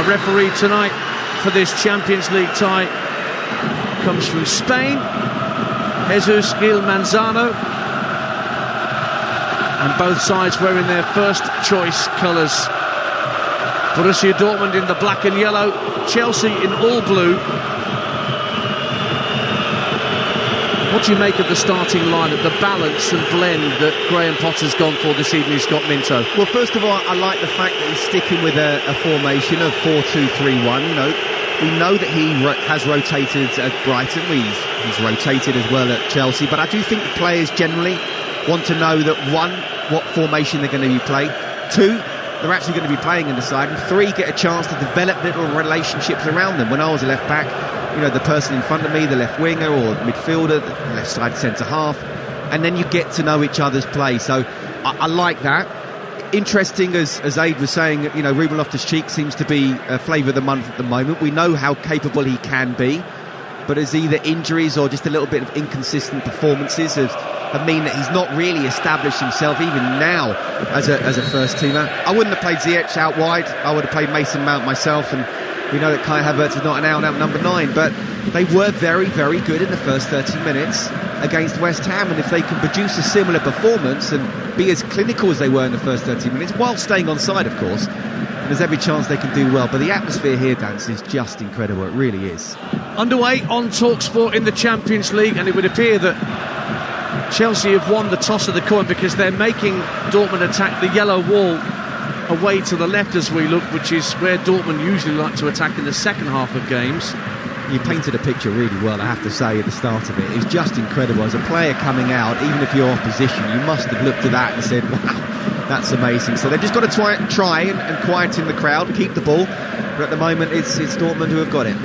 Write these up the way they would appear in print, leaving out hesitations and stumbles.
referee tonight for this Champions League tie comes from Spain, Jesus Gil Manzano, and both sides wearing their first choice colours. Borussia Dortmund in the black and yellow, Chelsea in all blue. What do you make of the starting lineup, the balance and blend that Graham Potter's gone for this evening, Scott Minto? Well, first of all, I like the fact that he's sticking with a formation of 4-2-3-1. You know, we know that he has rotated at Brighton. He's rotated as well at Chelsea. But I do think the players generally want to know that, one, what formation they're going to be playing. Two, they're actually going to be playing in the side. And three, get a chance to develop little relationships around them. When I was a left back, you know, the person in front of me, the left winger or midfielder, the left side centre half, and then you get to know each other's play. So I like that. Interesting, as Aid was saying, you know, Ruben Loftus-Cheek seems to be a flavour of the month at the moment. We know how capable he can be, but as either injuries or just a little bit of inconsistent performances have mean that he's not really established himself even now as a first teamer. I wouldn't have played Ziyech out wide. I would have played Mason Mount myself, and we know that Kai Havertz is not an out-and-out number 9, but they were very, very good in the first 30 minutes against West Ham, and if they can produce a similar performance and be as clinical as they were in the first 30 minutes, while staying on side, of course, there's every chance they can do well. But the atmosphere here, Dan, is just incredible. It really is. Underway on Talksport in the Champions League, and it would appear that Chelsea have won the toss of the coin because they're making Dortmund attack the yellow wall away to the left as we look, which is where Dortmund usually like to attack in the second half of games. You painted a picture really well, I have to say, at the start of it. It's just incredible. As a player coming out, even if you're opposition, you must have looked at that and said, wow, that's amazing. So they've just got to try and quieten the crowd, keep the ball. But at the moment, it's Dortmund who have got it.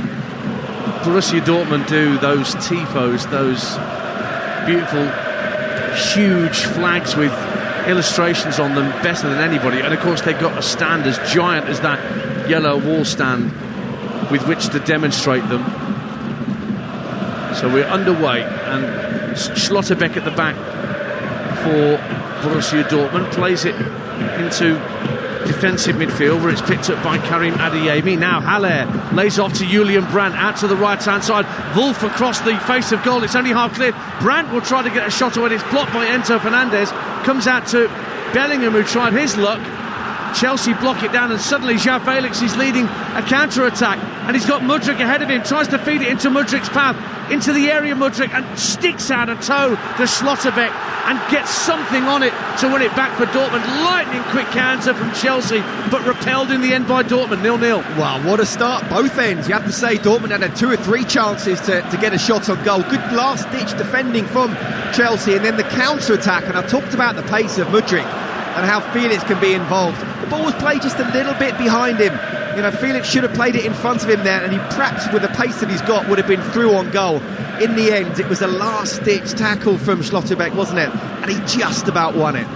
Borussia Dortmund do those tifos, those beautiful, huge flags with illustrations on them better than anybody, and of course they've got a stand as giant as that yellow wall stand with which to demonstrate them. So we're underway, and Schlotterbeck at the back for Borussia Dortmund plays it into defensive midfield where it's picked up by Karim Adeyemi. Now Haller lays off to Julian Brandt out to the right hand side. Wolf across the face of goal, it's only half cleared. Brandt will try to get a shot away, it's blocked by Enzo Fernandez. Comes out to Bellingham, who tried his luck. Chelsea block it down, and suddenly João Felix is leading a counter-attack, and he's got Mudryk ahead of him, tries to feed it into Mudryk's path, into the area Mudryk, and sticks out a toe to Schlotterbeck and gets something on it to win it back for Dortmund. Lightning quick counter from Chelsea, but repelled in the end by Dortmund, 0-0. Wow, what a start, both ends. You have to say Dortmund had 2 or 3 chances to get a shot on goal. Good last-ditch defending from Chelsea, and then the counter-attack, and I talked about the pace of Mudryk and how Felix can be involved. The ball was played just a little bit behind him. You know, Felix should have played it in front of him there, and he perhaps, with the pace that he's got, would have been through on goal. In the end, it was a last-ditch tackle from Schlotterbeck, wasn't it? And he just about won it.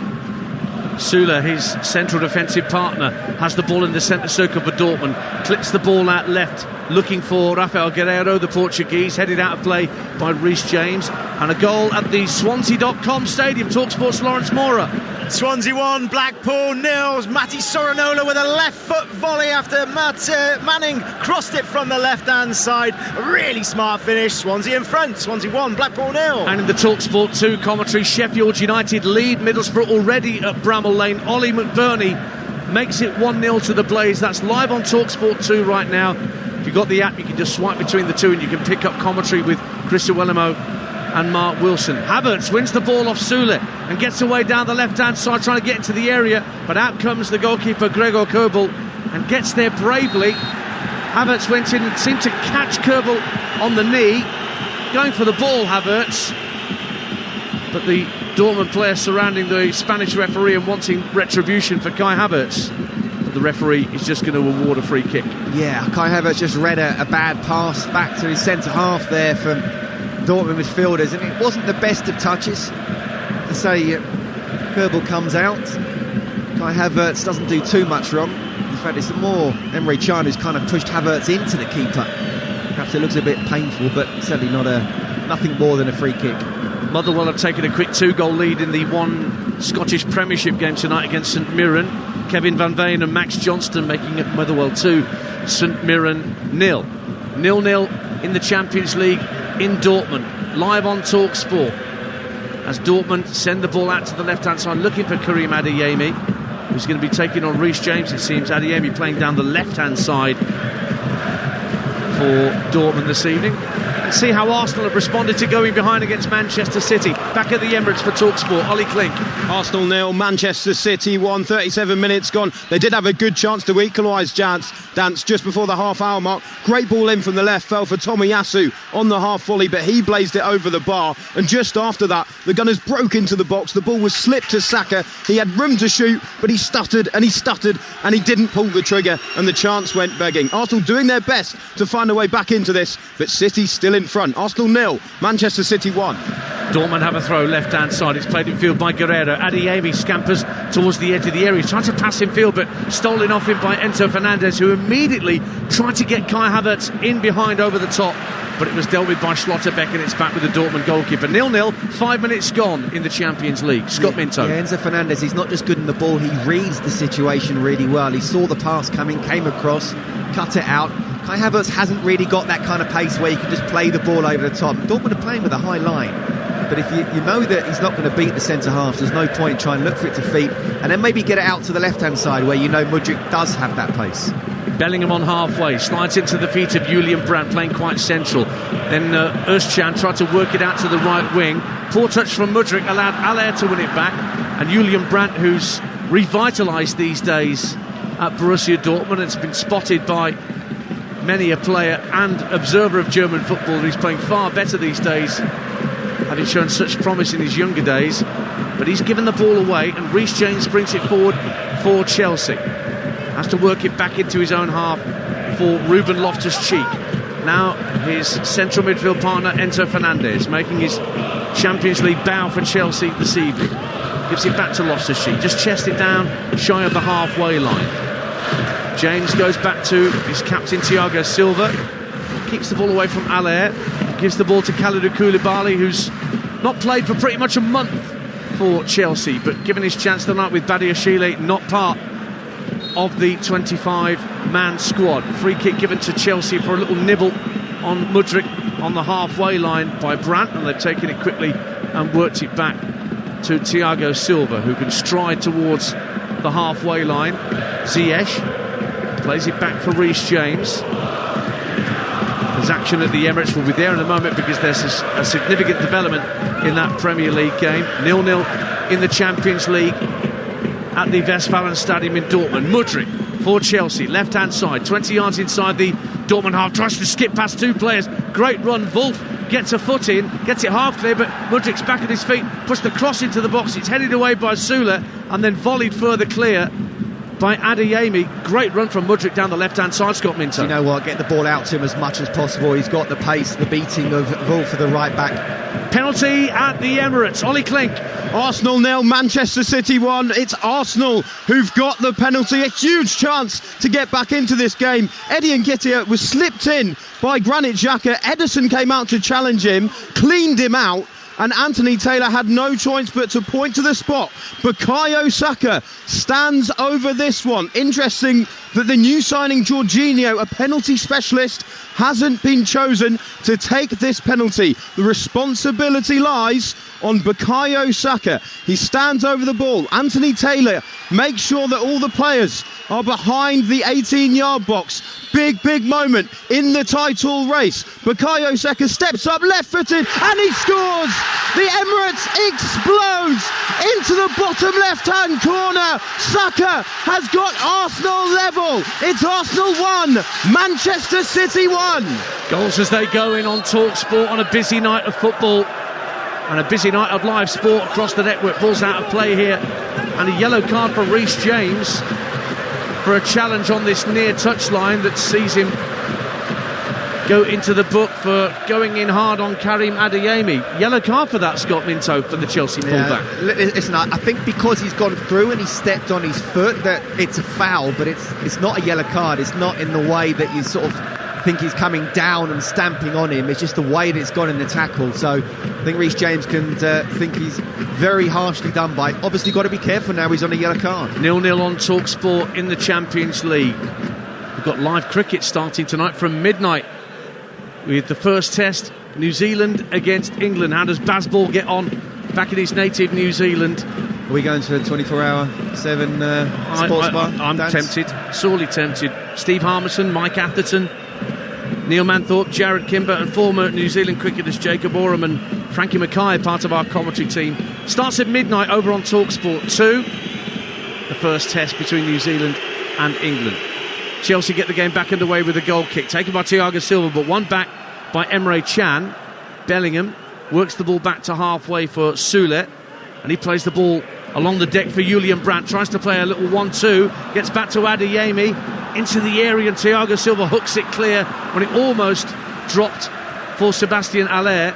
Süle, his central defensive partner, has the ball in the centre circle for Dortmund, clips the ball out left, looking for Rafael Guerreiro, the Portuguese, headed out of play by Reece James, and a goal at the Swansea.com stadium. Talksport's Lawrence Mora. Swansea 1, Blackpool 0. Matti Soronola with a left foot volley after Manning crossed it from the left hand side. A really smart finish. Swansea in front. Swansea 1, Blackpool 0. And in the Talksport 2 commentary, Sheffield United lead Middlesbrough already at Bramall Lane. Ollie McBurney makes it 1-0 to the Blaze. That's live on Talksport 2 right now. If you've got the app, you can just swipe between the two and you can pick up commentary with Chris Iwelumo and Mark Wilson. Havertz wins the ball off Süle and gets away down the left-hand side, trying to get into the area, but out comes the goalkeeper Gregor Kobel and gets there bravely. Havertz went in and seemed to catch Kobel on the knee, going for the ball, Havertz, but the Dortmund player surrounding the Spanish referee and wanting retribution for Kai Havertz. But the referee is just going to award a free kick. Yeah, Kai Havertz just read a bad pass back to his centre half there from Dortmund midfielders, and it wasn't the best of touches. To say Kobel comes out, Kai Havertz doesn't do too much wrong. In fact, it's more Emre Can who's kind of pushed Havertz into the keeper. Perhaps it looks a bit painful, but certainly nothing more than a free kick. Motherwell have taken a quick 2-goal lead in the one Scottish Premiership game tonight against St Mirren. Kevin Van Veen and Max Johnston making it Motherwell 2, St Mirren 0. 0-0 in the Champions League in Dortmund. Live on Talksport as Dortmund send the ball out to the left-hand side, looking for Karim Adeyemi, who's going to be taking on Reece James. It seems Adeyemi playing down the left-hand side for Dortmund this evening. Let's see how Arsenal have responded to going behind against Manchester City. Back at the Emirates for Talksport, Ollie Klink. Arsenal 0, Manchester City 1, 37 minutes gone. They did have a good chance to equalise dance just before the half-hour mark. Great ball in from the left, fell for Tomiyasu on the half volley, but he blazed it over the bar. And just after that, the Gunners broke into the box. The ball was slipped to Saka. He had room to shoot, but he stuttered, and he didn't pull the trigger, and the chance went begging. Arsenal doing their best to find a way back into this, but City still in front. Arsenal 0, Manchester City 1. Dortmund have a throw left-hand side. It's played in field by Guerrero. Adeyemi scampers towards the edge of the area. He's trying to pass in field, but stolen off him by Enzo Fernandez, who immediately tried to get Kai Havertz in behind over the top, but it was dealt with by Schlotterbeck, and it's back with the Dortmund goalkeeper. 0-0, 5 minutes gone in the Champions League. Scott Minto. Yeah, Enzo Fernandez, he's not just good in the ball, he reads the situation really well. He saw the pass coming, came across, cut it out. Kai Havertz hasn't really got that kind of pace where you can just play the ball over the top. Dortmund are playing with a high line, but if you know that he's not going to beat the centre-halves, there's no point trying to look for it to feet, and then maybe get it out to the left-hand side where you know Mudryk does have that pace. Bellingham on halfway, slides into the feet of Julian Brandt, playing quite central. Then Özcan tried to work it out to the right wing. Poor touch from Mudryk allowed Allaire to win it back, and Julian Brandt, who's revitalised these days at Borussia Dortmund, it's been spotted by many a player and observer of German football. He's playing far better these days, having shown such promise in his younger days, but he's given the ball away, and Reece James brings it forward for Chelsea. Has to work it back into his own half for Ruben Loftus-Cheek. Now his central midfield partner Enzo Fernandez making his Champions League bow for Chelsea this evening. Gives it back to Loftus-Cheek, just chest it down shy of the halfway line. James goes back to his captain Thiago Silva, keeps the ball away from Allaire, gives the ball to Kalidou Koulibaly, who's not played for pretty much a month for Chelsea, but given his chance tonight with Badiashile, not part of the 25-man squad. Free kick given to Chelsea for a little nibble on Mudryk on the halfway line by Brandt, and they've taken it quickly and worked it back to Thiago Silva, who can stride towards the halfway line. Ziyech plays it back for Reece James. There's action at the Emirates. We'll be there in a moment because there's a significant development in that Premier League game. 0-0 in the Champions League at the Westfalenstadion in Dortmund. Mudryk for Chelsea, left-hand side, 20 yards inside the Dortmund half, tries to skip past two players. Great run. Wolf gets a foot in, gets it half clear, but Mudryk's back at his feet, puts the cross into the box. It's headed away by Sula and then volleyed further clear by Adeyemi. Great run from Mudryk down the left-hand side, Scott Minto. You know what, get the ball out to him as much as possible. He's got the pace, the beating of Wolf for the right back. Penalty at the Emirates. Ollie Klink. Arsenal 0, Manchester City 1. It's Arsenal who've got the penalty. A huge chance to get back into this game. Eddie Nketiah was slipped in by Granit Xhaka. Ederson came out to challenge him, cleaned him out, and Anthony Taylor had no choice but to point to the spot. Bukayo Saka stands over this one. Interesting that the new signing Jorginho, a penalty specialist, hasn't been chosen to take this penalty. The responsibility lies on Bukayo Saka. He stands over the ball. Anthony Taylor makes sure that all the players are behind the 18-yard box. Big moment in the title race. Bukayo Saka steps up left-footed and he scores! The Emirates explodes into the bottom left-hand corner. Saka has got Arsenal level. It's Arsenal 1, Manchester City 1. Goals as they go in on Talksport on a busy night of football and a busy night of live sport across the network. Ball's out of play here, and a yellow card for Reece James for a challenge on this near touchline that sees him go into the book for going in hard on Karim Adeyemi. Yellow card for that, Scott Minto, for the Chelsea fullback. Listen, I think because he's gone through and he stepped on his foot that it's a foul, but it's not a yellow card. It's not in the way that you sort of think he's coming down and stamping on him. It's just the way that it's gone in the tackle. So I think Reece James can think he's very harshly done by. Obviously got to be careful now, he's on a yellow card. 0-0 on Talksport in the Champions League. got live cricket starting tonight from midnight with the first test, New Zealand against England. How does Bazball get on back in his native New Zealand? Are we going to a 24-hour 7 sports bar? I'm tempted, sorely tempted. Steve Harmison, Mike Atherton, Neil Manthorpe, Jared Kimber, and former New Zealand cricketers Jacob Oram and Frankie Mackay, part of our commentary team. Starts at midnight over on Talksport 2. The first test between New Zealand and England. Chelsea get the game back underway with a goal kick taken by Thiago Silva, but one back by Emre Can. Bellingham works the ball back to halfway for Sule, and he plays the ball along the deck for Julian Brandt. Tries to play a little 1-2, gets back to Adeyemi into the area, and Thiago Silva hooks it clear when it almost dropped for Sebastian Haller.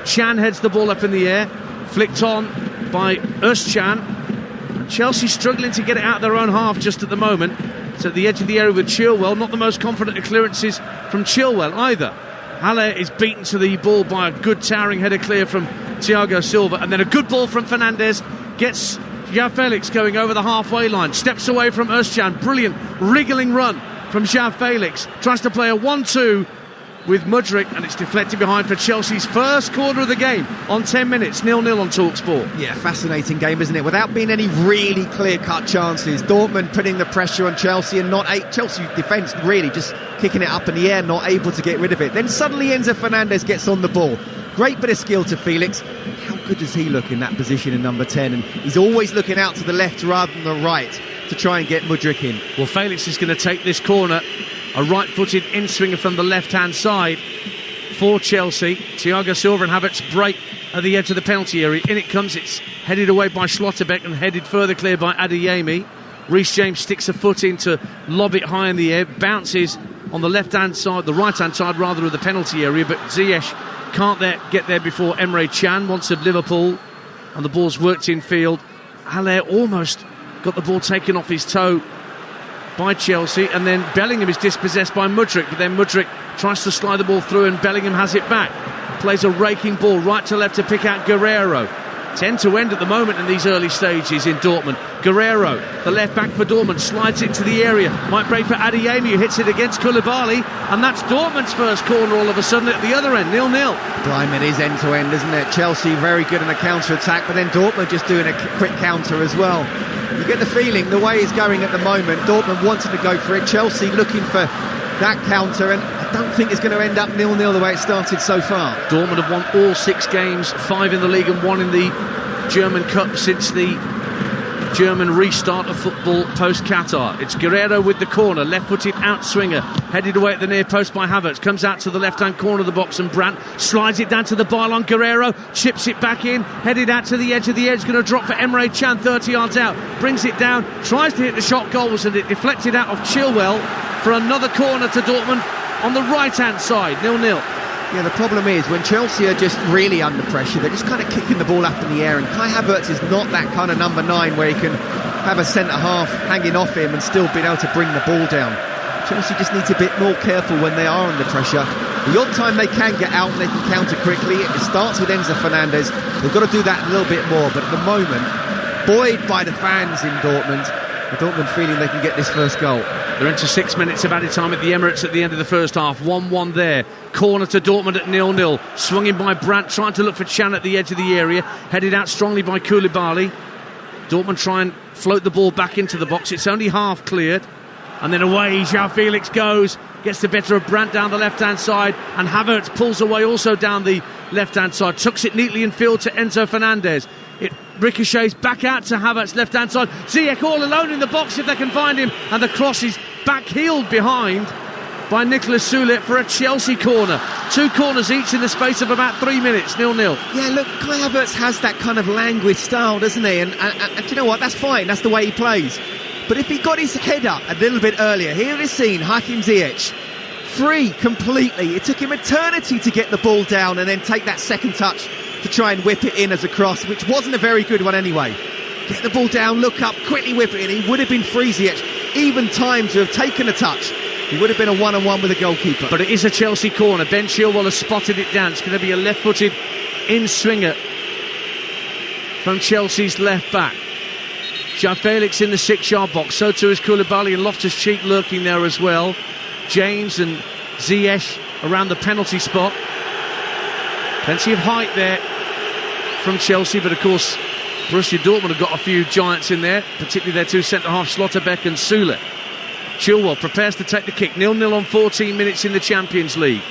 Can heads the ball up in the air, flicked on by Özcan. Chelsea struggling to get it out of their own half just at the moment. It's at the edge of the area with Chilwell. Not the most confident of clearances from Chilwell either. Haller is beaten to the ball by a good towering header clear from Thiago Silva, and then a good ball from Fernandes gets João Felix going over the halfway line, steps away from Özcan. Brilliant wriggling run from João Felix, tries to play a 1-2 with Mudryk, and it's deflected behind for Chelsea's first quarter of the game on 10 minutes, 0-0 on TalkSport. Yeah, fascinating game, isn't it? Without being any really clear-cut chances. Dortmund putting the pressure on Chelsea, and Chelsea defence really just kicking it up in the air, not able to get rid of it. Then suddenly Enzo Fernandez gets on the ball. Great bit of skill to Felix. How good does he look in that position in number 10? And he's always looking out to the left rather than the right to try and get Mudryk in. Well, Felix is going to take this corner. A right-footed in-swinger from the left-hand side for Chelsea. Thiago Silva and Havertz break at the edge of the penalty area. In it comes, it's headed away by Schlotterbeck and headed further clear by Adeyemi. Reece James sticks a foot in to lob it high in the air, bounces on the left-hand side, the right-hand side rather, of the penalty area, but Ziyech can't get there before Emre Can, once of Liverpool, and the ball's worked in field. Haller almost got the ball taken off his toe by Chelsea, and then Bellingham is dispossessed by Mudryk, but then Mudryk tries to slide the ball through and Bellingham has it back, plays a raking ball right to left to pick out Guerreiro. 10 to end at the moment in these early stages in Dortmund. Guerreiro, the left back for Dortmund, slides it to the area, might break for Adeyemi, who hits it against Koulibaly, and that's Dortmund's first corner all of a sudden at the other end, 0-0. Blimey, it is end to end, isn't it? Chelsea very good in a counter attack, but then Dortmund just doing a quick counter as well. You get the feeling, the way it's going at the moment, Dortmund wanting to go for it, Chelsea looking for that counter, and I don't think it's going to end up 0-0 the way it started so far. Dortmund have won all 6 games, 5 in the league and 1 in the German Cup since the German restart of football post-Qatar. It's Guerreiro with the corner, left-footed out-swinger, headed away at the near post by Havertz, comes out to the left-hand corner of the box and Brandt slides it down to the byline. Guerreiro chips it back in, headed out to the edge of the edge, going to drop for Emre Can 30 yards out, brings it down, tries to hit the shot goals, and it deflected out of Chilwell for another corner to Dortmund on the right-hand side, 0-0. Yeah, the problem is when Chelsea are just really under pressure, they're just kind of kicking the ball up in the air, and Kai Havertz is not that kind of number 9 where he can have a centre-half hanging off him and still being able to bring the ball down. Chelsea just needs a bit more careful when they are under pressure. The odd time they can get out and they can counter quickly, it starts with Enzo Fernandez. They've got to do that a little bit more, but at the moment, buoyed by the fans in Dortmund, the Dortmund feeling they can get this first goal. They're into 6 minutes of added time at the Emirates at the end of the first half. 1-1 there. Corner to Dortmund at 0-0. Swung in by Brandt, trying to look for Can at the edge of the area. Headed out strongly by Koulibaly. Dortmund try and float the ball back into the box. It's only half cleared. And then away João Felix goes. Gets the better of Brandt down the left-hand side. And Havertz pulls away also down the left-hand side. Tucks it neatly in field to Enzo Fernandez. It ricochets back out to Havertz left-hand side. Ziyech all alone in the box if they can find him, and the cross is back-heeled behind by Nicolas Sule for a Chelsea corner. 2 corners each in the space of about 3 minutes, 0-0. Yeah, look, Kai Havertz has that kind of languid style, doesn't he? And do you know what? That's fine. That's the way he plays. But if he got his head up a little bit earlier, here is seen Hakim Ziyech free completely. It took him eternity to get the ball down and then take that second touch to try and whip it in as a cross, which wasn't a very good one anyway. Get the ball down, look up, quickly whip it in. He would have been free, Ziyech, even time to have taken a touch. He would have been a 1-on-1 with the goalkeeper. But it is a Chelsea corner. Ben Chilwell has spotted it down. It's going to be a left-footed in-swinger from Chelsea's left back. João Felix in the 6-yard box, so too is Koulibaly and Loftus-Cheek lurking there as well. James and Ziyech around the penalty spot. Plenty of height there from Chelsea, but of course Borussia Dortmund have got a few giants in there, particularly their two centre-halves, Schlotterbeck and Süle. Chilwell prepares to take the kick, 0-0 on 14 minutes in the Champions League.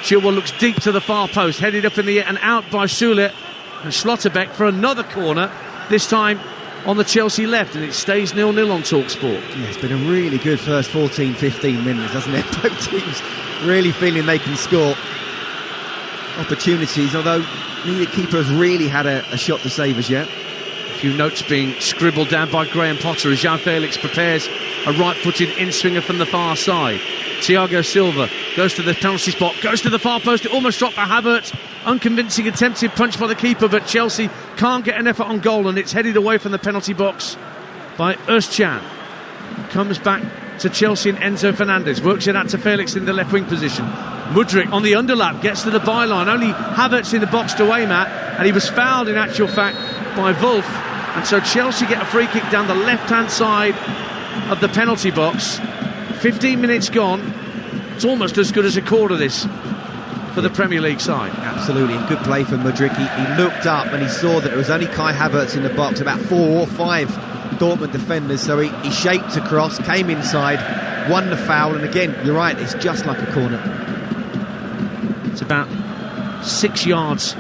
Chilwell looks deep to the far post, headed up in the air and out by Süle, and Schlotterbeck for another corner, this time on the Chelsea left, and it stays 0-0 on Talksport. Yeah, it's been a really good first 14-15 minutes, hasn't it? Both teams really feeling they can score opportunities, although neither keeper has really had a shot to save as yet. A few notes being scribbled down by Graham Potter as João Felix prepares a right-footed in-swinger from the far side. Thiago Silva goes to the penalty spot, goes to the far post, it almost dropped for Havertz. Unconvincing attempted punch by the keeper, but Chelsea can't get an effort on goal, and it's headed away from the penalty box by Özcan. Comes back to Chelsea and Enzo Fernandez, works it out to Felix in the left wing position. Mudryk on the underlap, gets to the byline, only Havertz in the box to aim at, and he was fouled in actual fact by Wolf, and so Chelsea get a free kick down the left-hand side of the penalty box. 15 minutes gone, it's almost as good as a quarter this for the Premier League side. Absolutely, and good play for Mudryk. He looked up and he saw that it was only Kai Havertz in the box, about 4 or 5 Dortmund defenders, so he shaped across, came inside, won the foul, and again, you're right, it's just like a corner. It's about 6 yards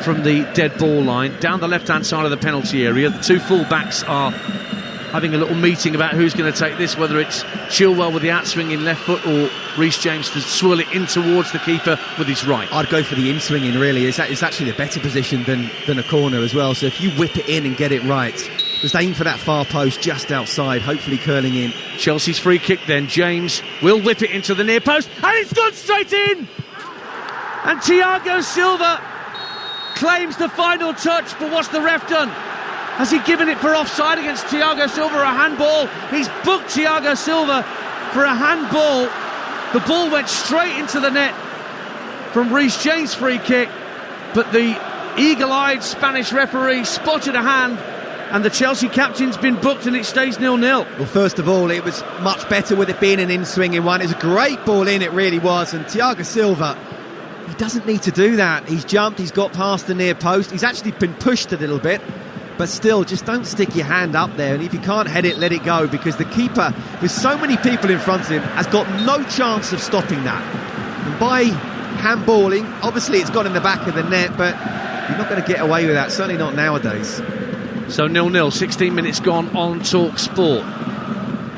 from the dead ball line, down the left-hand side of the penalty area. The two full-backs are having a little meeting about who's going to take this, whether it's Chilwell with the outswinging left foot or Reece James to swirl it in towards the keeper with his right. I'd go for the in-swinging, really. It's actually a better position than a corner as well, so if you whip it in and get it right, just aim for that far post just outside, hopefully curling in. Chelsea's free kick then, James will whip it into the near post, and it's gone straight in! And Thiago Silva claims the final touch, but what's the ref done? Has he given it for offside against Thiago Silva, a handball? He's booked Thiago Silva for a handball. The ball went straight into the net from Reece James' free kick, but the eagle-eyed Spanish referee spotted a hand, and the Chelsea captain's been booked, and it stays 0-0. Well, first of all, it was much better with it being an in-swinging one. It was a great ball in, it really was, and Thiago Silva, he doesn't need to do that. He's jumped, he's got past the near post, he's actually been pushed a little bit, but still, just don't stick your hand up there, and if you can't head it, let it go, because the keeper, with so many people in front of him, has got no chance of stopping that. And by handballing, obviously it's gone in the back of the net, but you're not going to get away with that, certainly not nowadays. So 0-0, 16 minutes gone on Talksport.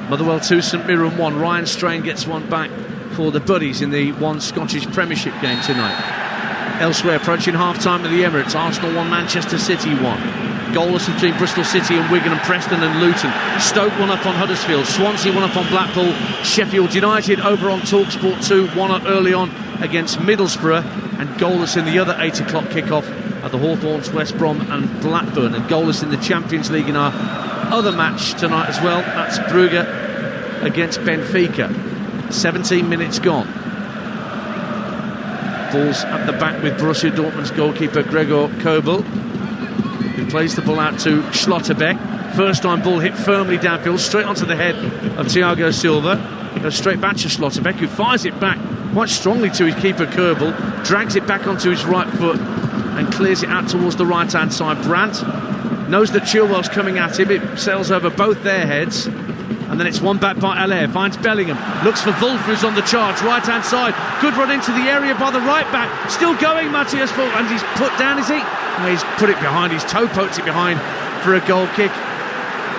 Motherwell 2, St Mirren 1. Ryan Strain gets one back for the Buddies in the one Scottish Premiership game tonight. Elsewhere, approaching half-time at the Emirates, Arsenal 1, Manchester City 1. Goalless between Bristol City and Wigan and Preston and Luton. Stoke 1 up on Huddersfield. Swansea 1 up on Blackpool. Sheffield United over on Talksport 2, 1 up early on against Middlesbrough, and goalless in the other 8 o'clock kickoff at the Hawthorns, West Brom and Blackburn, and goalless in the Champions League in our other match tonight as well. That's Brugge against Benfica. 17 minutes gone. Ball's at the back with Borussia Dortmund's goalkeeper Gregor Kobel, who plays the ball out to Schlotterbeck. First time ball hit firmly downfield, straight onto the head of Thiago Silva. Goes straight back to Schlotterbeck, who fires it back quite strongly to his keeper Kobel, drags it back onto his right foot and clears it out towards the right hand side. Brandt knows that Chilwell's coming at him, it sails over both their heads, and then it's one back by Allaire, finds Bellingham, looks for Wolf, who's on the charge, right hand side, good run into the area by the right back, still going Matthias Wolf, and he's put down, is he? No, he's put it behind, his toe poked it behind for a goal kick.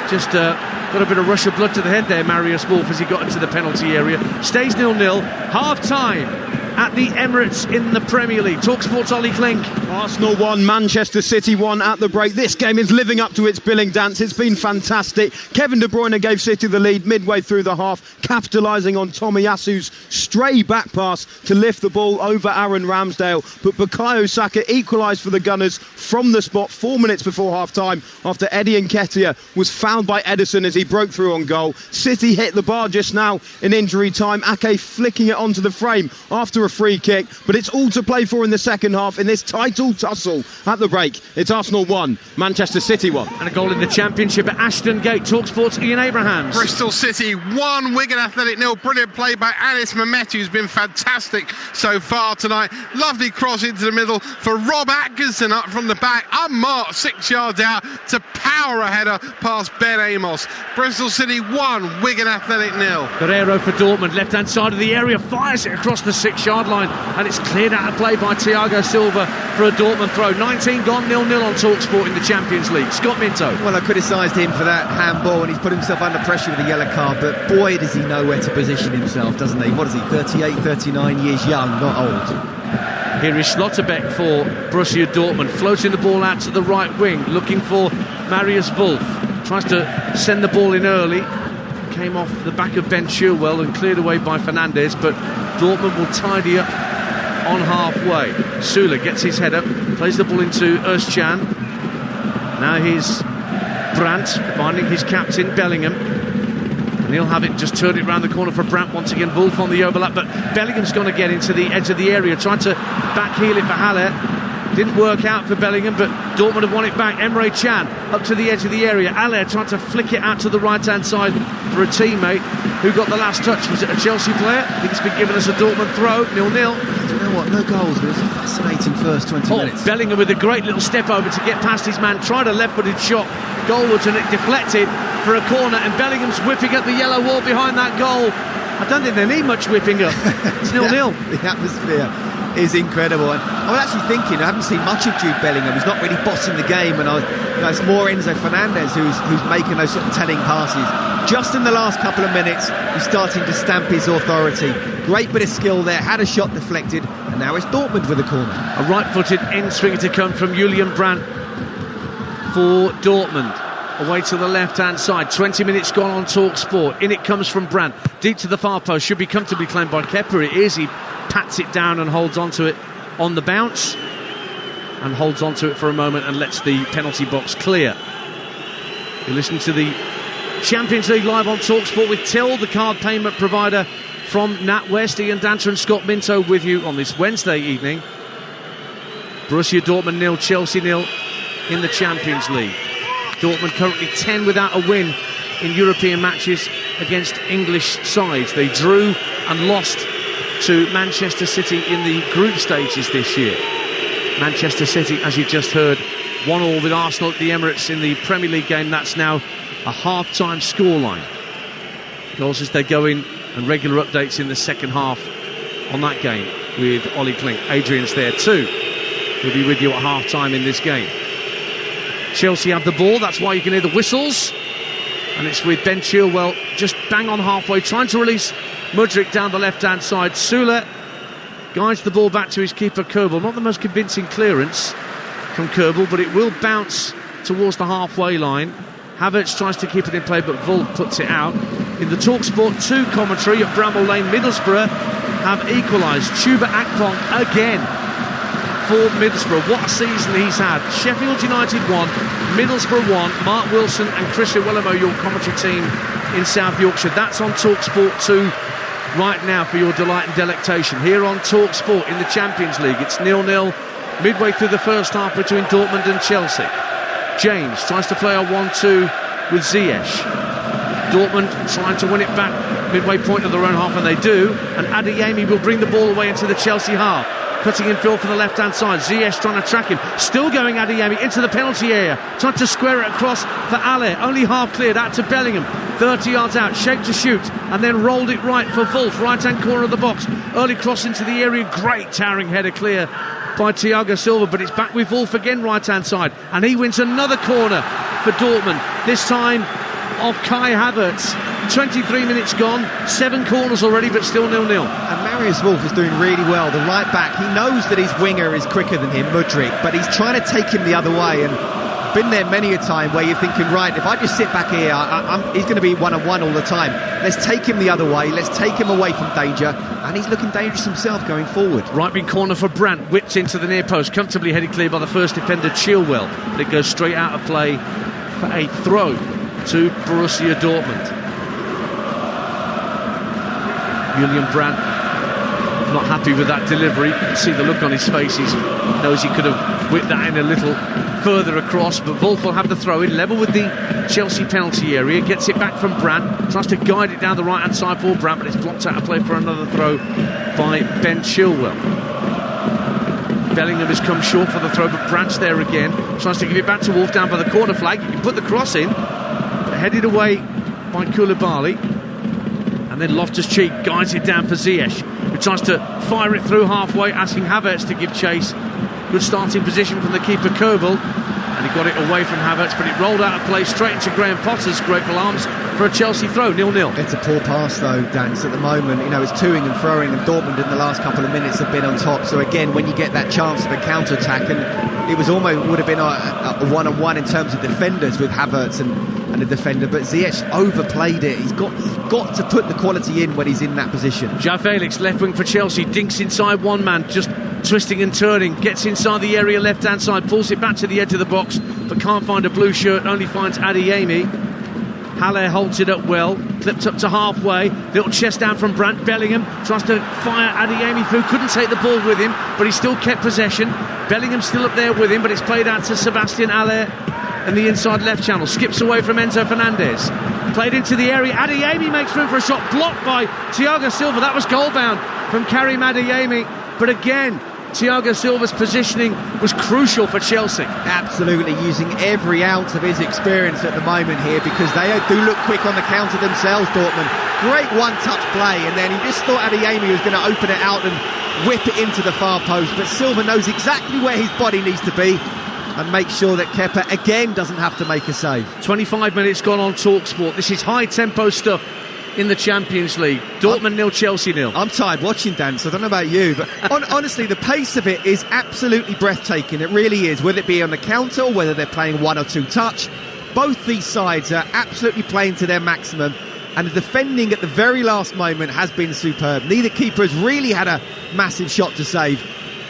Just got a bit of rush of blood to the head there, Marius Wolf, as he got into the penalty area. Stays 0-0, half time at the Emirates in the Premier League. Talksport's Ollie Klink. Arsenal 1, Manchester City 1 at the break. This game is living up to its billing dance. It's been fantastic. Kevin De Bruyne gave City the lead midway through the half, capitalising on Tomiyasu's stray back pass to lift the ball over Aaron Ramsdale. But Bukayo Saka equalised for the Gunners from the spot 4 minutes before half-time after Eddie Nketiah was fouled by Ederson as he broke through on goal. City hit the bar just now in injury time. Ake flicking it onto the frame after a a free kick, but it's all to play for in the second half in this title tussle at the break. It's Arsenal 1, Manchester City 1. And a goal in the Championship at Ashton Gate. Talksport's Ian Abrahams. Bristol City 1, Wigan Athletic 0. Brilliant play by Anis Mehmet, who's been fantastic so far tonight. Lovely cross into the middle for Rob Atkinson up from the back, unmarked 6 yards out to power a header past Ben Amos. Bristol City 1, Wigan Athletic 0. Guerrero for Dortmund, left-hand side of the area, fires it across the 6-yard line, and it's cleared out of play by Thiago Silva for a Dortmund throw. 19 gone, 0-0 on Talksport in the Champions League. Scott Minto. Well, I criticised him for that handball, and he's put himself under pressure with a yellow card, but boy does he know where to position himself, doesn't he? What is he, 38, 39 years young, not old. Here is Schlotterbeck for Borussia Dortmund, floating the ball out to the right wing, looking for Marius Wolf. Tries to send the ball in early. Came off the back of Ben Chilwell and cleared away by Fernandes, but Dortmund will tidy up on halfway. Süle gets his head up, plays the ball into Özcan. Now here's Brandt finding his captain Bellingham, and he'll have it, just turn it round the corner for Brandt once again. Wolf on the overlap, but Bellingham's going to get into the edge of the area, trying to backheel it for Haller. Didn't work out for Bellingham, but Dortmund have won it back. Emre Can up to the edge of the area. Haller trying to flick it out to the right-hand side for a teammate who got the last touch. Was it a Chelsea player? I think it's been given us a Dortmund throw, 0-0. Do you know what? No goals, but it was a fascinating first 20 minutes. Bellingham with a great little step over to get past his man, tried a left-footed shot goalwards, and it deflected for a corner, and Bellingham's whipping up the yellow wall behind that goal. I don't think they need much whipping up. It's 0-0. The atmosphere is incredible, and I was actually thinking, I haven't seen much of Jude Bellingham. He's not really bossing the game, and it's more Enzo Fernandez who's making those sort of telling passes. Just in the last couple of minutes, he's starting to stamp his authority. Great bit of skill there, had a shot deflected, and now it's Dortmund with a corner. A right-footed end swinger to come from Julian Brandt for Dortmund. Away to the left-hand side. 20 minutes gone on Talksport. In it comes from Brandt. Deep to the far post. Should be comfortably claimed by Kepa. It is. He pats it down and holds onto it on the bounce. And holds onto it for a moment and lets the penalty box clear. You're listening to the Champions League live on Talksport with Till, the card payment provider from NatWest. Ian Danter and Scott Minto with you on this Wednesday evening. Borussia Dortmund 0, Chelsea 0 in the Champions League. Dortmund currently 10 without a win in European matches against English sides. They drew and lost to Manchester City in the group stages this year. Manchester City, as you just heard, 1-1 with Arsenal at the Emirates in the Premier League game. That's now a half-time scoreline. Goals as they go in, and regular updates in the second half on that game with Ollie Klink. Adrian's there too. He'll be with you at half-time in this game. Chelsea have the ball, that's why you can hear the whistles, and it's with Ben Chilwell just bang on halfway, trying to release Mudryk down the left-hand side. Süle guides the ball back to his keeper Köbel. Not the most convincing clearance from Köbel, but it will bounce towards the halfway line. Havertz tries to keep it in play, but Wolf puts it out. In the TalkSport 2 commentary at Bramall Lane, Middlesbrough have equalised. Chuba Akpong again for Middlesbrough. What a season he's had. Sheffield United 1, Middlesbrough 1. Mark Wilson and Chris Iwelumo, your commentary team in South Yorkshire. That's on TalkSport 2 right now for your delight and delectation. Here on TalkSport in the Champions League, it's 0-0 midway through the first half between Dortmund and Chelsea. James tries to play a 1-2 with Ziyech. Dortmund trying to win it back midway point of their own half, and they do. And Adeyemi will bring the ball away into the Chelsea half. Cutting in field for the left-hand side. Ziyech trying to track him. Still going Adeyemi into the penalty area. Trying to square it across for Ale. Only half cleared out to Bellingham. 30 yards out. Shaped to shoot. And then rolled it right for Wolf. Right-hand corner of the box. Early cross into the area. Great towering header clear by Thiago Silva. But it's back with Wolf again right-hand side. And he wins another corner for Dortmund. This time of Kai Havertz. 23 minutes gone, 7 corners already, but still 0-0. And Marius Wolf is doing really well. The right back, he knows that his winger is quicker than him, Mudryk, but he's trying to take him the other way. And been there many a time where you're thinking, right, if I just sit back here, he's going to be one-on-one all the time. Let's take him the other way. Let's take him away from danger. And he's looking dangerous himself going forward. Right wing corner for Brandt, whipped into the near post, comfortably headed clear by the first defender, Chilwell. But it goes straight out of play for a throw to Borussia Dortmund. Julian Brandt not happy with that delivery. You can see the look on his face. He knows he could have whipped that in a little further across, but Wolf will have the throw in, level with the Chelsea penalty area, gets it back from Brandt, tries to guide it down the right hand side for Brandt, but it's blocked out of play for another throw by Ben Chilwell. Bellingham has come short for the throw, but Brandt's there again, tries to give it back to Wolf down by the corner flag. He can put the cross in, headed away by Koulibaly, and then Loftus-Cheek guides it down for Ziyech, who tries to fire it through halfway, asking Havertz to give chase. Good starting position from the keeper Kobel, and he got it away from Havertz, but it rolled out of play straight into Graham Potter's grateful arms for a Chelsea throw, 0-0. It's a poor pass though, Dance, at the moment. You know, it's toing and throwing, and Dortmund in the last couple of minutes have been on top. So again, when you get that chance of a counter-attack, and it was almost would have been a one-on-one in terms of defenders with Havertz and the defender, but Ziyech overplayed it. He's got to put the quality in when he's in that position. João Felix, left wing for Chelsea, dinks inside one man, just twisting and turning, gets inside the area left hand side, pulls it back to the edge of the box, but can't find a blue shirt, only finds Adeyemi. Haller holds it up well, clipped up to halfway, little chest down from Brandt. Bellingham tries to fire Adeyemi through, couldn't take the ball with him, but he still kept possession. Bellingham still up there with him, but it's played out to Sebastian Haller in the inside left channel, skips away from Enzo Fernandez, played into the area. Adeyemi makes room for a shot, blocked by Thiago Silva. That was goal bound from Karim Adeyemi, but again Thiago Silva's positioning was crucial for Chelsea. Absolutely, using every ounce of his experience at the moment here, because they do look quick on the counter themselves, Dortmund. Great one-touch play, and then he just thought Adeyemi was going to open it out and whip it into the far post, but Silva knows exactly where his body needs to be and make sure that Kepa again doesn't have to make a save. 25 minutes gone on Talksport. This is high-tempo stuff in the Champions League. Dortmund 0, Chelsea 0. I'm tired watching, Dan, so I don't know about you, but honestly, the pace of it is absolutely breathtaking. It really is, whether it be on the counter or whether they're playing one or two touch. Both these sides are absolutely playing to their maximum, and the defending at the very last moment has been superb. Neither keeper has really had a massive shot to save,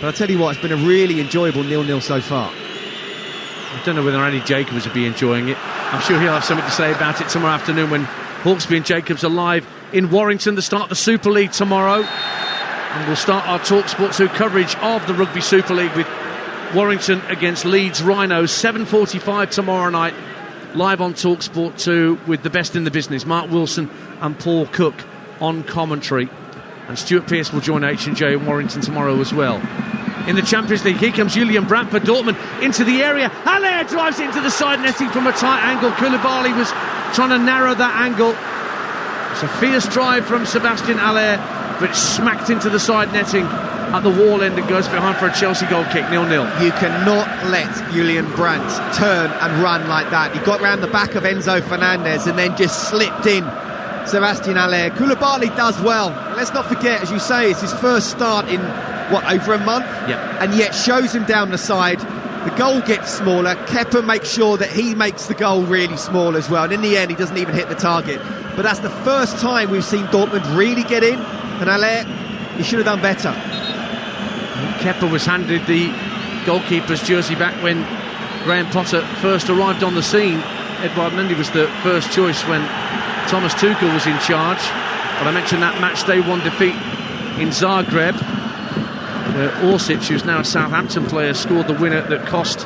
but I'll tell you what, it's been a really enjoyable 0-0 so far. I don't know whether Andy Jacobs will be enjoying it. I'm sure he'll have something to say about it tomorrow afternoon when Hawksby and Jacobs are live in Warrington to start the Super League tomorrow. And we'll start our Talksport 2 coverage of the Rugby Super League with Warrington against Leeds Rhinos, 7:45 tomorrow night, live on Talksport 2 with the best in the business, Mark Wilson and Paul Cook on commentary. And Stuart Pearce will join H&J in Warrington tomorrow as well. In the Champions League, here comes Julian Brandt for Dortmund into the area. Haller drives it into the side netting from a tight angle. Koulibaly was trying to narrow that angle. It's a fierce drive from Sebastian Haller, but it's smacked into the side netting at the wall end and goes behind for a Chelsea goal kick, 0-0. You cannot let Julian Brandt turn and run like that. He got round the back of Enzo Fernandez and then just slipped in Sebastian Haller. Koulibaly does well. Let's not forget, as you say, it's his first start in over a month, and yet shows him down the side. The goal gets smaller. Kepa makes sure that he makes the goal really small as well, and in the end he doesn't even hit the target. But that's the first time we've seen Dortmund really get in, and Haller, he should have done better. Kepa was handed the goalkeeper's jersey back when Graham Potter first arrived on the scene. Edouard Mendy was the first choice when Thomas Tuchel was in charge, but I mentioned that match day 1 defeat in Zagreb, where Orsic, who's now a Southampton player, scored the winner that cost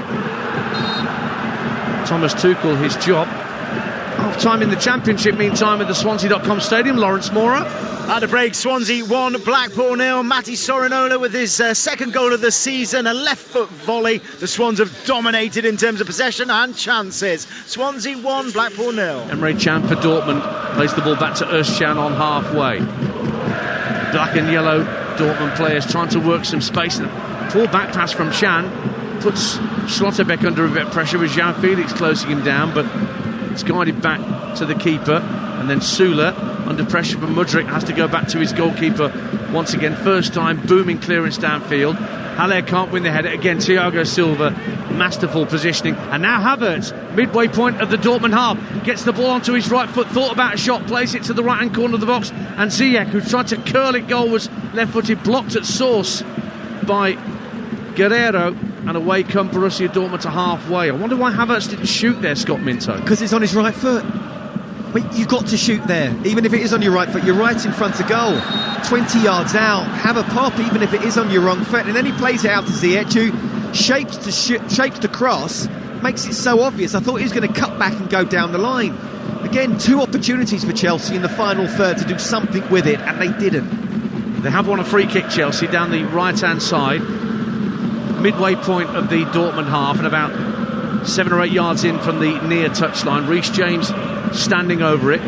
Thomas Tuchel his job. Half-time in the Championship, meantime, at the Swansea.com Stadium. Lawrence Mora. At the break, Swansea 1, Blackpool 0. Matty Sorinola with his second goal of the season, a left-foot volley. The Swans have dominated in terms of possession and chances. Swansea 1, Blackpool 0. Emre Can for Dortmund plays the ball back to Özcan on halfway. Black and yellow Dortmund players trying to work some space. Poor back pass from Can puts Schlotterbeck under a bit of pressure with João Felix closing him down, but it's guided back to the keeper, and then Sula under pressure from Mudryk has to go back to his goalkeeper once again. First time, booming clearance downfield. Haller can't win the header. Again, Thiago Silva, masterful positioning. And now Havertz, midway point of the Dortmund half, gets the ball onto his right foot, thought about a shot, plays it to the right-hand corner of the box, and Ziyech, who tried to curl it goal, was left-footed, blocked at source by Guerrero, and away come Borussia Dortmund to halfway. I wonder why Havertz didn't shoot there, Scott Minto. Because it's on his right foot. But you've got to shoot there, even if it is on your right foot. You're right in front of goal, 20 yards out. Have a pop, even if it is on your wrong foot. And then he plays it out to Ziyech, who shapes to cross, makes it so obvious. I thought he was going to cut back and go down the line. Again, 2 opportunities for Chelsea in the final third to do something with it, and they didn't. They have won a free kick, Chelsea, down the right-hand side, midway point of the Dortmund half, and about 7 or 8 yards in from the near touchline. Reece James standing over it,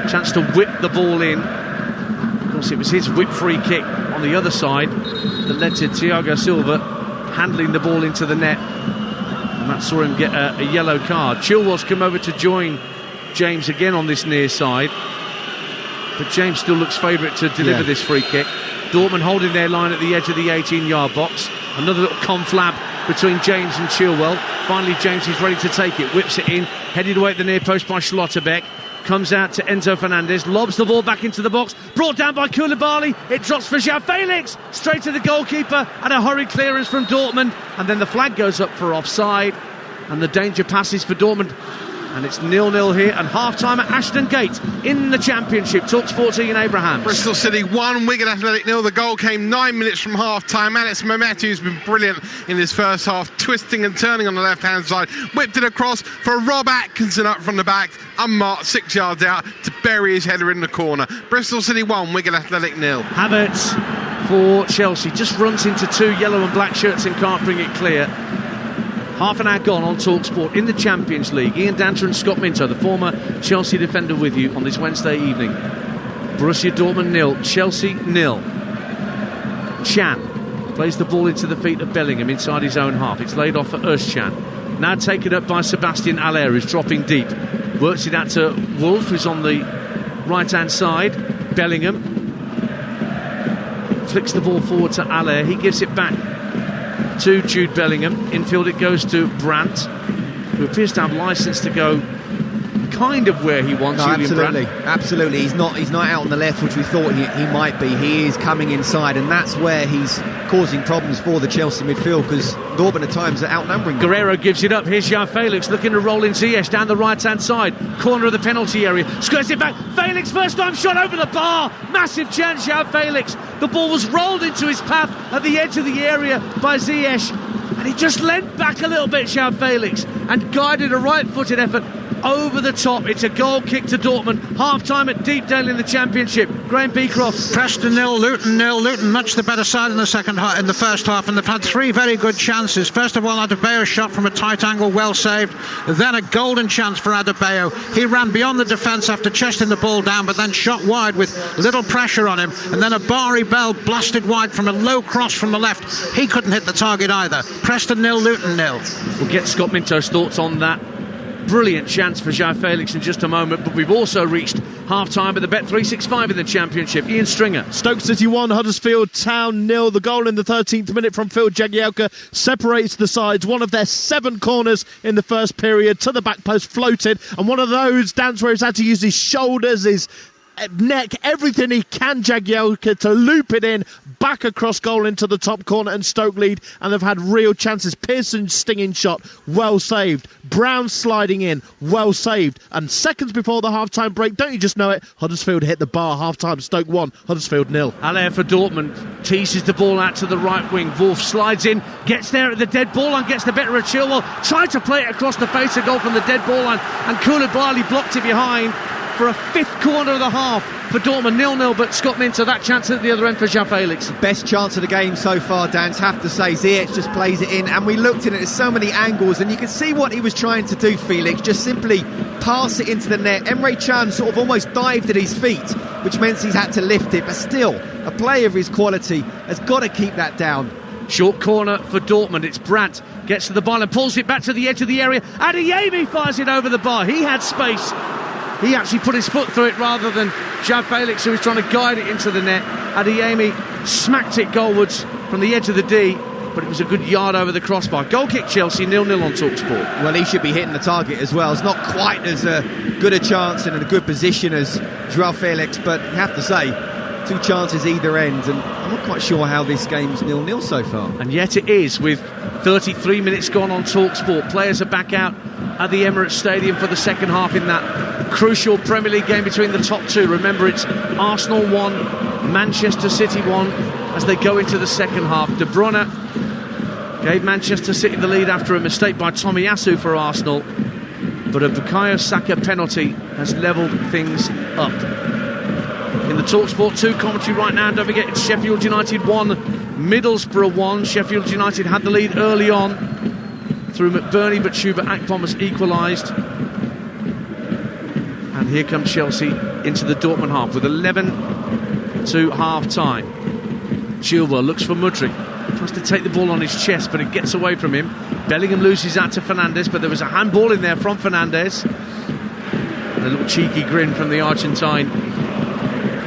chance to whip the ball in. Of course, it was his whip free kick on the other side that led to Thiago Silva handling the ball into the net, and that saw him get a yellow card. Chilwell's come over to join James again on this near side, but James still looks favourite to deliver this free kick. Dortmund holding their line at the edge of the 18-yard box. Another little conflab between James and Chilwell. Finally, James is ready to take it, whips it in, headed away at the near post by Schlotterbeck. Comes out to Enzo Fernandez, lobs the ball back into the box, brought down by Koulibaly. It drops for João Felix, straight to the goalkeeper, and a hurried clearance from Dortmund. And then the flag goes up for offside, and the danger passes for Dortmund. And it's 0-0 here, and half-time at Ashton Gate in the Championship. Talksport, Ian Abrahams. Bristol City 1, Wigan Athletic 0. The goal came 9 minutes from half-time. Anis Mehmeti's been brilliant in his first half, twisting and turning on the left-hand side. Whipped it across for Rob Atkinson up from the back, unmarked 6 yards out to bury his header in the corner. Bristol City 1, Wigan Athletic 0. Havertz for Chelsea just runs into 2 yellow and black shirts and can't bring it clear. Half an hour gone on Talksport in the Champions League. Ian Danter and Scott Minto, the former Chelsea defender, with you on this Wednesday evening. Borussia Dortmund 0, Chelsea 0. Chan plays the ball into the feet of Bellingham inside his own half. It's laid off for Özcan. Now taken up by Sebastian Haller, who's dropping deep. Works it out to Wolf, who's on the right-hand side. Bellingham flicks the ball forward to Haller. He gives it back to Jude Bellingham. Infield it goes to Brandt, who appears to have licence to go kind of where he wants. Absolutely. He's not out on the left, which we thought he might be. He is coming inside, and that's where he's causing problems for the Chelsea midfield, because Dortmund at times are outnumbering them. Guerrero gives it up. Here's João Felix looking to roll in Ziyech down the right-hand side, corner of the penalty area, squares it back. Felix, first time shot over the bar, massive chance. João Felix, the ball was rolled into his path at the edge of the area by Ziyech, and he just leant back a little bit, João Felix, and guided a right-footed effort over the top. It's a goal kick to Dortmund. Half-time at Deepdale in the Championship. Graham Beecroft. Preston 0, Luton 0. Luton much the better side in the first half, and they've had 3 very good chances. First of all, Adebayo's shot from a tight angle, well saved. Then a golden chance for Adebayo. He ran beyond the defence after chesting the ball down, but then shot wide with little pressure on him. And then a Bari Bell blasted wide from a low cross from the left. He couldn't hit the target either. Preston 0, Luton 0. We'll get Scott Minto's thoughts on that brilliant chance for João Felix in just a moment, but we've also reached half-time at the Bet365 in the Championship. Ian Stringer. Stoke City 1, Huddersfield Town 0. The goal in the 13th minute from Phil Jagielka separates the sides. One of their 7 corners in the first period to the back post, floated, and one of those dance where he's had to use his shoulders, his neck, everything he can, Jagielka, to loop it in back across goal into the top corner, and Stoke lead, and they've had real chances. Pearson's stinging shot, well saved. Brown sliding in, well saved. And seconds before the half-time break, don't you just know it, Huddersfield hit the bar. Half-time, Stoke 1, Huddersfield 0. Haller for Dortmund teases the ball out to the right wing. Wolf slides in, gets there at the dead ball line, gets the better of Chilwell, tried to play it across the face of goal from the dead ball line, and Koulibaly blocked it behind for a 5th corner of the half for Dortmund. 0-0, but Scott Minto, that chance at the other end for João Felix. Best chance of the game so far, Dan, have to say. Ziyech just plays it in, and we looked at it at so many angles, and you could see what he was trying to do, Felix, just simply pass it into the net. Emre Can sort of almost dived at his feet, which meant he's had to lift it, but still, a player of his quality has got to keep that down. Short corner for Dortmund. It's Brandt, gets to the ball and pulls it back to the edge of the area. Adeyemi fires it over the bar. He had space. He actually put his foot through it rather than João Felix, who was trying to guide it into the net. Adeyemi smacked it goalwards from the edge of the D, but it was a good yard over the crossbar. Goal kick Chelsea, 0-0 on Talksport. Well, he should be hitting the target as well. It's not quite as good a chance and in a good position as João Felix, but you have to say, 2 chances either end, and I'm not quite sure how this game's 0-0 so far. And yet it is, with 33 minutes gone on Talksport. Players are back out at the Emirates Stadium for the second half in that crucial Premier League game between the top two. Remember, it's Arsenal 1, Manchester City 1 as they go into the second half. De Bruyne gave Manchester City the lead after a mistake by Tomiyasu for Arsenal, but a Bukayo Saka penalty has levelled things up. In the Talksport 2 commentary right now, don't forget, it's Sheffield United 1, Middlesbrough 1. Sheffield United had the lead early on through McBurney, but Chuba Akpom has equalised. And here comes Chelsea into the Dortmund half with 11 to half-time. Chilwell looks for Mudryk, tries to take the ball on his chest, but it gets away from him. Bellingham loses that to Fernandes, but there was a handball in there from Fernandes. And a little cheeky grin from the Argentine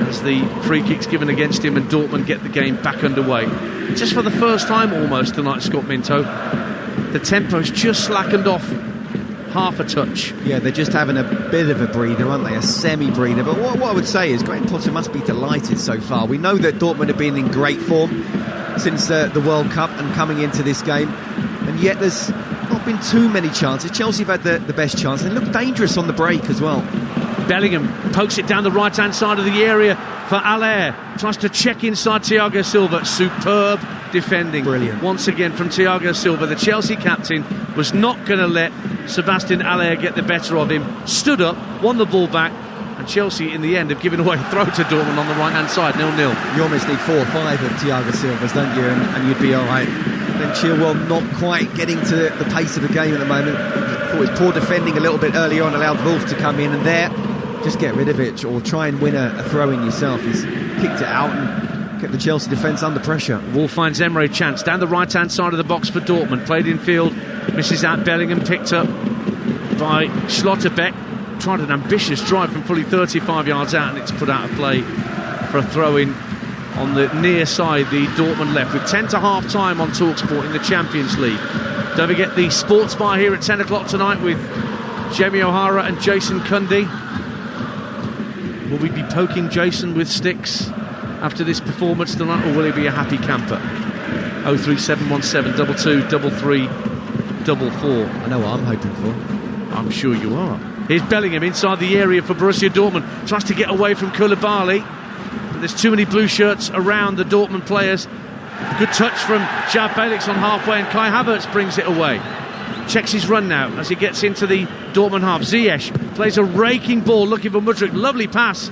as the free kick's given against him, and Dortmund get the game back underway. Just for the first time almost tonight, Scott Minto, the tempo's just slackened off half a touch. Yeah, they're just having a bit of a breather, aren't they? A semi-breather. But what I would say is Graham Potter must be delighted so far. We know that Dortmund have been in great form since the World Cup and coming into this game, and yet there's not been too many chances. Chelsea have had the best chance, and look dangerous on the break as well. Bellingham pokes it down the right-hand side of the area for Allaire. Tries to check inside Thiago Silva. Superb defending. Brilliant. Once again from Thiago Silva. The Chelsea captain was not going to let Sebastian Allaire get the better of him. Stood up, won the ball back, and Chelsea in the end have given away a throw to Dortmund on the right-hand side, 0-0. You almost need 4 or 5 of Thiago Silva's, don't you? And you'd be all right. Then Chilwell not quite getting to the pace of the game at the moment. Thought his poor defending a little bit earlier on allowed Wolf to come in, and there, just get rid of it or try and win a throw-in yourself. He's kicked it out and kept the Chelsea defence under pressure. Wolf finds Emre Can down the right-hand side of the box for Dortmund. Played in field, misses out. Bellingham picked up by Schlotterbeck. Tried an ambitious drive from fully 35 yards out, and it's put out of play for a throw-in on the near side, the Dortmund left, with 10 to half-time on Talksport in the Champions League. Don't forget the Sports Bar here at 10 o'clock tonight with Jamie O'Hara and Jason Cundy. Will we be poking Jason with sticks after this performance tonight, or will he be a happy camper? 03717 22 33 44. I know what I'm hoping for. I'm sure you are. Here's Bellingham inside the area for Borussia Dortmund. Tries to get away from Koulibaly, but there's too many blue shirts around the Dortmund players. Good touch from João Felix on halfway, and Kai Havertz brings it away. Checks his run now as he gets into the Dortmund half. Ziyech plays a raking ball looking for Mudryk. Lovely pass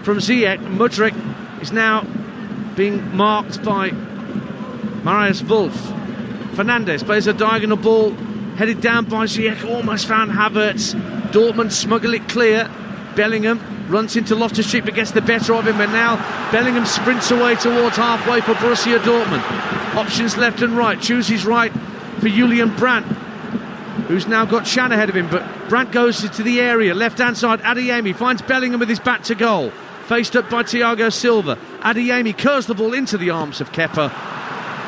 from Ziyech. Mudryk is now being marked by Marius Wolf. Fernandes plays a diagonal ball headed down by Ziyech. Almost found Havertz. Dortmund smuggle it clear. Bellingham runs into Loftus-Cheek but gets the better of him, and now Bellingham sprints away towards halfway for Borussia Dortmund. Options left and right. Chooses right for Julian Brandt, who's now got Chan ahead of him, but Brandt goes into the area, left-hand side. Adeyemi finds Bellingham with his back to goal, faced up by Thiago Silva. Adeyemi curls the ball into the arms of Kepa,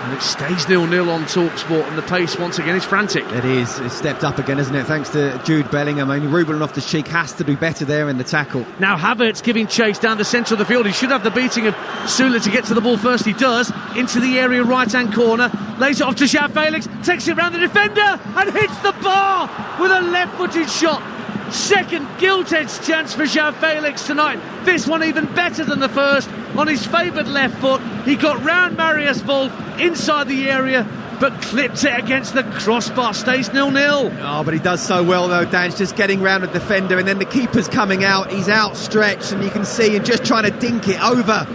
and it stays 0-0 on Talksport, and the pace once again is frantic. It is. It's stepped up again, isn't it? Thanks to Jude Bellingham. I mean, Ruben Loftus-Cheek has to do better there in the tackle. Now Havertz giving chase down the centre of the field. He should have the beating of Sula to get to the ball first. He does. Into the area, right-hand corner. Lays it off to João Felix. Takes it round the defender and hits the bar with a left-footed shot. Second gilt-edged chance for João Felix tonight. This one even better than the first. On his favoured left foot, he got round Marius Wolf inside the area, but clipped it against the crossbar. Stays 0-0. Oh, but he does so well though, Dan. He's just getting round the defender, and then the keeper's coming out. He's outstretched, and you can see him just trying to dink it over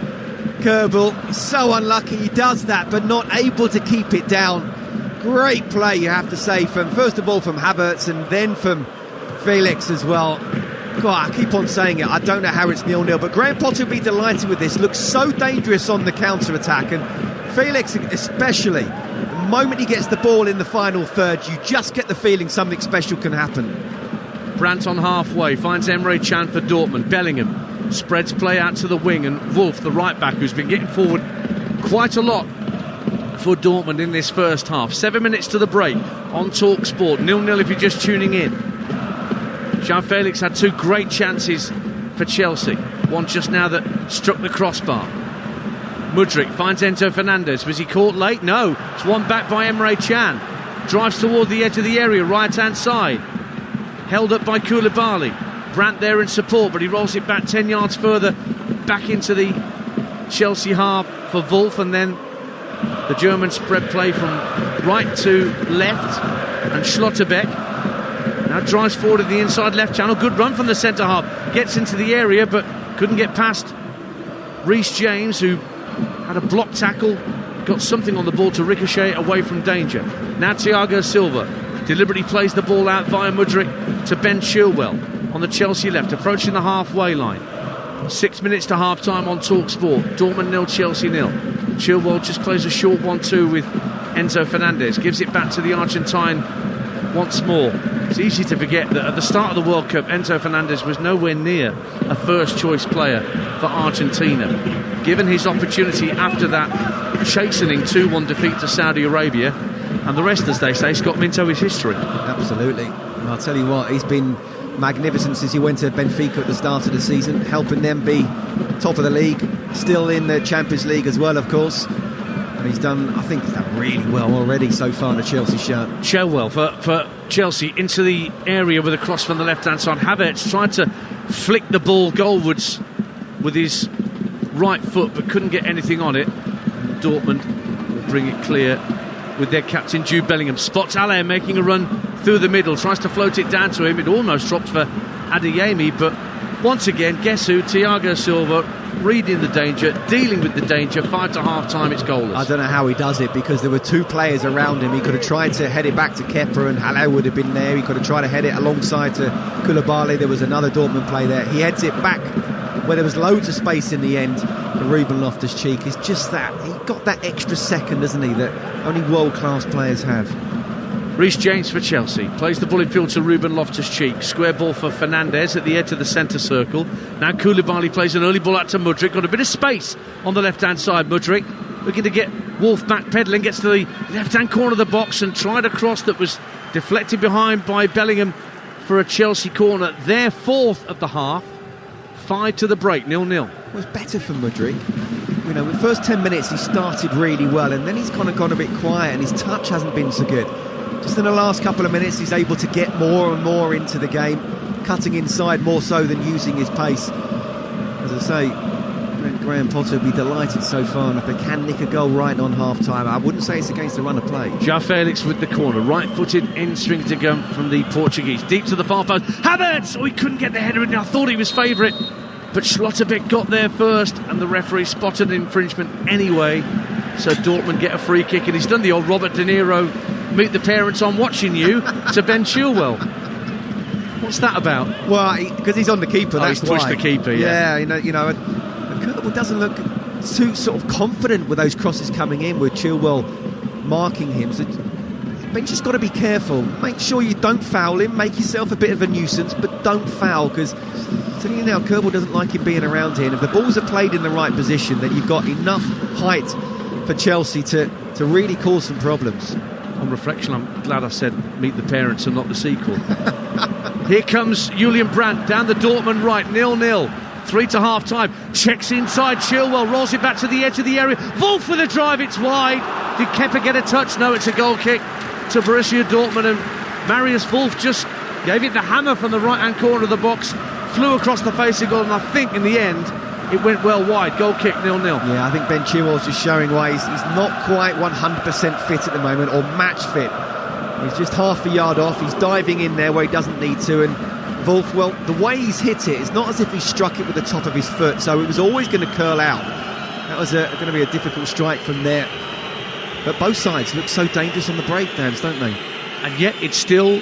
Kerbal. He's so unlucky he does that, but not able to keep it down. Great play, you have to say, from first of all from Havertz, and then from Felix as well. God, I keep on saying it, I don't know how it's 0-0, but Graham Potter will be delighted with this. Looks so dangerous on the counter-attack, and Felix especially, the moment he gets the ball in the final third, you just get the feeling something special can happen. Brandt on halfway, finds Emre Can for Dortmund. Bellingham spreads play out to the wing, and Wolf, the right-back, who's been getting forward quite a lot for Dortmund in this first half. 7 minutes to the break on Talksport. 0-0 if you're just tuning in. João Felix had 2 great chances for Chelsea. One just now that struck the crossbar. Mudryk finds Enzo Fernandez. Was he caught late? No. It's won back by Emre Can. Drives toward the edge of the area, right-hand side. Held up by Koulibaly. Brandt there in support, but he rolls it back 10 yards further, back into the Chelsea half for Wolf, and then the German spread play from right to left, and Schlotterbeck now drives forward in the inside left channel. Good run from the centre half, gets into the area but couldn't get past Reece James, who had a block tackle, got something on the ball to ricochet away from danger. Now Thiago Silva deliberately plays the ball out via Mudryk to Ben Chilwell on the Chelsea left, approaching the halfway line. 6 minutes to half time on Talksport. Dortmund 0, Chelsea 0. Chilwell just plays a short 1-2 with Enzo Fernandez, gives it back to the Argentine once more. It's easy to forget that at the start of the World Cup, Enzo Fernandez was nowhere near a first choice player for Argentina. Given his opportunity after that chastening 2-1 defeat to Saudi Arabia, and the rest, as they say, Scott Minto is history. Absolutely. And I'll tell you what, he's been magnificent since he went to Benfica at the start of the season, helping them be top of the league, still in the Champions League as well, of course. And he's done really well already so far in the Chelsea shirt. Chilwell for Chelsea into the area with a cross from the left-hand side. Havertz tried to flick the ball goalwards with his right foot but couldn't get anything on it. Dortmund will bring it clear with their captain Jude Bellingham. Spots Allaire making a run through the middle, tries to float it down to him. It almost dropped for Adeyemi, but once again, guess who? Thiago Silva reading the danger, dealing with the danger. 5 to half time, it's goalless. I don't know how he does it, because there were two players around him. He could have tried to head it back to Kepa and Haller would have been there. He could have tried to head it alongside to Koulibaly. There was another Dortmund play there. He heads it back where there was loads of space in the end for Ruben Loftus-Cheek. It's just that he got that extra second, doesn't he, that only world-class players have. Reece James for Chelsea plays the ball in field to Ruben Loftus-Cheek. Square ball for Fernandez at the edge of the centre circle. Now Koulibaly plays an early ball out to Mudryk. Got a bit of space on the left-hand side. Mudryk looking to get Wolf back pedaling. Gets to the left-hand corner of the box and tried a cross that was deflected behind by Bellingham for a Chelsea corner. Their fourth of the half. 5 to the break, 0-0. It was better for Mudryk. You know, the first 10 minutes he started really well, and then he's kind of gone a bit quiet and his touch hasn't been so good. Just in the last couple of minutes he's able to get more and more into the game, cutting inside more so than using his pace. As I say, Graham Potter will be delighted so far, and if they can nick a goal right on half-time, I wouldn't say it's against the run of play. João Felix with the corner, right-footed in-swing to go from the Portuguese, deep to the far post. Havertz! Oh, he couldn't get the header in. I thought he was favourite, but Schlotterbeck got there first, and the referee spotted an infringement anyway. So Dortmund get a free kick, and he's done the old Robert De Niro, meet the parents, I'm watching you, to Ben Chilwell. What's that about? Well, because he's on the keeper, that's he's pushed why. The keeper, yeah. Yeah, you know, Kerbal doesn't look too sort of confident with those crosses coming in, with Chilwell marking him. So Ben's just got to be careful. Make sure you don't foul him, make yourself a bit of a nuisance, but don't foul, because I'm telling you now, Kerbal doesn't like him being around here. And if the balls are played in the right position, then you've got enough height for Chelsea to really cause some problems. On reflection, I'm glad I said meet the parents and not the sequel. Here comes Julian Brandt down the Dortmund right, 0-0. 3 to half time. Checks inside, Chilwell rolls it back to the edge of the area. Wolf with a drive, it's wide. Did Kepa get a touch? No, it's a goal kick to Borussia Dortmund, and Marius Wolf just gave it the hammer from the right hand corner of the box, flew across the face of goal, and I think in the end it went well wide. Goal kick, 0-0. Yeah, I think Ben Chilwell's just showing why he's not quite 100% fit at the moment, or match fit. He's just half a yard off. He's diving in there where he doesn't need to, and Wolf, well, the way he's hit it, it's not as if he struck it with the top of his foot, so it was always going to curl out. That was going to be a difficult strike from there. But both sides look so dangerous on the breakdowns, don't they? And yet it's still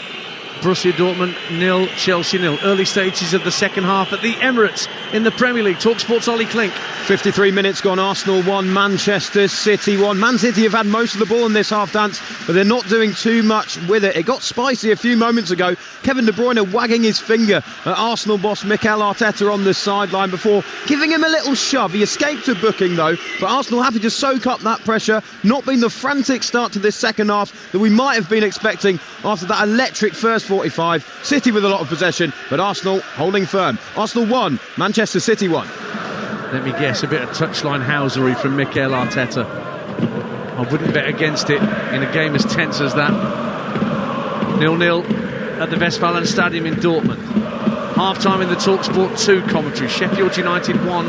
Borussia Dortmund 0, Chelsea 0. Early stages of the second half at the Emirates in the Premier League. Talksport's Ollie Klink. 53 minutes gone, Arsenal 1, Manchester City 1. Man City have had most of the ball in this half dance, but they're not doing too much with it. It got spicy a few moments ago. Kevin De Bruyne wagging his finger at Arsenal boss Mikel Arteta on the sideline before giving him a little shove. He escaped a booking though, but Arsenal happy to soak up that pressure. Not been the frantic start to this second half that we might have been expecting after that electric first 45. City with a lot of possession, but Arsenal holding firm. Arsenal 1, Manchester City 1. Let me guess, a bit of touchline housery from Mikel Arteta. I wouldn't bet against it in a game as tense as that. 0-0 at the Westfalenstadion in Dortmund. Half-time in the Talksport 2 commentary. Sheffield United 1,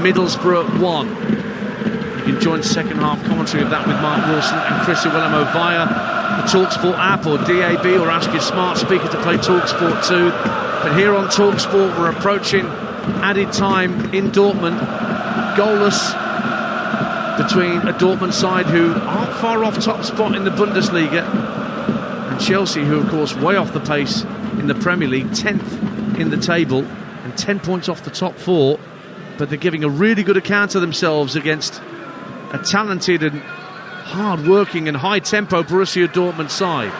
Middlesbrough 1. You can join second half commentary of that with Mark Wilson and Chris Iwelemo via the Talksport app or DAB, or ask your smart speaker to play Talksport 2. But here on Talksport, we're approaching added time in Dortmund. Goalless between a Dortmund side who aren't far off top spot in the Bundesliga, and Chelsea, who of course way off the pace in the Premier League, 10th in the table and 10 points off the top 4. But they're giving a really good account of themselves against a talented and hard-working and high-tempo Borussia Dortmund side.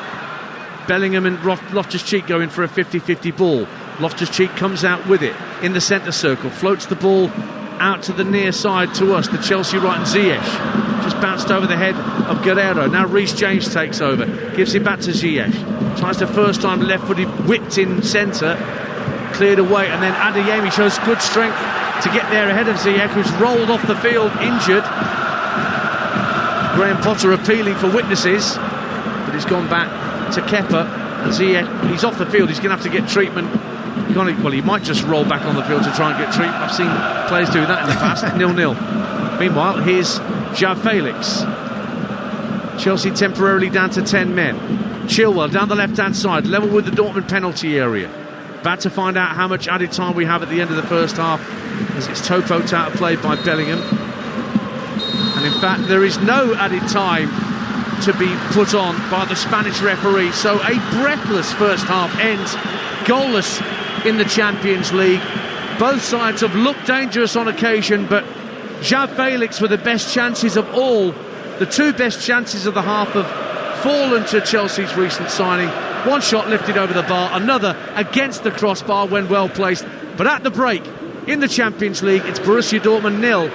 Bellingham and Loftus-Cheek going for a 50-50 ball. Loftus-Cheek comes out with it in the centre circle, floats the ball out to the near side to us, the Chelsea right, and Ziyech just bounced over the head of Guerrero. Now Reece James takes over, gives it back to Ziyech, tries the first time left-footed, whipped in centre, cleared away, and then Adeyemi shows good strength to get there ahead of Ziyech, who's rolled off the field injured. Graham Potter appealing for witnesses, but he's gone back to Kepa, and Ziyech, he's off the field, he's going to have to get treatment. Well, he might just roll back on the field to try and get treatment. I've seen players do that in the past. 0-0. Meanwhile, here's João Felix. Chelsea temporarily down to 10 men. Chilwell down the left-hand side, level with the Dortmund penalty area. About to find out how much added time we have at the end of the first half, as it's toe-poked out of play by Bellingham. And in fact, there is no added time to be put on by the Spanish referee. So a breathless first half ends, goalless in the Champions League. Both sides have looked dangerous on occasion, but João Felix with the best chances of all. The two best chances of the half have fallen to Chelsea's recent signing. One shot lifted over the bar, another against the crossbar when well placed. But at the break, in the Champions League, it's Borussia Dortmund 0,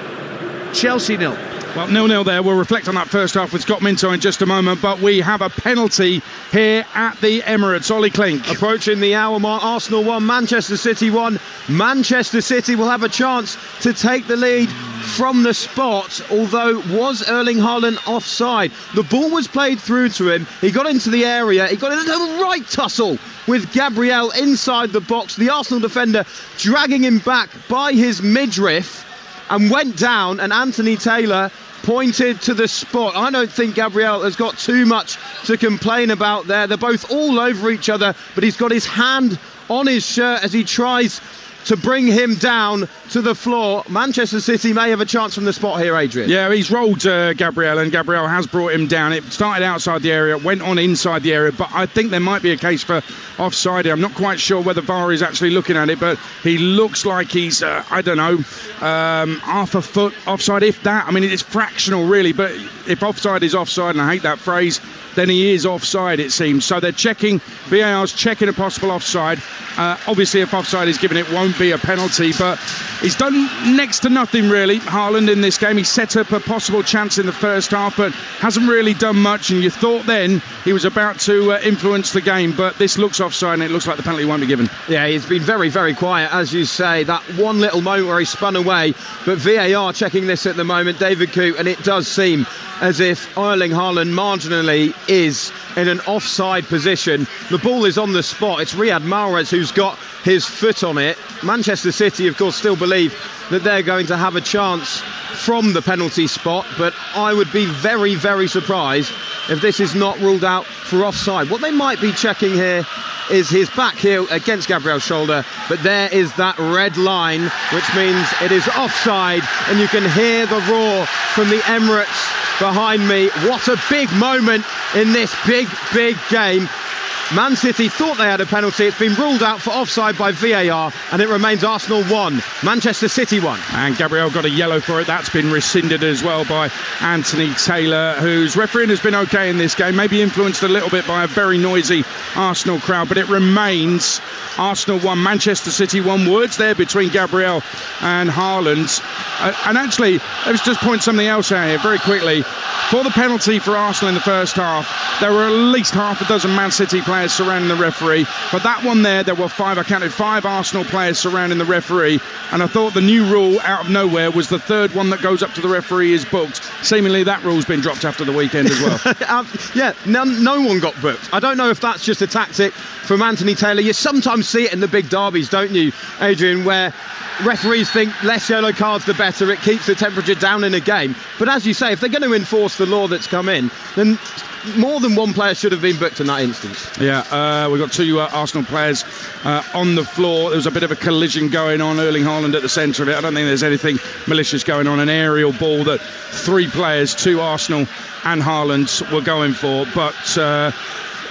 Chelsea 0. Well, 0-0 there. We'll reflect on that first half with Scott Minto in just a moment, but we have a penalty here at the Emirates. Ollie Klink. Approaching the hour mark, Arsenal 1, Manchester City 1. Manchester City will have a chance to take the lead from the spot, although was Erling Haaland offside? The ball was played through to him, he got into the area, he got into the right tussle with Gabriel inside the box, the Arsenal defender dragging him back by his midriff and went down, and Anthony Taylor pointed to the spot. I don't think Gabriel has got too much to complain about there. They're both all over each other, but he's got his hand on his shirt as he tries to bring him down to the floor. Manchester City may have a chance from the spot here, Adrian. Yeah, he's rolled Gabriel, and Gabriel has brought him down. It started outside the area, went on inside the area, but I think there might be a case for offside here. I'm not quite sure whether VAR is actually looking at it, but he looks like he's, half a foot offside, if that. I mean, it's fractional, really, but if offside is offside, and I hate that phrase, then he is offside, it seems. So they're checking, VAR's checking a possible offside. Obviously, if offside is given, it won't be a penalty, but he's done next to nothing, really, Haaland, in this game. He set up a possible chance in the first half, but hasn't really done much, and you thought then he was about to influence the game, but this looks offside, and it looks like the penalty won't be given. Yeah, he's been very, very quiet, as you say. That one little moment where he spun away, but VAR checking this at the moment, David Coote, and it does seem as if Erling Haaland marginally is in an offside position. The ball is on the spot. It's Riyad Mahrez who's got his foot on it. Manchester City, of course, still believe that they're going to have a chance from the penalty spot, but I would be very, very surprised if this is not ruled out for offside. What they might be checking here is his back heel against Gabriel's shoulder, but there is that red line, which means it is offside, and you can hear the roar from the Emirates behind me. What a big moment in this big, big game. Man City thought they had a penalty. It's been ruled out for offside by VAR, and it remains Arsenal 1, Manchester City 1. And Gabriel got a yellow for it. That's been rescinded as well by Anthony Taylor, whose refereeing has been okay in this game, maybe influenced a little bit by a very noisy Arsenal crowd, but it remains Arsenal 1, Manchester City 1. Words there between Gabriel and Haaland. And actually, let's just point something else out here very quickly. For the penalty for Arsenal in the first half, there were at least half a dozen Man City players players surrounding the referee. But that one there were I counted 5 Arsenal players surrounding the referee, and I thought the new rule out of nowhere was the third one that goes up to the referee is booked. Seemingly that rule's been dropped after the weekend as well. No one got booked. I don't know if that's just a tactic from Anthony Taylor. You sometimes see it in the big derbies, don't you, Adrian, where referees think less yellow cards the better, it keeps the temperature down in a game. But as you say, if they're going to enforce the law that's come in, then more than one player should have been booked in that instance. Yeah, we've got 2 Arsenal players on the floor. There was a bit of a collision going on, Erling Haaland at the centre of it. I don't think there's anything malicious going on. An aerial ball that 3 players, 2 Arsenal and Haaland, were going for, but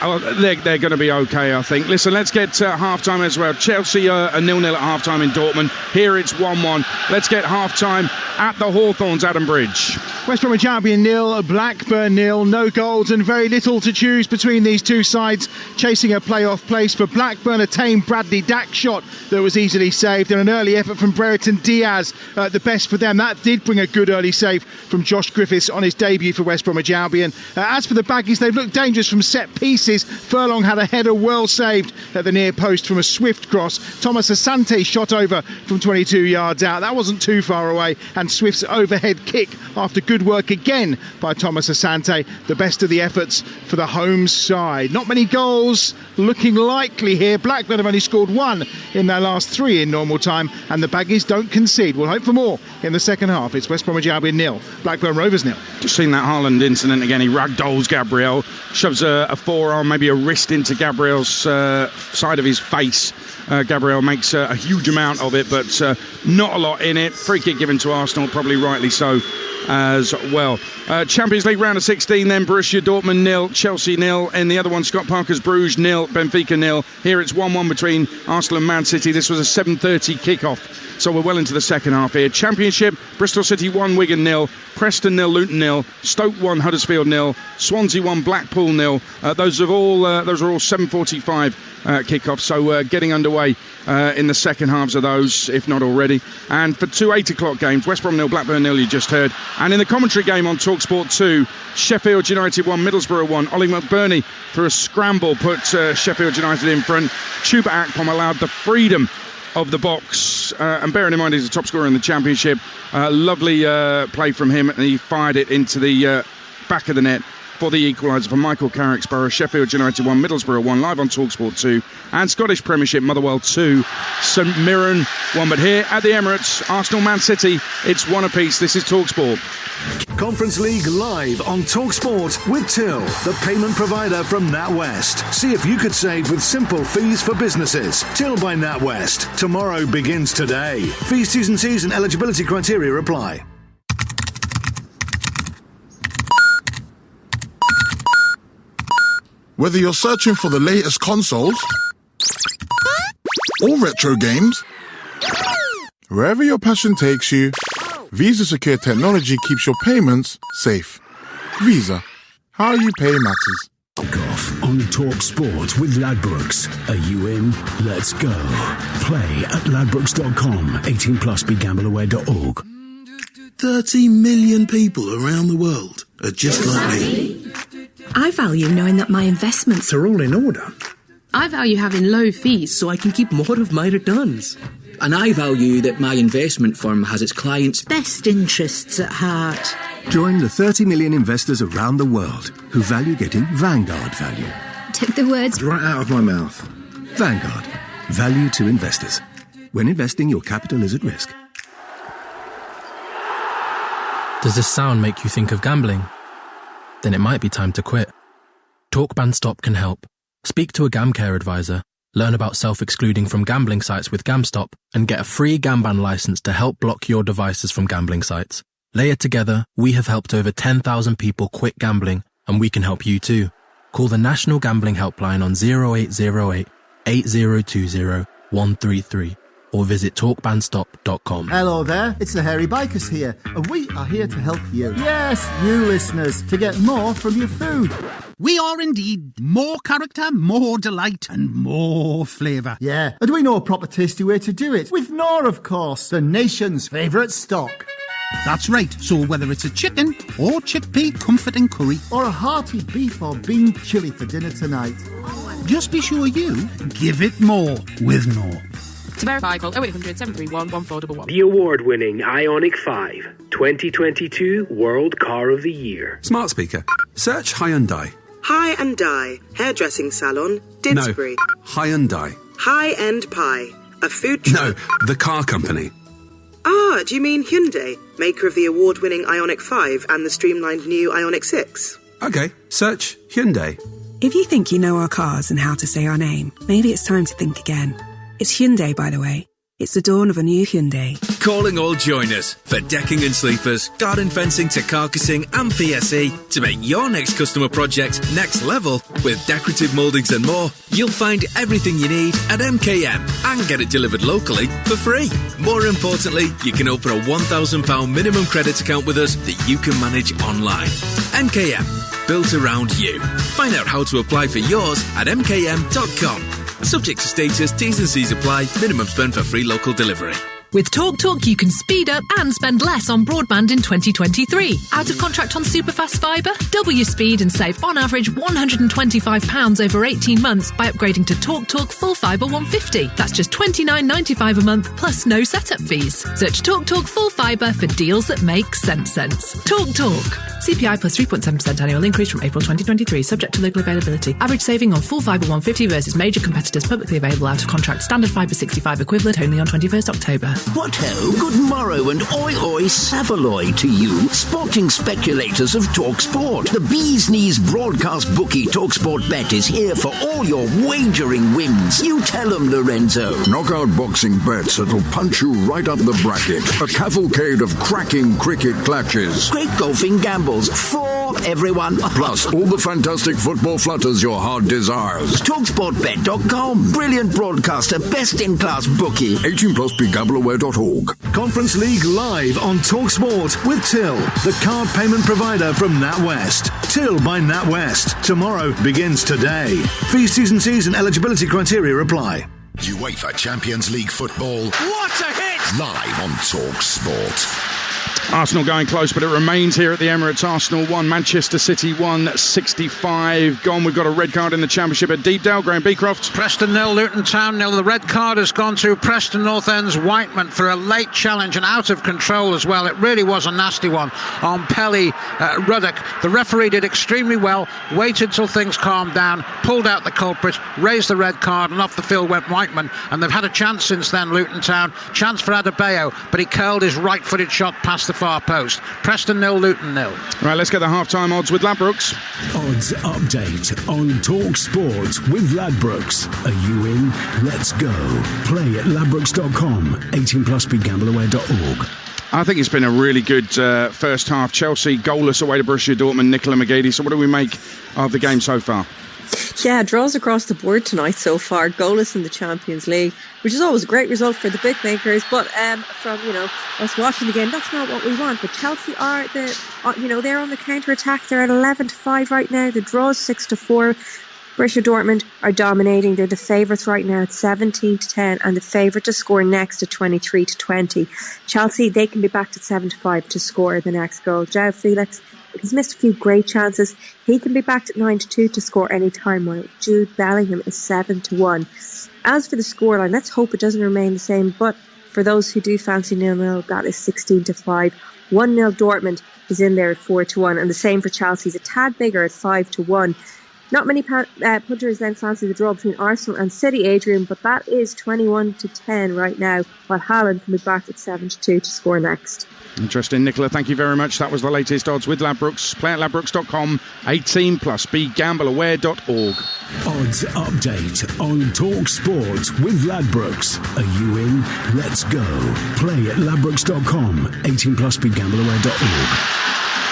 they're going to be okay, I think. Listen, let's get half-time as well. Chelsea are 0-0 at half-time in Dortmund. Here it's 1-1. Let's get half-time at the Hawthorns, Adam Bridge. West Bromwich Albion 0, Blackburn 0. No goals and very little to choose between these two sides chasing a playoff place. For Blackburn, a tame Bradley Dack shot that was easily saved, and an early effort from Brereton Diaz, the best for them. That did bring a good early save from Josh Griffiths on his debut for West Bromwich Albion. As for the Baggies, they've looked dangerous from set pieces. Furlong had a header well saved at the near post from a swift cross. Thomas Asante shot over from 22 yards out. That wasn't too far away, and Swift's overhead kick after good work again by Thomas Asante, the best of the efforts for the home side. Not many goals looking likely here. Blackburn have only scored 1 in their last 3 in normal time, and the Baggies don't concede. We'll hope for more in the second half. It's West Bromwich Albion 0, Blackburn Rovers 0. Just seen that Haaland incident again. He ragdolls Gabriel, shoves a forearm, maybe a wrist into Gabriel's side of his face. Gabriel makes a huge amount of it, but not a lot in it. Free kick given to Arsenal, probably rightly so as well. Champions League round of 16 then. Borussia Dortmund 0, Chelsea 0. In the other one, Scott Parker's Bruges 0, Benfica 0. Here it's 1-1 between Arsenal and Man City. This was a 7:30 kickoff, so we're well into the second half here. Championship, Bristol City 1, Wigan 0, Preston 0, Luton 0, Stoke 1, Huddersfield 0, Swansea 1, Blackpool 0. Those are all 7:45 kickoffs, so getting underway in the second halves of those, if not already. And for 2 8 o'clock games, West Brom 0, Blackburn 0, you just heard. And in the commentary game on Talksport 2, Sheffield United 1, Middlesbrough 1. Ollie McBurney, through a scramble, put Sheffield United in front. Chuba Akpom allowed the freedom of the box, and bearing in mind he's the top scorer in the Championship, lovely play from him, and he fired it into the back of the net for the equaliser for Michael Carrick's Borough. Sheffield United 1, Middlesbrough 1, live on Talksport 2, and Scottish Premiership, Motherwell 2, St Mirren 1. But here at the Emirates, Arsenal Man City, it's 1 apiece. This is Talksport. Conference League live on Talksport with Till, the payment provider from NatWest. See if you could save with simple fees for businesses. Till by NatWest. Tomorrow begins today. Fees, T's and C's and eligibility criteria apply. Whether you're searching for the latest consoles or retro games, wherever your passion takes you, Visa Secure Technology keeps your payments safe. Visa, how you pay matters. Off on Talk Sport with Ladbrokes. Are you in? Let's go. Play at ladbrokes.com. 18 plus begambleaware.org. 30 million people around the world are just like me. I value knowing that my investments are all in order. I value having low fees so I can keep more of my returns. And I value that my investment firm has its clients' best interests at heart. Join the 30 million investors around the world who value getting Vanguard value. Took the words right out of my mouth. Vanguard. Value to investors. When investing, your capital is at risk. Does this sound make you think of gambling? Then it might be time to quit. TalkBandStop can help. Speak to a GamCare advisor, learn about self-excluding from gambling sites with GamStop, and get a free GamBan license to help block your devices from gambling sites. Layered together, we have helped over 10,000 people quit gambling, and we can help you too. Call the National Gambling Helpline on 0808 8020 133 or visit talkbandstop.com. Hello there, it's the Hairy Bikers here, and we are here to help you. Yes, you listeners, to get more from your food. We are indeed more character, more delight, and more flavour. Yeah, and we know a proper tasty way to do it. With Knorr, of course, the nation's favourite stock. That's right, so whether it's a chicken or chickpea comforting curry, or a hearty beef or bean chilli for dinner tonight, just be sure you give it more with Knorr. To verify, call 0800 731 1411. The award-winning Ioniq 5, 2022 World Car of the Year. Smart speaker. Search Hyundai. Hyundai, hairdressing salon, Didsbury. No, Hyundai. High-end pie, a food truck. No, the car company. Ah, do you mean Hyundai, maker of the award-winning Ioniq 5 and the streamlined new Ioniq 6? Okay, search Hyundai. If you think you know our cars and how to say our name, maybe it's time to think again. It's Hyundai, by the way. It's the dawn of a new Hyundai. Calling all joiners for decking and sleepers, garden fencing to carcassing and PSE to make your next customer project next level with decorative mouldings and more. You'll find everything you need at MKM and get it delivered locally for free. More importantly, you can open a £1,000 minimum credit account with us that you can manage online. MKM, built around you. Find out how to apply for yours at mkm.com. Subject to status, T's and C's apply. Minimum spend for free local delivery. With TalkTalk, you can speed up and spend less on broadband in 2023. Out of contract on superfast fibre? Double your speed and save on average £125 over 18 months by upgrading to TalkTalk Full Fibre 150. That's just $29.95 a month plus no setup fees. Search TalkTalk Full Fibre for deals that make sense. TalkTalk. CPI plus 3.7% annual increase from April 2023, subject to local availability. Average saving on Full Fibre 150 versus major competitors publicly available out of contract. Standard Fibre 65 equivalent only on 21st October. What ho, good morrow and oi oi saveloy to you, sporting speculators of Talksport. The bee's knees broadcast bookie Talksport bet is here for all your wagering wins. You tell them, Lorenzo. Knockout boxing bets that'll punch you right up the bracket. A cavalcade of cracking cricket clutches. Great golfing gambles for everyone. Plus all the fantastic football flutters your heart desires. TalksportBet.com. Brilliant broadcaster, best in class bookie. 18 plus BeGambleAware.org. Conference League live on Talksport with Till, the card payment provider from NatWest. Till by NatWest. Tomorrow begins today. Fees, T's and C's and eligibility criteria apply. UEFA Champions League football. What a hit! Live on Talksport. Arsenal going close, but it remains here at the Emirates. Arsenal 1, Manchester City 1, 65 gone. We've got a red card in the Championship at Deepdale. Graham Beecroft. Preston 0, Luton Town 0. The red card has gone to Preston North End's Whiteman for a late challenge and out of control as well. It really was a nasty one on Pelly Ruddock. The referee did extremely well, waited till things calmed down, pulled out the culprit, raised the red card, and off the field went Whiteman. And they've had a chance since then, Luton Town. Chance for Adebayo, but he curled his right-footed shot past the far post. Preston 0, Luton 0. Right, let's get the half-time odds with Ladbrokes. Odds update on Talk Sport with Ladbrokes. Are you in? Let's go. Play at ladbrokes.com. 18 plus BeGambleAware.org. I think it's been a really good first half. Chelsea goalless away to Borussia Dortmund. Nicola McGeady. So what do we make of the game so far? Yeah, draws across the board tonight so far. Goalless in the Champions League, which is always a great result for the bookmakers. But from us watching the game, that's not what we want. But Chelsea are they're on the counter attack. They're at 11-5 right now. The draw's 6-4. Borussia Dortmund are dominating. They're the favourites right now at 17-10, and the favourite to score next at 23-20. Chelsea, they can be backed at 7-5 to score the next goal. João Felix, he's missed a few great chances. He can be backed at 9-2 to score any time, while Jude Bellingham is 7-1. As for the scoreline, let's hope it doesn't remain the same. But for those who do fancy 0-0, that is 16-5. 1-0 Dortmund is in there at 4-1, and the same for Chelsea. It's a tad bigger at 5-1. Not many punters then fancy the draw between Arsenal and City, Adrian, but that is 21-10 right now, while Haaland can be back at 7-2 to score next. Interesting, Nicola. Thank you very much. That was the latest odds with Ladbrokes. Play at ladbrokes.com. 18 plus BeGambleAware.org. Odds update on Talk Sport with Ladbrokes. Are you in? Let's go. Play at ladbrokes.com. 18 plus BeGambleAware.org.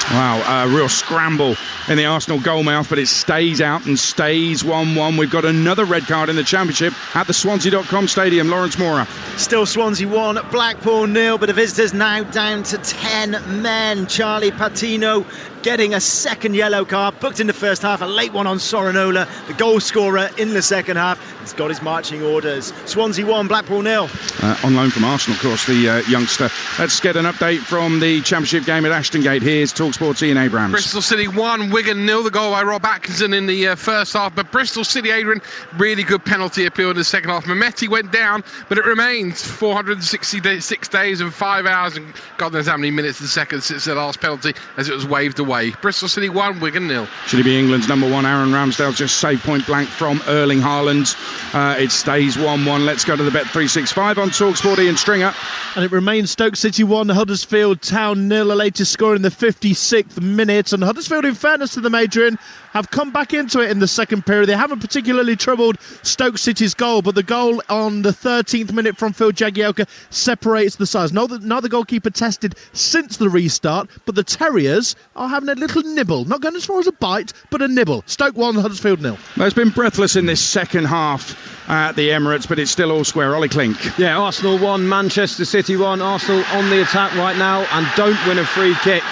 Wow, a real scramble in the Arsenal goalmouth, but it stays out and stays 1-1. We've got another red card in the Championship at the Swansea.com Stadium. Lawrence Mora. Still Swansea 1, Blackpool 0, but the visitors now down to 10 men. Charlie Patino getting a second yellow card, booked in the first half, a late one on Sorinola, the goal scorer in the second half. He's got his marching orders. Swansea 1, Blackpool 0. On loan from Arsenal, of course, the youngster. Let's get an update from the Championship game at Ashton Gate. Here's Talksport's Ian Abrams. Bristol City 1, Wigan 0. The goal by Rob Atkinson in the first half. But Bristol City, Adrian, really good penalty appeal in the second half. Mehmeti went down, but it remains 466 days and 5 hours and God knows how many minutes and seconds since the last penalty as it was waved away. Bristol City 1, Wigan 0. Should he be England's number one? Aaron Ramsdale just saved point blank from Erling Haaland. It stays 1-1. Let's go to the Bet365 on Talksport. Ian Stringer. And it remains Stoke City 1, Huddersfield Town 0. The latest score in the 56th minute. And Huddersfield, in fairness to them, Adrian, have come back into it in the second period. They haven't particularly troubled Stoke City's goal, but the goal on the 13th minute from Phil Jagielka separates the sides. Neither goalkeeper tested since the restart, but the Terriers are having a little nibble. Not going as far as a bite, but a nibble. Stoke 1, Huddersfield 0. It's been breathless in this second half at the Emirates, but it's still all square. Ollie Klink. Yeah, Arsenal 1, Manchester City 1. Arsenal on the attack right now and don't win a free kick.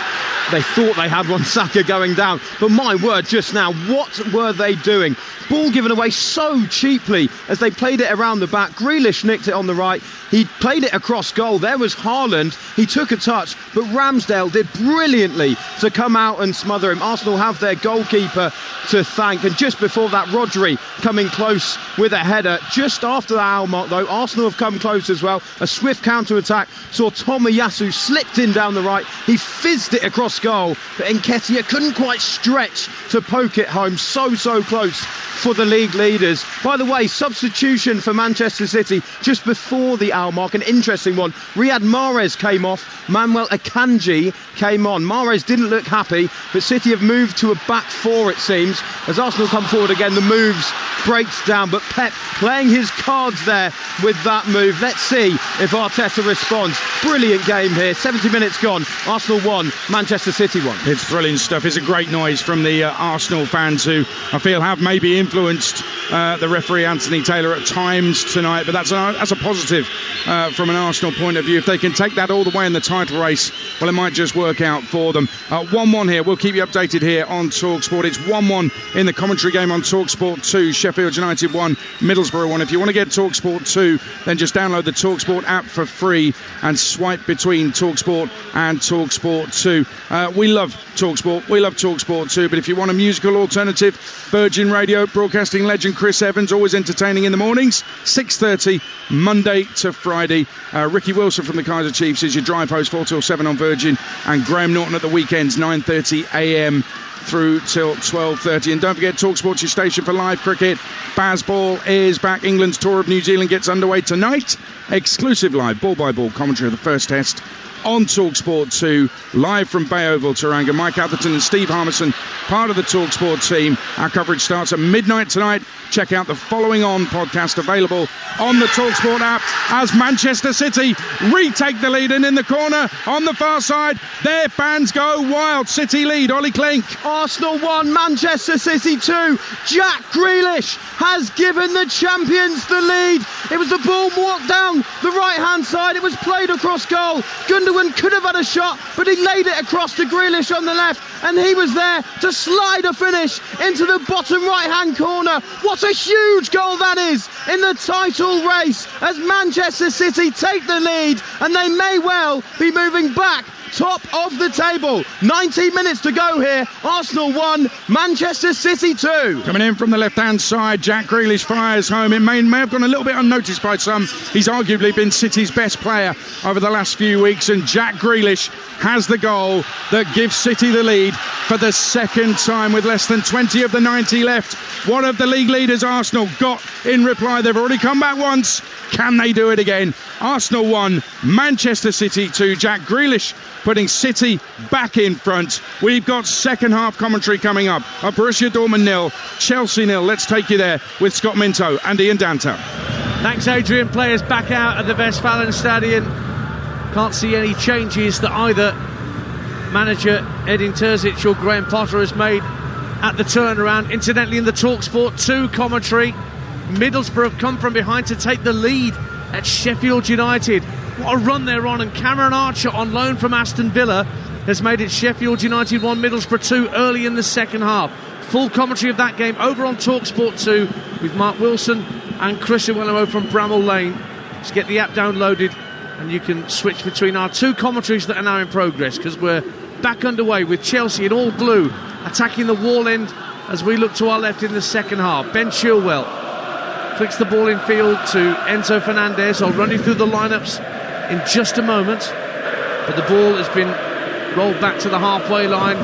They thought they had one, Saka going down, but my word, just now, what were they doing? Ball given away so cheaply as they played it around the back. Grealish nicked it on the right. He played it across goal. There was Haaland. He took a touch, but Ramsdale did brilliantly to come out and smother him. Arsenal have their goalkeeper to thank. And just before that, Rodri coming close with a header. Just after the hour mark, though, Arsenal have come close as well. A swift counter-attack. Saw Tomiyasu slipped in down the right. He fizzed it across goal, but Nketiah couldn't quite stretch to poke it home. So close for the league leaders. By the way, substitution for Manchester City just before the hour mark, an interesting one. Riyad Mahrez came off, Manuel Akanji came on. Mahrez didn't look happy, but City have moved to a back four, it seems. As Arsenal come forward again, the moves breaks down, but Pep playing his cards there with that move. Let's see if Arteta responds. Brilliant game here, 70 minutes gone. Arsenal 1, Manchester City 1. It's thrilling stuff. It's a great noise from the Arsenal fans who I feel have maybe influenced the referee Anthony Taylor at times tonight, but that's a positive from an Arsenal point of view. If they can take that all the way in the title race, well, it might just work out for them. 1-1 here. We'll keep you updated here on TalkSport. It's 1-1 in the commentary game on TalkSport 2. Sheffield United 1, Middlesbrough 1. If you want to get TalkSport 2, then just download the TalkSport app for free and swipe between TalkSport and TalkSport 2. We love TalkSport. We love TalkSport 2. But if you want a musical alternative, Virgin Radio broadcasting legend Chris Evans, always entertaining in the mornings, 6:30 Monday to Friday. Ricky Wilson from the Kaiser Chiefs is your drive host 4 till 7 on Virgin, and Graham Norton at the weekends 9:30 a.m. through till 12:30. And don't forget, TalkSport's your station for live cricket. Bazball is back. England's tour of New Zealand gets underway tonight. Exclusive live ball-by-ball commentary of the first test on TalkSport 2, live from Bay Oval, Tauranga. Mike Atherton and Steve Harmison, part of the TalkSport team. Our coverage starts at midnight tonight. Check out the Following On podcast, available on the TalkSport app, as Manchester City retake the lead. And in the corner on the far side, their fans go wild. City lead. Ollie Klink. Arsenal 1, Manchester City 2. Jack Grealish has given the champions the lead. It was the ball walked down the right-hand side. It was played across goal. Gundogan could have had a shot, but he laid it across to Grealish on the left, and he was there to slide a finish into the bottom right-hand corner. What a huge goal that is in the title race as Manchester City take the lead, and they may well be moving back top of the table. 19 minutes to go here. Arsenal 1, Manchester City 2. Coming in from the left-hand side, Jack Grealish fires home. It may have gone a little bit unnoticed by some. He's arguably been City's best player over the last few weeks, and Jack Grealish has the goal that gives City the lead for the second time with less than 20 of the 90 left. What have the league leaders Arsenal got in reply? They've already come back once. Can they do it again? Arsenal 1, Manchester City 2. Jack Grealish putting City back in front. We've got second half commentary coming up. Borussia Dortmund 0, Chelsea 0. Let's take you there with Scott Minto and Ian Danto. Thanks, Adrian. Players back out at the Westfalenstadion. Can't see any changes that either manager Edin Terzic or Graham Potter has made at the turnaround. Incidentally, in the TalkSport 2 commentary, Middlesbrough have come from behind to take the lead at Sheffield United. What a run they're on, and Cameron Archer on loan from Aston Villa has made it Sheffield United 1, Middlesbrough 2 early in the second half. Full commentary of that game over on Talksport 2 with Mark Wilson and Chris Iwelumo from Bramall Lane. Just get the app downloaded and you can switch between our two commentaries that are now in progress, because we're back underway with Chelsea in all blue attacking the wall end as we look to our left in the second half. Ben Chilwell flicks the ball in field to Enzo Fernandez. I'll run you through the lineups in just a moment, but the ball has been rolled back to the halfway line,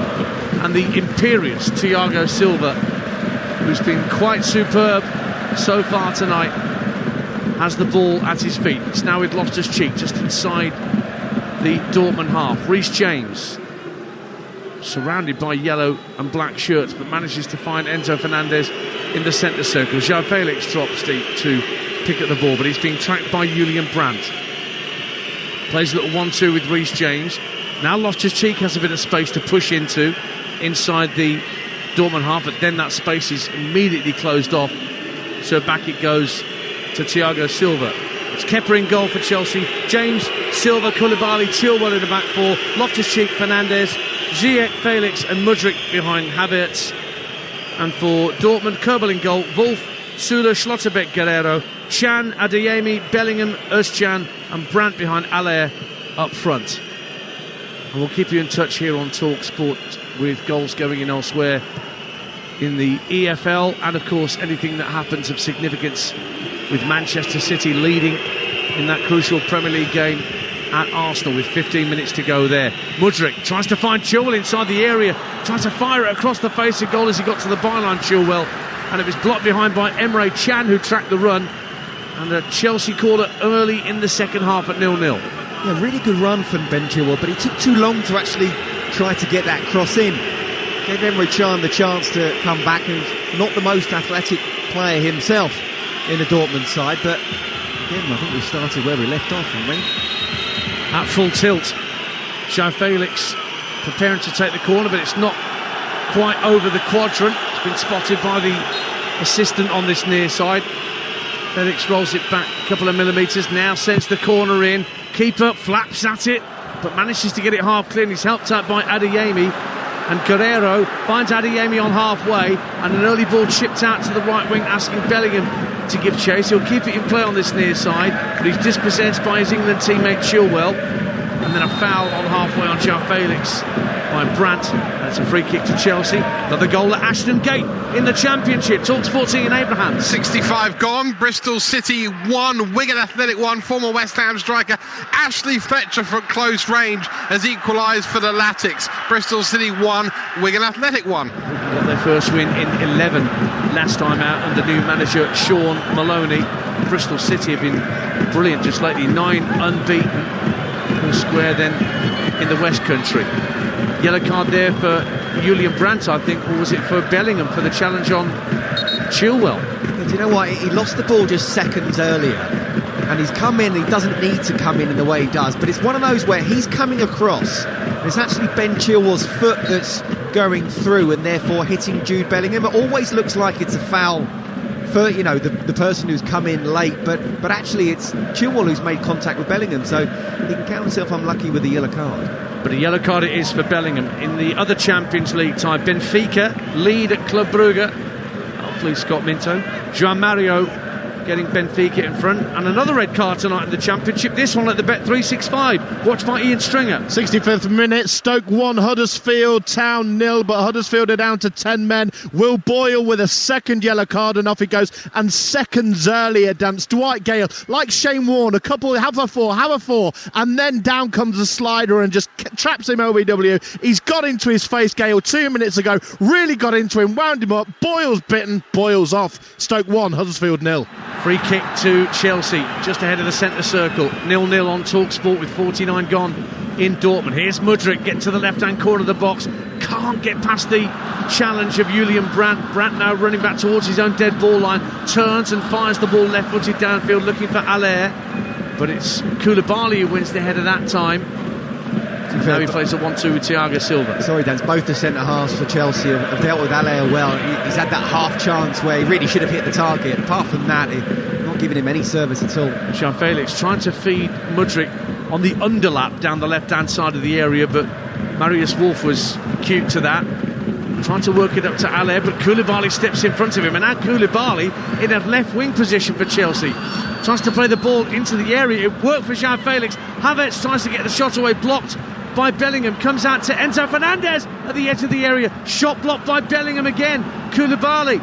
and the imperious Thiago Silva, who's been quite superb so far tonight, has the ball at his feet. It's now with Loftus-Cheek just inside the Dortmund half. Reece James surrounded by yellow and black shirts, but manages to find Enzo Fernandez in the centre circle. João Felix drops deep to pick at the ball, but he's being tracked by Julian Brandt. Plays a little 1-2 with Reece James. Now Loftus-Cheek has a bit of space to push into inside the Dortmund half, but then that space is immediately closed off. So back it goes to Thiago Silva. It's Kepa in goal for Chelsea. James, Silva, Koulibaly, Chilwell in the back four. Loftus-Cheek, Fernandez, Ziyech, Felix and Mudryk behind Havertz. And for Dortmund, Kerbel in goal. Wolf, Sula, Schlotterbeck, Guerrero, Chan, Adeyemi, Bellingham, Özcan and Brandt behind Allaire up front. And we'll keep you in touch here on Talksport with goals going in elsewhere in the EFL, and of course anything that happens of significance with Manchester City leading in that crucial Premier League game at Arsenal with 15 minutes to go there. Mudryk tries to find Chilwell inside the area, tries to fire it across the face of goal as he got to the byline, Chilwell, and it was blocked behind by Emre Can, who tracked the run, and a Chelsea corner early in the second half at 0-0. Yeah, really good run from Ben Chilwell, but it took too long to actually try to get that cross in. Gave Emre Can the chance to come back, who's not the most athletic player himself in the Dortmund side, but again, I think we started where we left off, haven't we? At full tilt, João Felix preparing to take the corner, but it's not quite over the quadrant. It's been spotted by the assistant on this near side. Felix rolls it back a couple of millimetres, now sends the corner in. Keeper flaps at it, but manages to get it half clear. He's helped out by Adeyemi, and Guerrero finds Adeyemi on halfway, and an early ball chipped out to the right wing, asking Bellingham to give chase. He'll keep it in play on this near side, but he's dispossessed by his England teammate Chilwell, and then a foul on halfway on João Felix by Brandt. That's a free kick to Chelsea. Another goal at Ashton Gate in the Championship. Talksport Ian Abraham. 65 gone. Bristol City 1, Wigan Athletic 1. Former West Ham striker Ashley Fletcher from close range has equalised for the Latics. Bristol City 1, Wigan Athletic 1. Got their first win in 11 last time out under new manager Sean Maloney. Bristol City have been brilliant just lately, 9 unbeaten. All square then in the West Country. Yellow card there for Julian Brandt, I think, or was it for Bellingham for the challenge on Chilwell? Do you know what? He lost the ball just seconds earlier, and he's come in. He doesn't need to come in the way he does, but it's one of those where he's coming across. It's actually Ben Chilwell's foot that's going through and therefore hitting Jude Bellingham. It always looks like it's a foul for, you know, the person who's come in late, but actually it's Chilwell who's made contact with Bellingham, so he can count himself unlucky with the yellow card. But a yellow card it is for Bellingham. In the other Champions League tie, Benfica lead at Club Brugge. Hopefully Scott Minto. João Mario getting Benfica in front. And another red card tonight in the Championship. This one at the Bet365. Watched by Ian Stringer. 65th minute. Stoke 1, Huddersfield Town 0. But Huddersfield are down to 10 men. Will Boyle with a second yellow card, and off he goes. And seconds earlier, dance Dwight Gale, like Shane Warne, a couple, have a four. And then down comes the slider and just traps him OBW. He's got into his face, Gale, 2 minutes ago. Really got into him, wound him up. Boyle's bitten, Boyle's off. Stoke 1, Huddersfield 0. Free kick to Chelsea, just ahead of the centre circle. 0-0 on Talksport with 49 gone in Dortmund. Here's Mudryk, getting to the left-hand corner of the box. Can't get past the challenge of Julian Brandt. Brandt now running back towards his own dead ball line. Turns and fires the ball left-footed downfield, looking for Allaire. But it's Koulibaly who wins the header that time. Now he plays a 1-2 with Thiago Silva. Sorry, Dan, both the centre-halves for Chelsea have dealt with Allaire well. He's had that half chance where he really should have hit the target. Apart from that, not giving him any service at all. João Felix trying to feed Mudryk on the underlap down the left-hand side of the area, but Marius Wolf was cute to that, trying to work it up to Haller, but Koulibaly steps in front of him, and now Koulibaly in a left wing position for Chelsea tries to play the ball into the area. It worked for João Felix. Havertz tries to get the shot away, blocked by Bellingham, comes out to Enzo Fernandez at the edge of the area, shot blocked by Bellingham again. Koulibaly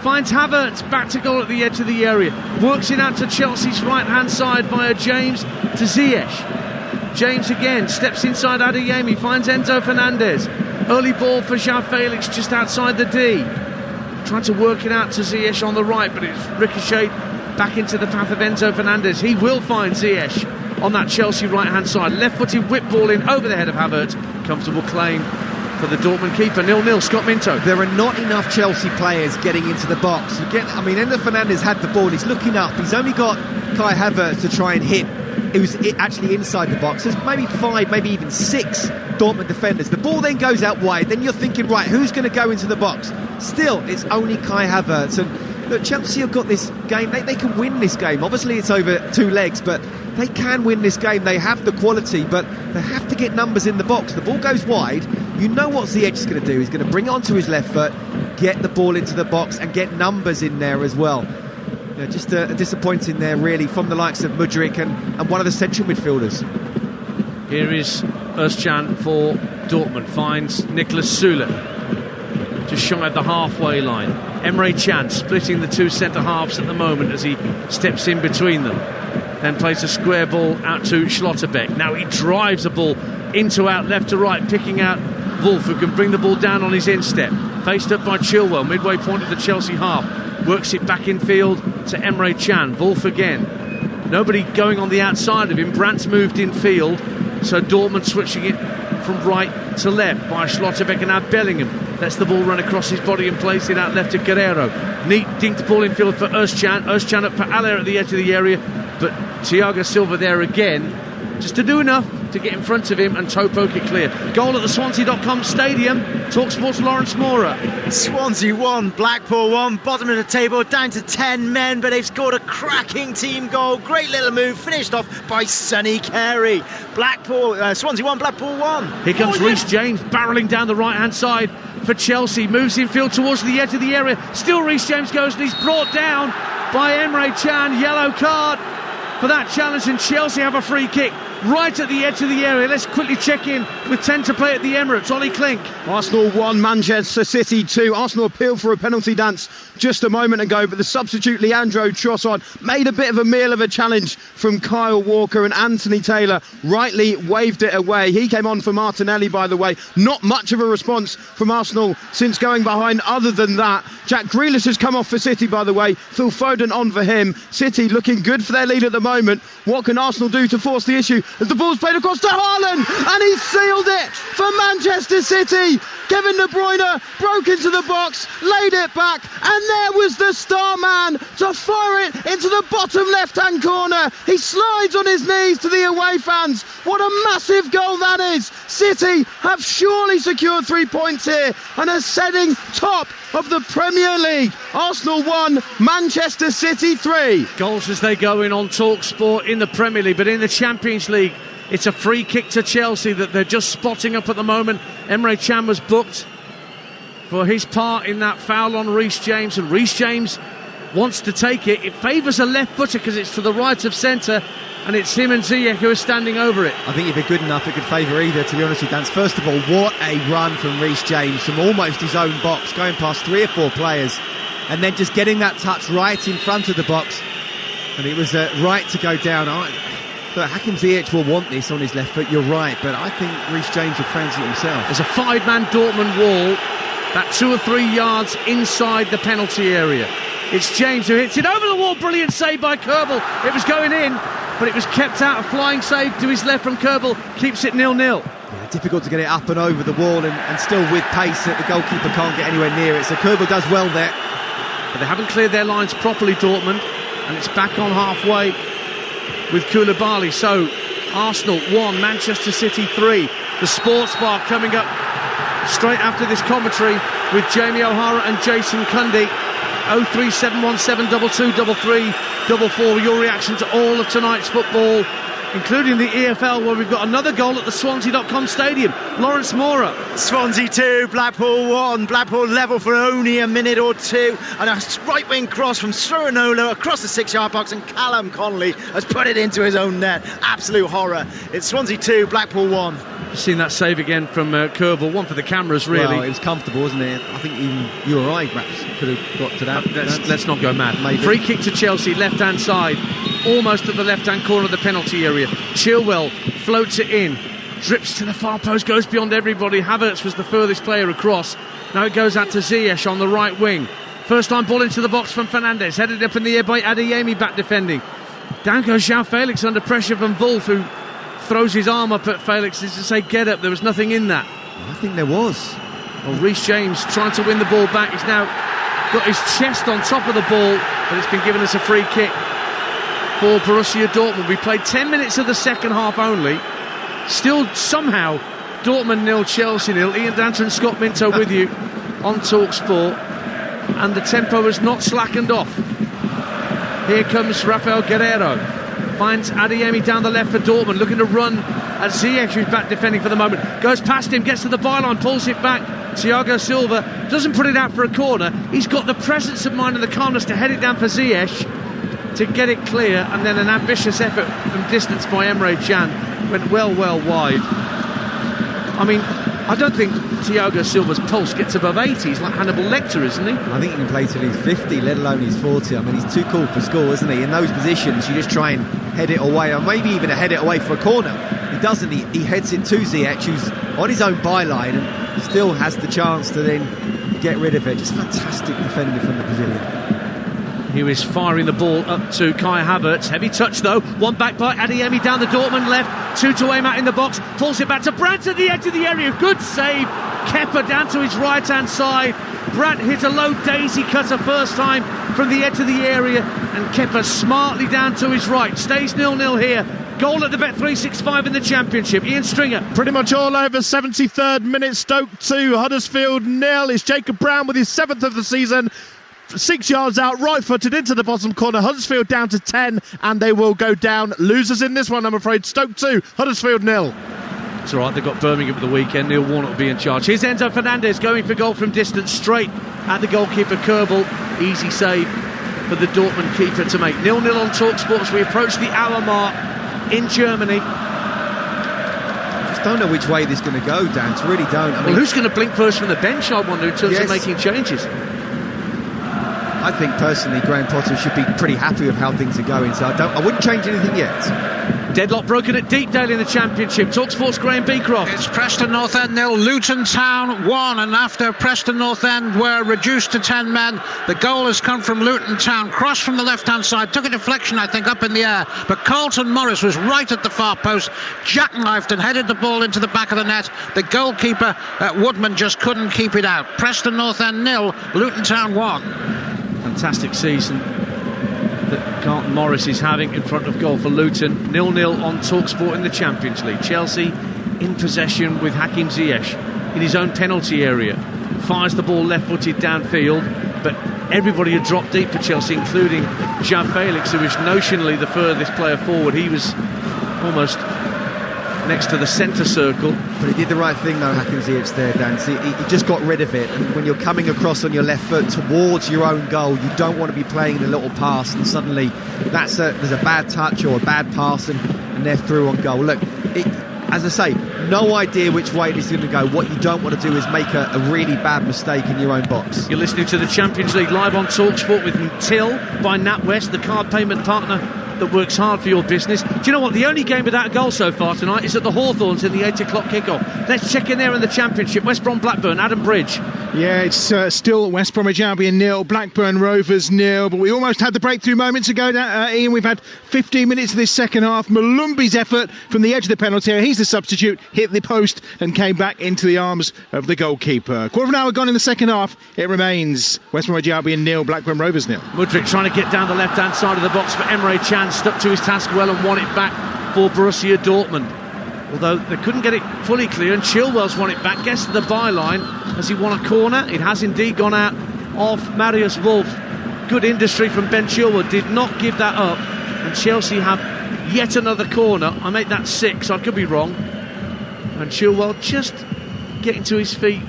finds Havertz back to goal at the edge of the area, works it out to Chelsea's right hand side via James to Ziyech. James again steps inside Adeyemi, finds Enzo Fernandez, early ball for João Felix just outside the D, trying to work it out to Ziyech on the right, but it's ricocheted back into the path of Enzo Fernandez. He will find Ziyech on that Chelsea right hand side, left-footed whip ball in over the head of Havertz, comfortable claim for the Dortmund keeper. 0-0, Scott Minto. There are not enough Chelsea players getting into the box. Enzo Fernandez had the ball, he's looking up, he's only got Kai Havertz to try and hit. It was actually inside the box. There's maybe 5, maybe even 6 Dortmund defenders. The ball then goes out wide, then you're thinking, right, who's going to go into the box? Still, it's only Kai Havertz. And look, Chelsea have got this game, they can win this game. Obviously it's over 2 legs, but they can win this game. They have the quality, but they have to get numbers in the box. The ball goes wide, you know what Ziyech is going to do. He's going to bring it onto his left foot, get the ball into the box and get numbers in there as well. Just a disappointing there really from the likes of Mudryk and one of the central midfielders. Here is Özcan for Dortmund, finds Niklas Süle just shy of the halfway line. Emre Can splitting the 2 centre-halves at the moment as he steps in between them, then plays a square ball out to Schlotterbeck. Now he drives the ball into out left to right, picking out Wolf, who can bring the ball down on his instep, faced up by Chilwell, midway point of the Chelsea half, works it back in field to Emre Can. Wolf again, nobody going on the outside of him. Brandt's moved in field, so Dortmund switching it from right to left by Schlotterbeck, and now Bellingham lets the ball run across his body and plays it out left to Guerrero. Neat dinked ball in field for Özcan up for Haller at the edge of the area, but Thiago Silva there again just to do enough to get in front of him and toe poke it clear. Goal at the Swansea.com stadium. Talksport's Lawrence Mora. Swansea 1, Blackpool 1, bottom of the table, down to 10 men, but they've scored a cracking team goal. Great little move, finished off by Sonny Carey. Swansea 1, Blackpool 1. Here comes Reece James barrelling down the right hand side for Chelsea, moves in field towards the edge of the area. Still Reece James goes, and he's brought down by Emre Can. Yellow card for that challenge, and Chelsea have a free kick right at the edge of the area. Let's quickly check in with 10 to play at the Emirates. Ollie Klink. Arsenal 1, Manchester City 2. Arsenal appealed for a penalty dance just a moment ago, but the substitute Leandro Trossard made a bit of a meal of a challenge from Kyle Walker, and Anthony Taylor rightly waved it away. He came on for Martinelli, by the way. Not much of a response from Arsenal since going behind other than that. Jack Grealish has come off for City, by the way. Phil Foden on for him. City looking good for their lead at the moment. What can Arsenal do to force the issue as the ball's played across to Haaland, and he sealed it for Manchester City. Kevin De Bruyne broke into the box, laid it back, and there was the star man to fire it into the bottom left-hand corner. He slides on his knees to the away fans. What a massive goal that is. City have surely secured 3 points here and are setting top of the Premier League. Arsenal 1, Manchester City 3. Goals as they go in on Talksport in the Premier League, but in the Champions League it's a free kick to Chelsea that they're just spotting up at the moment. Emre Can was booked for his part in that foul on Reece James, and Reece James wants to take it. It favours a left footer because it's to the right of centre, and it's him and Ziyech who are standing over it. I think if they're good enough it could favour either, to be honest with you, Dan. First of all, what a run from Reece James from almost his own box, going past 3 or 4 players and then just getting that touch right in front of the box, and it was right to go down. But Hakim Ziyech will want this on his left foot, you're right, but I think Reece James would fancy it himself. There's a 5-man Dortmund wall, about 2 or 3 yards inside the penalty area. It's James who hits it over the wall. Brilliant save by Kerbel. It was going in, but it was kept out. A flying save to his left from Kerbel keeps it 0-0. Yeah, difficult to get it up and over the wall, and still with pace that the goalkeeper can't get anywhere near it. So Kerbel does well there. But they haven't cleared their lines properly, Dortmund, and it's back on halfway with Koulibaly. So Arsenal 1, Manchester City 3. The Sports Bar coming up straight after this commentary with Jamie O'Hara and Jason Cundy. 03717 223344. Your reaction to all of tonight's football including the EFL, where we've got another goal at the Swansea.com stadium. Lawrence Mora. Swansea 2, Blackpool 1. Blackpool level for only a minute or two, and a right wing cross from Sorinola across the 6-yard box, and Callum Connolly has put it into his own net. Absolute horror. It's Swansea 2, Blackpool 1. Seen that save again from Kerbal. One for the cameras, really. Well, it was comfortable, wasn't it? I think even you or I perhaps could have got to that. Let's not go mad. Maybe. Free kick to Chelsea, left-hand side, almost at the left-hand corner of the penalty area. Chilwell floats it in, drips to the far post, goes beyond everybody. Havertz was the furthest player across. Now it goes out to Ziyech on the right wing. First time ball into the box from Fernandes, headed up in the air by Adeyemi, back defending. Down goes João Felix under pressure from Wolf, who throws his arm up at Felix as to say, get up. There was nothing in that. I think there was. Well, Reece James trying to win the ball back. He's now got his chest on top of the ball, but it's been given us a free kick for Borussia Dortmund. We played 10 minutes of the second half only. Still somehow Dortmund 0, Chelsea 0. Ian Danter and Scott Minto with you on Talksport, and the tempo has not slackened off. Here comes Rafael Guerreiro, finds Adeyemi down the left for Dortmund, looking to run at Ziyech, who's back defending for the moment. Goes past him, gets to the byline, pulls it back. Thiago Silva doesn't put it out for a corner. He's got the presence of mind and the calmness to head it down for Ziyech to get it clear, and then an ambitious effort from distance by Emre Can went well wide. I mean, I don't think Thiago Silva's pulse gets above 80. He's like Hannibal Lecter, isn't he? I think he can play till he's 50, let alone he's 40. I mean, he's too cool for school, isn't he? In those positions, you just try and head it away, or maybe even head it away for a corner. He doesn't. He heads it to Ziyech, who's on his own byline and still has the chance to then get rid of it. Just fantastic defending from the Brazilian. He was firing the ball up to Kai Havertz. Heavy touch though. One back by Adeyemi down the Dortmund left. Two to aim at in the box. Pulls it back to Brandt at the edge of the area. Good save. Kepa down to his right hand side. Brandt hit a low daisy cutter first time from the edge of the area, and Kepa smartly down to his right. Stays 0-0 here. Goal at the Bet365 in the Championship. Ian Stringer. Pretty much all over. 73rd minute. Stoke 2, Huddersfield 0. It's Jacob Brown with his 7th of the season. 6 yards out, right-footed into the bottom corner. Huddersfield down to 10, and they will go down. Losers in this one, I'm afraid. Stoke 2, Huddersfield 0. It's all right, they've got Birmingham at the weekend. Neil Warnock will be in charge. Here's Enzo Fernandez going for goal from distance, straight at the goalkeeper, Kerbal. Easy save for the Dortmund keeper to make. 0-0 on Talksport as we approach the hour mark in Germany. Just don't know which way this is going to go, Dan. Really don't. I mean, who's going to blink first from the bench, I wonder, in terms of making changes? I think personally Graham Potter should be pretty happy with how things are going, so I wouldn't change anything yet. Deadlock broken at Deepdale in the Championship. Talksport's Graham Beecroft. It's Preston North End 0, Luton Town 1, and after Preston North End were reduced to 10 men, the goal has come from Luton Town. Cross from the left-hand side, took a deflection, I think, up in the air, but Carlton Morris was right at the far post, jackknifed and headed the ball into the back of the net. The goalkeeper, Woodman, just couldn't keep it out. Preston North End 0, Luton Town 1. Fantastic season that Carlton Morris is having in front of goal for Luton. 0-0 on Talksport in the Champions League. Chelsea in possession with Hakim Ziyech in his own penalty area. Fires the ball left-footed downfield, but everybody had dropped deep for Chelsea, including João Felix, who was notionally the furthest player forward. He was almost next to the centre circle. But he did the right thing though, Hakim Ziyech there, Dan. See, he just got rid of it, and when you're coming across on your left foot towards your own goal, you don't want to be playing in a little pass, and suddenly there's a bad touch or a bad pass, and they're through on goal. Look, as I say, no idea which way this is going to go. What you don't want to do is make a really bad mistake in your own box. You're listening to the Champions League live on Talksport with Till by NatWest, the card payment partner that works hard for your business. Do you know what? The only game without a goal so far tonight is at the Hawthorns in the 8 o'clock kickoff. Let's check in there in the Championship. West Brom Blackburn, Adam Bridge. Yeah, it's still West Bromwich Albion 0, Blackburn Rovers 0, but we almost had the breakthrough moments ago, Ian. We've had 15 minutes of this second half. Malumbi's effort from the edge of the penalty area, he's the substitute, hit the post and came back into the arms of the goalkeeper. Quarter of an hour gone in the second half. It remains West Bromwich Albion 0, Blackburn Rovers 0. Mudryk trying to get down the left-hand side of the box, but Emre Can stuck to his task well and won it back for Borussia Dortmund. Although they couldn't get it fully clear, and Chilwell's won it back, gets to the byline as he won a corner. It has indeed gone out of Marius Wolf. Good industry from Ben Chilwell, did not give that up, and Chelsea have Yet another corner. I make that 6. I could be wrong. And Chilwell just getting to his feet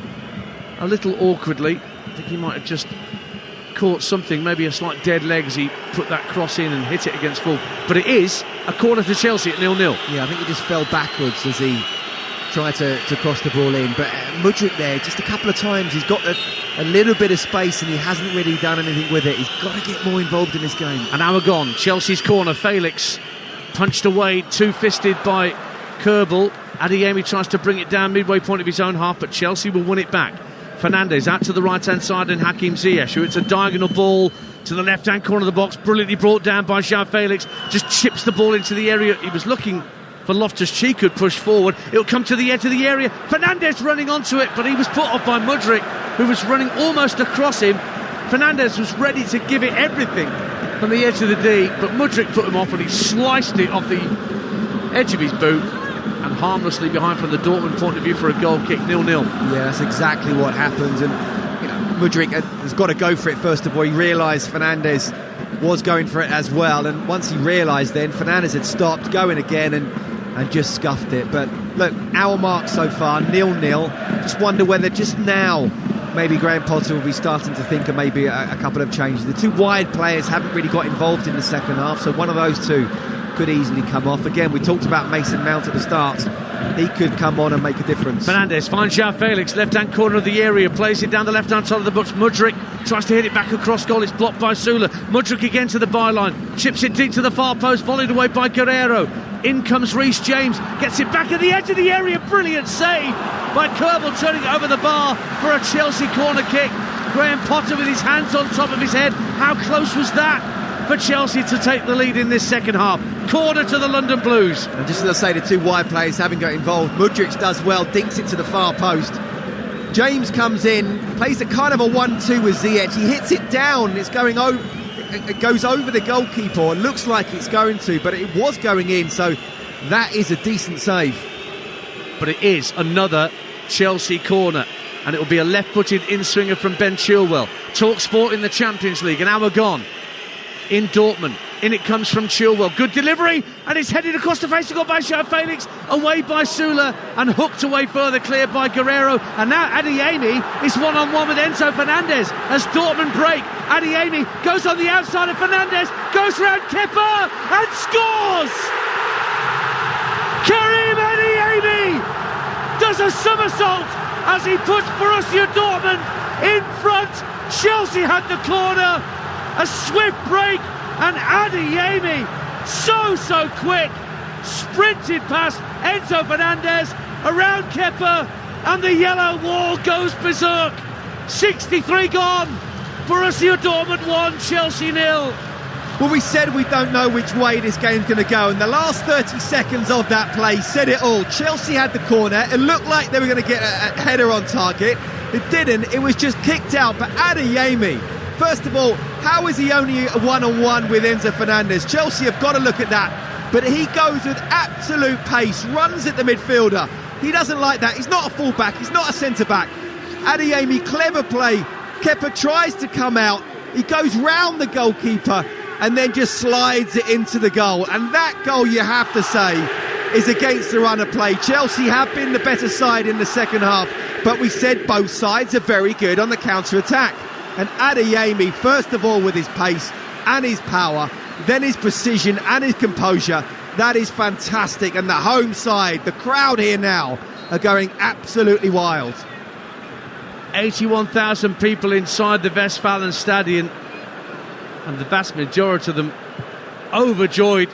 a little awkwardly. I think he might have just caught something, maybe a slight dead leg as he put that cross in and hit it against full. But it is a corner to Chelsea at 0-0. Yeah, I think he just fell backwards as he tried to cross the ball in. But Mudryk there, just a couple of times, he's got a little bit of space and he hasn't really done anything with it. He's got to get more involved in this game. An hour gone. Chelsea's corner. Felix punched away, two-fisted by Kerbal. Adeyemi tries to bring it down midway point of his own half, but Chelsea will win it back. Fernandes out to the right-hand side and Hakim Ziyech, who it's a diagonal ball to the left-hand corner of the box, brilliantly brought down by João Felix, just chips the ball into the area. He was looking for Loftus-Cheek, could push forward. It'll come to the edge of the area. Fernandes running onto it, but he was put off by Mudryk, who was running almost across him. Fernandes was ready to give it everything from the edge of the D, but Mudryk put him off and he sliced it off the edge of his boot and harmlessly behind from the Dortmund point of view for a goal kick. 0-0. Yeah, that's exactly what happens. And Mudryk has got to go for it first of all. He realised Fernandes was going for it as well, and once he realised then Fernandes had stopped going again and just scuffed it. But look, hour mark so far, 0-0. Just wonder whether just now maybe Graham Potter will be starting to think of maybe a couple of changes. The two wide players haven't really got involved in the second half, so one of those two could easily come off. Again, we talked about Mason Mount at the start. He could come on and make a difference. Fernandes finds João Felix, left-hand corner of the area, plays it down the left-hand side of the box. Mudryk tries to hit it back across goal. It's blocked by Sula. Mudryk again to the byline, chips it deep to the far post, volleyed away by Guerreiro. In comes Reece James, gets it back at the edge of the area. Brilliant save by Kerbal, turning it over the bar for a Chelsea corner kick. Graham Potter with his hands on top of his head. How close was that for Chelsea to take the lead in this second half? Corner to the London Blues. And just as I say, the two wide players haven't got involved. Mudryk does well, dinks it to the far post. James comes in, plays a kind of a 1-2 with Ziyech. He hits it down. It's going over. It goes over the goalkeeper. It looks like it's going to, but it was going in. So that is a decent save. But it is another Chelsea corner, and it will be a left-footed in-swinger from Ben Chilwell. Talksport in the Champions League. An hour gone in Dortmund. In it comes from Chilwell. Good delivery, and it's headed across the face of goal by João Felix, away by Sula, and hooked away further, cleared by Guerreiro. And now Adeyemi is one-on-one with Enzo Fernandez as Dortmund break. Adeyemi goes on the outside of Fernandez, goes round Kepa and scores! Karim Adeyemi does a somersault as he puts Borussia Dortmund in front. Chelsea had the corner, a swift break, and Adeyemi, so quick, sprinted past Enzo Fernandez, around Kepa, and the yellow wall goes berserk. 63 gone, Borussia Dortmund 1, Chelsea 0. Well, we said we don't know which way this game's going to go, and the last 30 seconds of that play said it all. Chelsea had the corner, it looked like they were going to get a header on target. It didn't, it was just kicked out. But Adeyemi, first of all, how is he only a one-on-one with Enzo Fernandez? Chelsea have got to look at that. But he goes with absolute pace, runs at the midfielder. He doesn't like that. He's not a full-back, he's not a centre-back. Adeyemi, clever play. Kepa tries to come out. He goes round the goalkeeper and then just slides it into the goal. And that goal, you have to say, is against the run of play. Chelsea have been the better side in the second half, but we said both sides are very good on the counter-attack. And Adeyemi, first of all with his pace and his power, then his precision and his composure, that is fantastic. And the home side, the crowd here now, are going absolutely wild. 81,000 people inside the Westfalenstadion, and the vast majority of them overjoyed.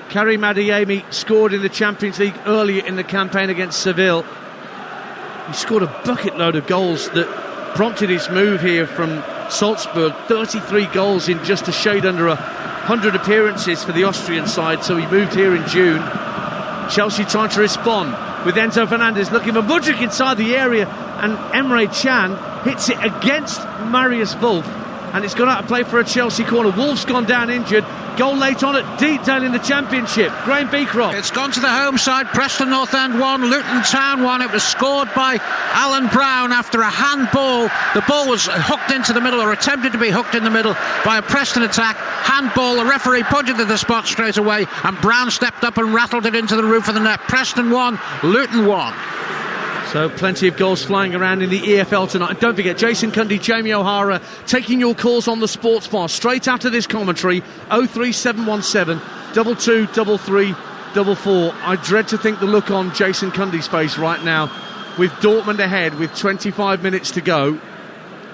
Karim Adeyemi scored in the Champions League earlier in the campaign against Seville. He scored a bucket load of goals that prompted his move here from Salzburg. 33 goals in just a shade under 100 appearances for the Austrian side, so he moved here in June. Chelsea trying to respond with Enzo Fernandez looking for Mudryk inside the area, and Emre Can hits it against Marius Wolf and it's gone out of play for a Chelsea corner. Wolf's gone down injured. Goal late on at Deepdale in the Championship. Graham Beecroft. It's gone to the home side. Preston North End 1, Luton Town 1. It was scored by Alan Brown after a handball. The ball was hooked into the middle, or attempted to be hooked in the middle by a Preston attack. Handball, the referee pointed to the spot straight away, and Brown stepped up and rattled it into the roof of the net. Preston 1, Luton 1. So plenty of goals flying around in the EFL tonight. And don't forget, Jason Cundy, Jamie O'Hara taking your calls on the Sports Bar straight after this commentary. 03717 2233 44. I dread to think the look on Jason Cundy's face right now, with Dortmund ahead with 25 minutes to go,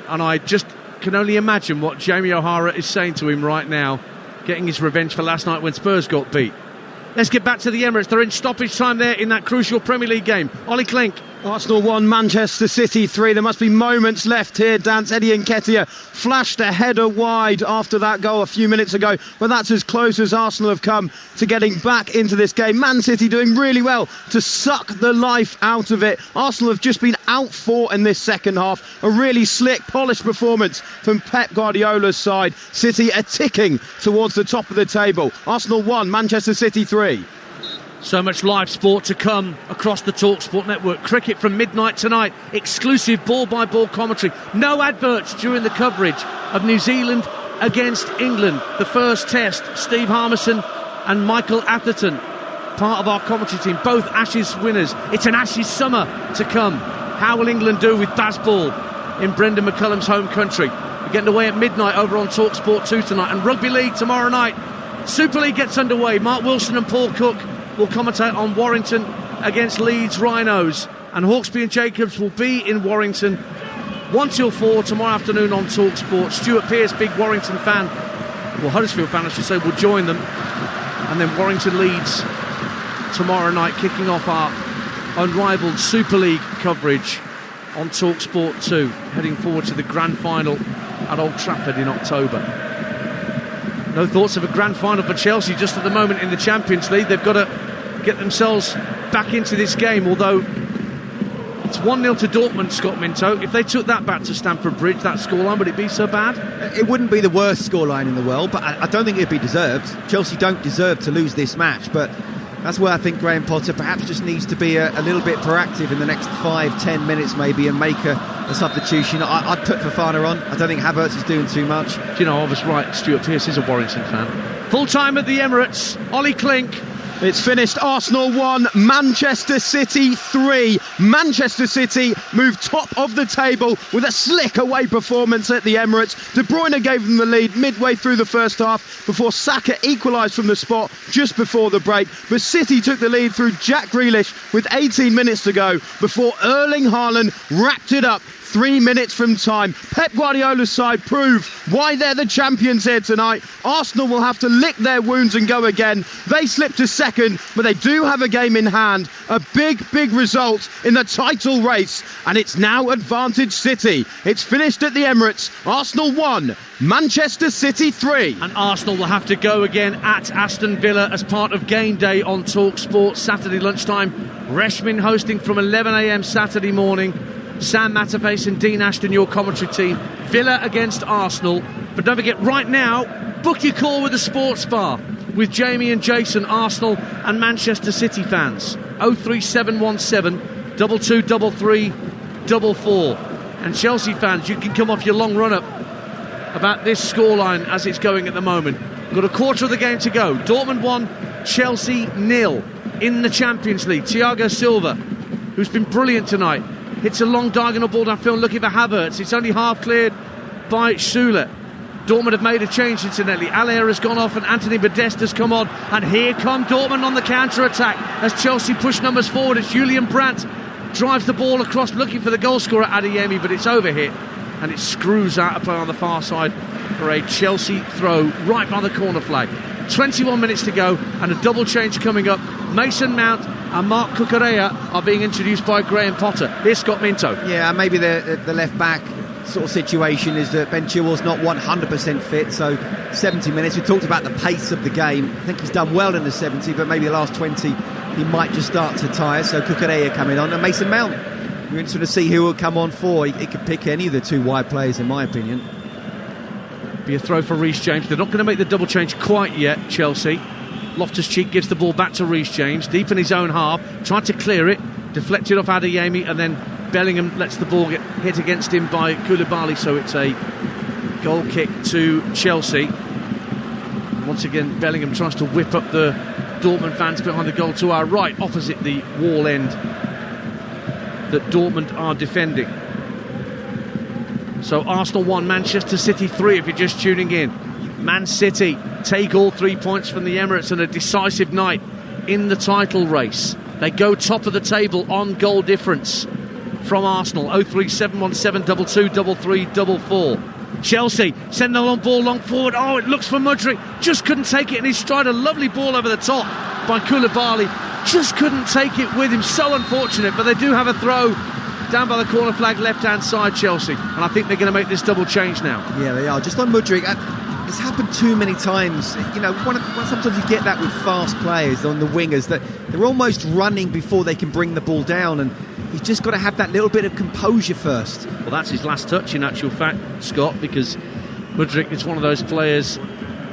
and I just can only imagine what Jamie O'Hara is saying to him right now, getting his revenge for last night when Spurs got beat. Let's get back to the Emirates. They're in stoppage time there in that crucial Premier League game. Ollie Klink. Arsenal 1, Manchester City 3. There must be moments left here. Dance Eddie Nketiah flashed a header wide after that goal a few minutes ago, but that's as close as Arsenal have come to getting back into this game. Man City doing really well to suck the life out of it. Arsenal have just been outfought in this second half. A really slick, polished performance from Pep Guardiola's side. City are ticking towards the top of the table. Arsenal 1, Manchester City 3. So much live sport to come across the Talksport network. Cricket from midnight tonight. Exclusive ball-by-ball commentary. No adverts during the coverage of New Zealand against England. The first test. Steve Harmison and Michael Atherton, part of our commentary team. Both Ashes winners. It's an Ashes summer to come. How will England do with Bazball in Brendan McCullum's home country? We're getting away at midnight over on Talksport 2 tonight. And Rugby League tomorrow night. Super League gets underway. Mark Wilson and Paul Cook will commentate on Warrington against Leeds Rhinos, and Hawksby and Jacobs will be in Warrington 1 till 4 tomorrow afternoon on Talksport. Stuart Pearce, big Warrington fan, well, Huddersfield fan I should say, will join them, and then Warrington Leeds tomorrow night, kicking off our unrivaled Super League coverage on Talksport 2, heading forward to the grand final at Old Trafford in October. No thoughts of a grand final for Chelsea just at the moment in the Champions League. They've got to get themselves back into this game, although it's 1-0 to Dortmund, Scott Minto. If they took that back to Stamford Bridge, that scoreline, would it be so bad? It wouldn't be the worst scoreline in the world, but I don't think it'd be deserved. Chelsea don't deserve to lose this match, but that's where I think Graham Potter perhaps just needs to be a little bit proactive in the next 5-10 minutes maybe, and make a substitution. I'd put Fofana on. I don't think Havertz is doing too much. Do you know, I was right, Stuart Pearce is a Warrington fan. Full time at the Emirates. Ollie Klink. It's finished. Arsenal 1, Manchester City 3. Manchester City moved top of the table with a slick away performance at the Emirates. De Bruyne gave them the lead midway through the first half before Saka equalised from the spot just before the break. But City took the lead through Jack Grealish with 18 minutes to go before Erling Haaland wrapped it up 3 minutes from time. Pep Guardiola's side prove why they're the champions here tonight. Arsenal will have to lick their wounds and go again. They slipped to second, but they do have a game in hand. A big result in the title race, and it's now advantage City. It's finished at the Emirates. Arsenal 1, Manchester City 3. And Arsenal will have to go again at Aston Villa as part of Game Day on Talksport Saturday lunchtime. Reshmin hosting from 11 a.m. Saturday morning. Sam Matterface and Dean Ashton, your commentary team. Villa against Arsenal. But don't forget, right now, book your call with the Sports Bar with Jamie and Jason, Arsenal and Manchester City fans. 03717 2233 44. And Chelsea fans, you can come off your long run-up about this scoreline as it's going at the moment. Got a quarter of the game to go. Dortmund 1, Chelsea 0 in the Champions League. Thiago Silva, who's been brilliant tonight, hits a long diagonal ball downfield looking for Havertz. It's only half cleared by Schüller. Dortmund have made a change, incidentally. Allaire has gone off and Anthony Modeste has come on. And here come Dortmund on the counter-attack as Chelsea push numbers forward as Julian Brandt drives the ball across looking for the goal scorer Adeyemi, but it's overhit and it screws out a play on the far side for a Chelsea throw right by the corner flag. 21 minutes to go and a double change coming up. Mason Mount and Mark Cucurella are being introduced by Graham Potter. Here's Scott Minto. Yeah, maybe the left back sort of situation is that Ben Chilwell's not 100% fit, so 70 minutes. We talked about the pace of the game. I think he's done well in the 70, but maybe the last 20 he might just start to tire. So Cucurella coming on, and Mason Mount, we're interested to see who will come on for. He could pick any of the two wide players in my opinion. Be a throw for Reece James. They're not going to make the double change quite yet, Chelsea. Loftus-Cheek gives the ball back to Reece James, deep in his own half, tried to clear it, deflected off Adeyemi, and then Bellingham lets the ball get hit against him by Koulibaly, so it's a goal kick to Chelsea. Once again, Bellingham tries to whip up the Dortmund fans behind the goal to our right, opposite the wall end that Dortmund are defending. So Arsenal 1, Manchester City 3 if you're just tuning in. Man City take all 3 points from the Emirates and a decisive night in the title race. They go top of the table on goal difference from Arsenal. 03717 22 33 44. Chelsea send the long ball long forward. Oh, it looks for Mudryk. Just couldn't take it in his stride. A lovely ball over the top by Koulibaly. Just couldn't take it with him. So unfortunate, but they do have a throw down by the corner flag, left-hand side, Chelsea. And I think they're going to make this double change now. Yeah, they are. Just on Mudryk, it's happened too many times. You know, sometimes you get that with fast players on the wingers, that they're almost running before they can bring the ball down, and he's just got to have that little bit of composure first. Well, that's his last touch in actual fact, Scott, because Mudryk is one of those players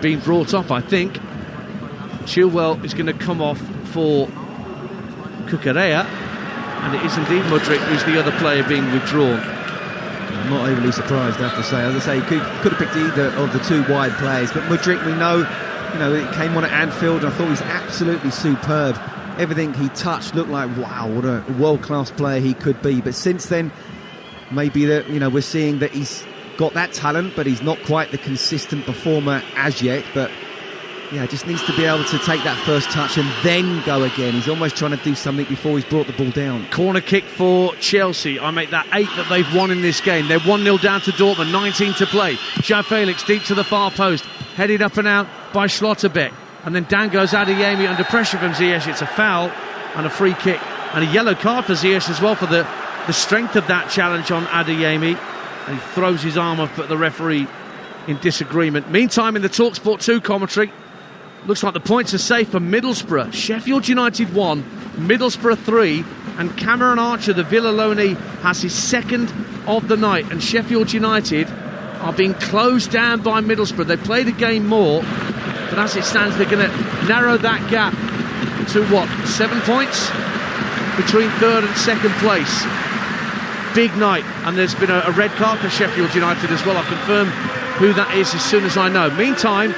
being brought off, I think. Chilwell is going to come off for Cucurella, and it is indeed Mudryk who's the other player being withdrawn. I'm not overly surprised, I have to say. As I say, he could have picked either of the two wide players, but Mudryk, we know, it came on at Anfield, and I thought he was absolutely superb. Everything he touched looked like, wow, what a world-class player he could be. But since then, maybe that we're seeing that he's got that talent, but he's not quite the consistent performer as yet. But yeah, just needs to be able to take that first touch and then go again. He's almost trying to do something before he's brought the ball down. Corner kick for Chelsea. I make that 8 that they've won in this game. They're 1-0 down to Dortmund, 19 to play. João Felix deep to the far post, headed up and out by Schlotterbeck. And then down goes Adeyemi under pressure from Ziyech. It's a foul and a free kick. And a yellow card for Ziyech as well for the strength of that challenge on Adeyemi. And he throws his arm up at the referee in disagreement. Meantime, in the Talksport 2 commentary, looks like the points are safe for Middlesbrough. Sheffield United 1, Middlesbrough 3, and Cameron Archer, the Villalone, has his second of the night. And Sheffield United are being closed down by Middlesbrough. They played a game more, but as it stands, they're going to narrow that gap to 7 points between third and second place. Big night, and there's been a red card for Sheffield United as well. I'll confirm who that is as soon as I know. Meantime,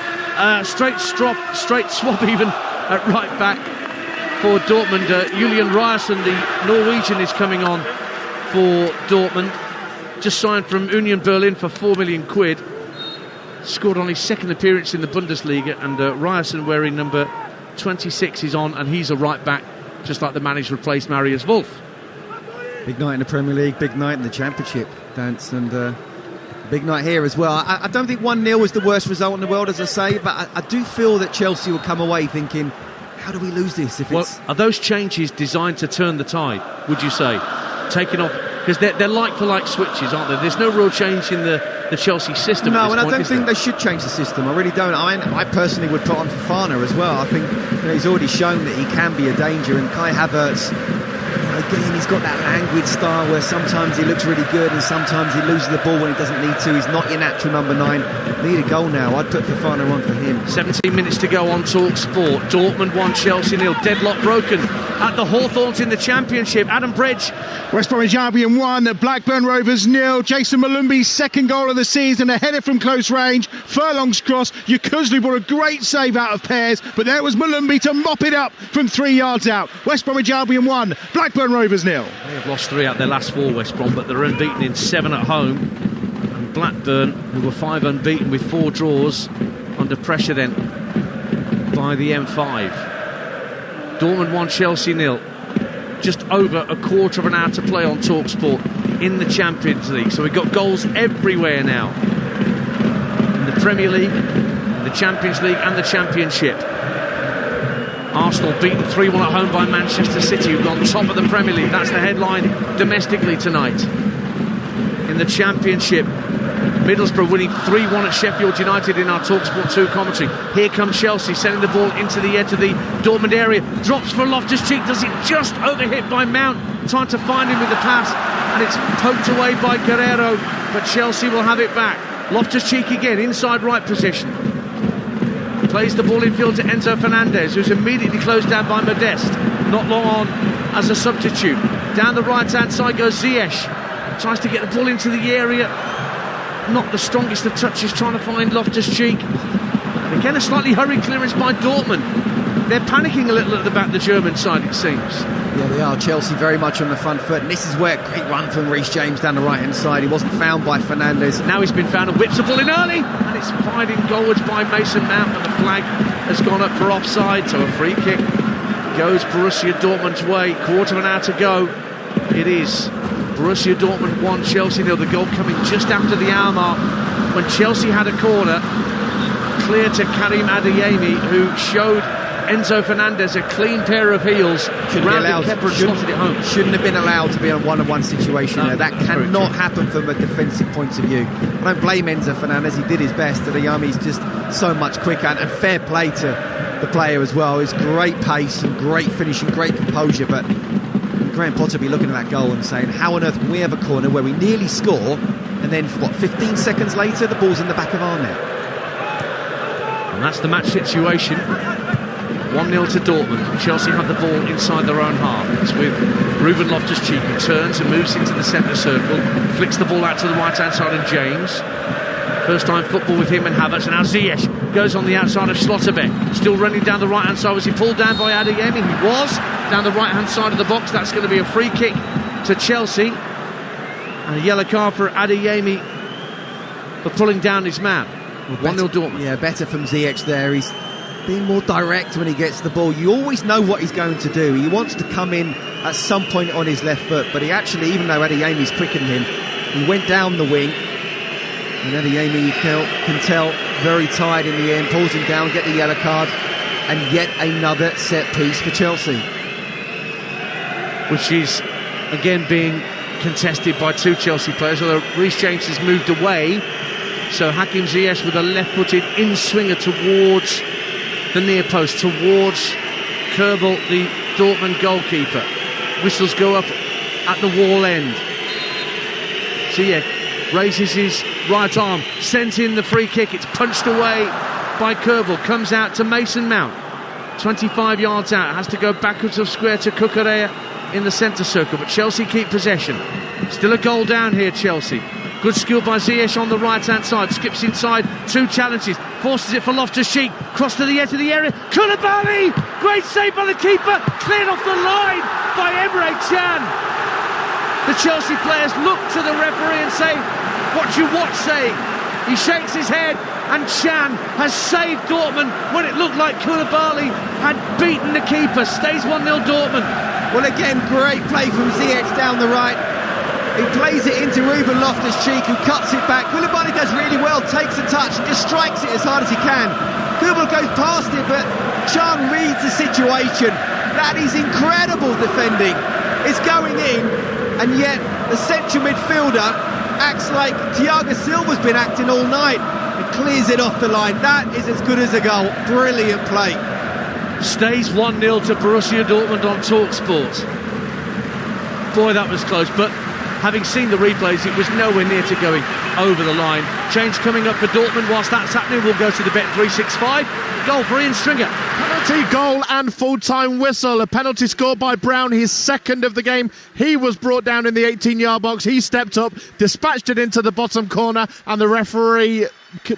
straight swap even at right back for Dortmund. Julian Ryerson, the Norwegian, is coming on for Dortmund. Just signed from Union Berlin for £4 million. Scored on his second appearance in the Bundesliga, and Ryerson, wearing number 26, is on, and he's a right back, just like the man who's replaced Marius Wolf. Big night in the Premier League, big night in the Championship, Dance, and big night here as well. I don't think 1-0 was the worst result in the world, as I say, but I do feel that Chelsea will come away thinking, how do we lose this? Are those changes designed to turn the tide, would you say? Taking off, because they're like-for-like switches, aren't they? There's no real change in the Chelsea system. No, and I don't think they should change the system. I really don't. I mean, I personally would put on Fofana as well. I think he's already shown that he can be a danger, and Kai Havertz, again, he's got that languid style where sometimes he looks really good and sometimes he loses the ball when he doesn't need to. He's not your natural number 9. Need a goal now. I'd put Fofana on for him. 17 minutes to go on Talksport. Dortmund 1, Chelsea 0. Deadlock broken at the Hawthorns in the Championship. Adam Bridge. West Bromwich Albion 1, Blackburn Rovers 0. Jason Malumbi's second goal of the season, a header from close range. Furlong's cross. Youkuzli brought a great save out of Pears, but there was Malumbi to mop it up from 3 yards out. West Bromwich Albion 1, Blackburn Rovers 0. They have lost 3 out their last 4, West Brom, but they're unbeaten in 7 at home. And Blackburn, who were 5 unbeaten with 4 draws, under pressure then by the M5. Dortmund 1, Chelsea 0. Just over a quarter of an hour to play on Talksport in the Champions League. So we've got goals everywhere now. In the Premier League, the Champions League and the Championship. Arsenal beaten 3-1 at home by Manchester City, who've gone top of the Premier League. That's the headline domestically tonight. In the Championship, Middlesbrough winning 3-1 at Sheffield United in our Talksport 2 commentary. Here comes Chelsea, sending the ball into the edge of the Dortmund area. Drops for Loftus-Cheek, does it just overhit by Mount. Trying to find him with the pass, and it's poked away by Guerrero, but Chelsea will have it back. Loftus-Cheek again, inside right position. Plays the ball infield to Enzo Fernandez, who's immediately closed down by Modeste. Not long on as a substitute. Down the right-hand side goes Ziyech. Tries to get the ball into the area. Not the strongest of touches, trying to find Loftus-Cheek. And again, a slightly hurried clearance by Dortmund. They're panicking a little at the back, the German side, it seems. Yeah, they are. Chelsea very much on the front foot. And this is where great run from Reece James down the right-hand side. He wasn't found by Fernandes. Now he's been found and whips the ball in early. And it's fired in goalwards by Mason Mount. And the flag has gone up for offside. So a free kick goes Borussia Dortmund's way. Quarter of an hour to go. It is Borussia Dortmund 1, Chelsea 0. The goal coming just after the hour mark, when Chelsea had a corner clear to Karim Adeyemi, who showed Enzo Fernandez a clean pair of heels. Shouldn't have been allowed to be in a one-on-one situation there. That cannot happen from a defensive point of view. I don't blame Enzo Fernandez. He did his best. Adeyemi's just so much quicker, and fair play to the player as well. It's great pace and great finishing, great composure. But Graham Potter will be looking at that goal and saying, how on earth can we have a corner where we nearly score, and then 15 seconds later the ball's in the back of our net? And that's the match situation. 1-0 to Dortmund. Chelsea have the ball inside their own half. It's with Ruben Loftus-Cheek, who turns and moves into the centre circle, flicks the ball out to the right-hand side of James. First time football with him and Havertz. And now Ziyech goes on the outside of Schlotterbeck. Still running down the right-hand side. Was he pulled down by Adeyemi? He was. Down the right-hand side of the box. That's going to be a free kick to Chelsea. And a yellow card for Adeyemi for pulling down his man. 1-0 Dortmund. Yeah, better from Ziyech there. He's being more direct when he gets the ball. You always know what he's going to do. He wants to come in at some point on his left foot, but he actually, even though Adeyemi's quicker than him, he went down the wing. And Adeyemi, you can tell, very tired in the end, pulls him down, get the yellow card, and yet another set piece for Chelsea. Which is, again, being contested by two Chelsea players, although Reece James has moved away. So Hakim Ziyech with a left-footed in-swinger towards the near post, towards Kerbel, the Dortmund goalkeeper. Whistles go up at the wall end. Ziyech raises his right arm, sends in the free kick. It's punched away by Kerbel. Comes out to Mason Mount. 25 yards out. Has to go backwards of square to Cucurella in the centre circle. But Chelsea keep possession. Still a goal down here, Chelsea. Good skill by Ziyech on the right-hand side. Skips inside, two challenges. Forces it for Loftus-Cheek. Cross to the edge of the area. Koulibaly! Great save by the keeper. Cleared off the line by Emre Can. The Chelsea players look to the referee and say, what you watch saying? He shakes his head, and Can has saved Dortmund when it looked like Koulibaly had beaten the keeper. Stays 1-0 Dortmund. Well, again, great play from Ziyech down the right. He plays it into Ruben Loftus-Cheek, who cuts it back. Koulibaly does really well, takes a touch and just strikes it as hard as he can. Kerbel goes past it, but Can reads the situation. That is incredible defending. It's going in, and yet the central midfielder acts like Thiago Silva's been acting all night and clears it off the line. That is as good as a goal. Brilliant play. Stays 1-0 to Borussia Dortmund on Talksport. Boy, that was close, but having seen the replays, it was nowhere near to going over the line. Change coming up for Dortmund. Whilst that's happening, we'll go to the Bet365. Goal for Ian Stringer. Penalty, goal and full-time whistle. A penalty scored by Brown, his second of the game. He was brought down in the 18-yard box. He stepped up, dispatched it into the bottom corner, and the referee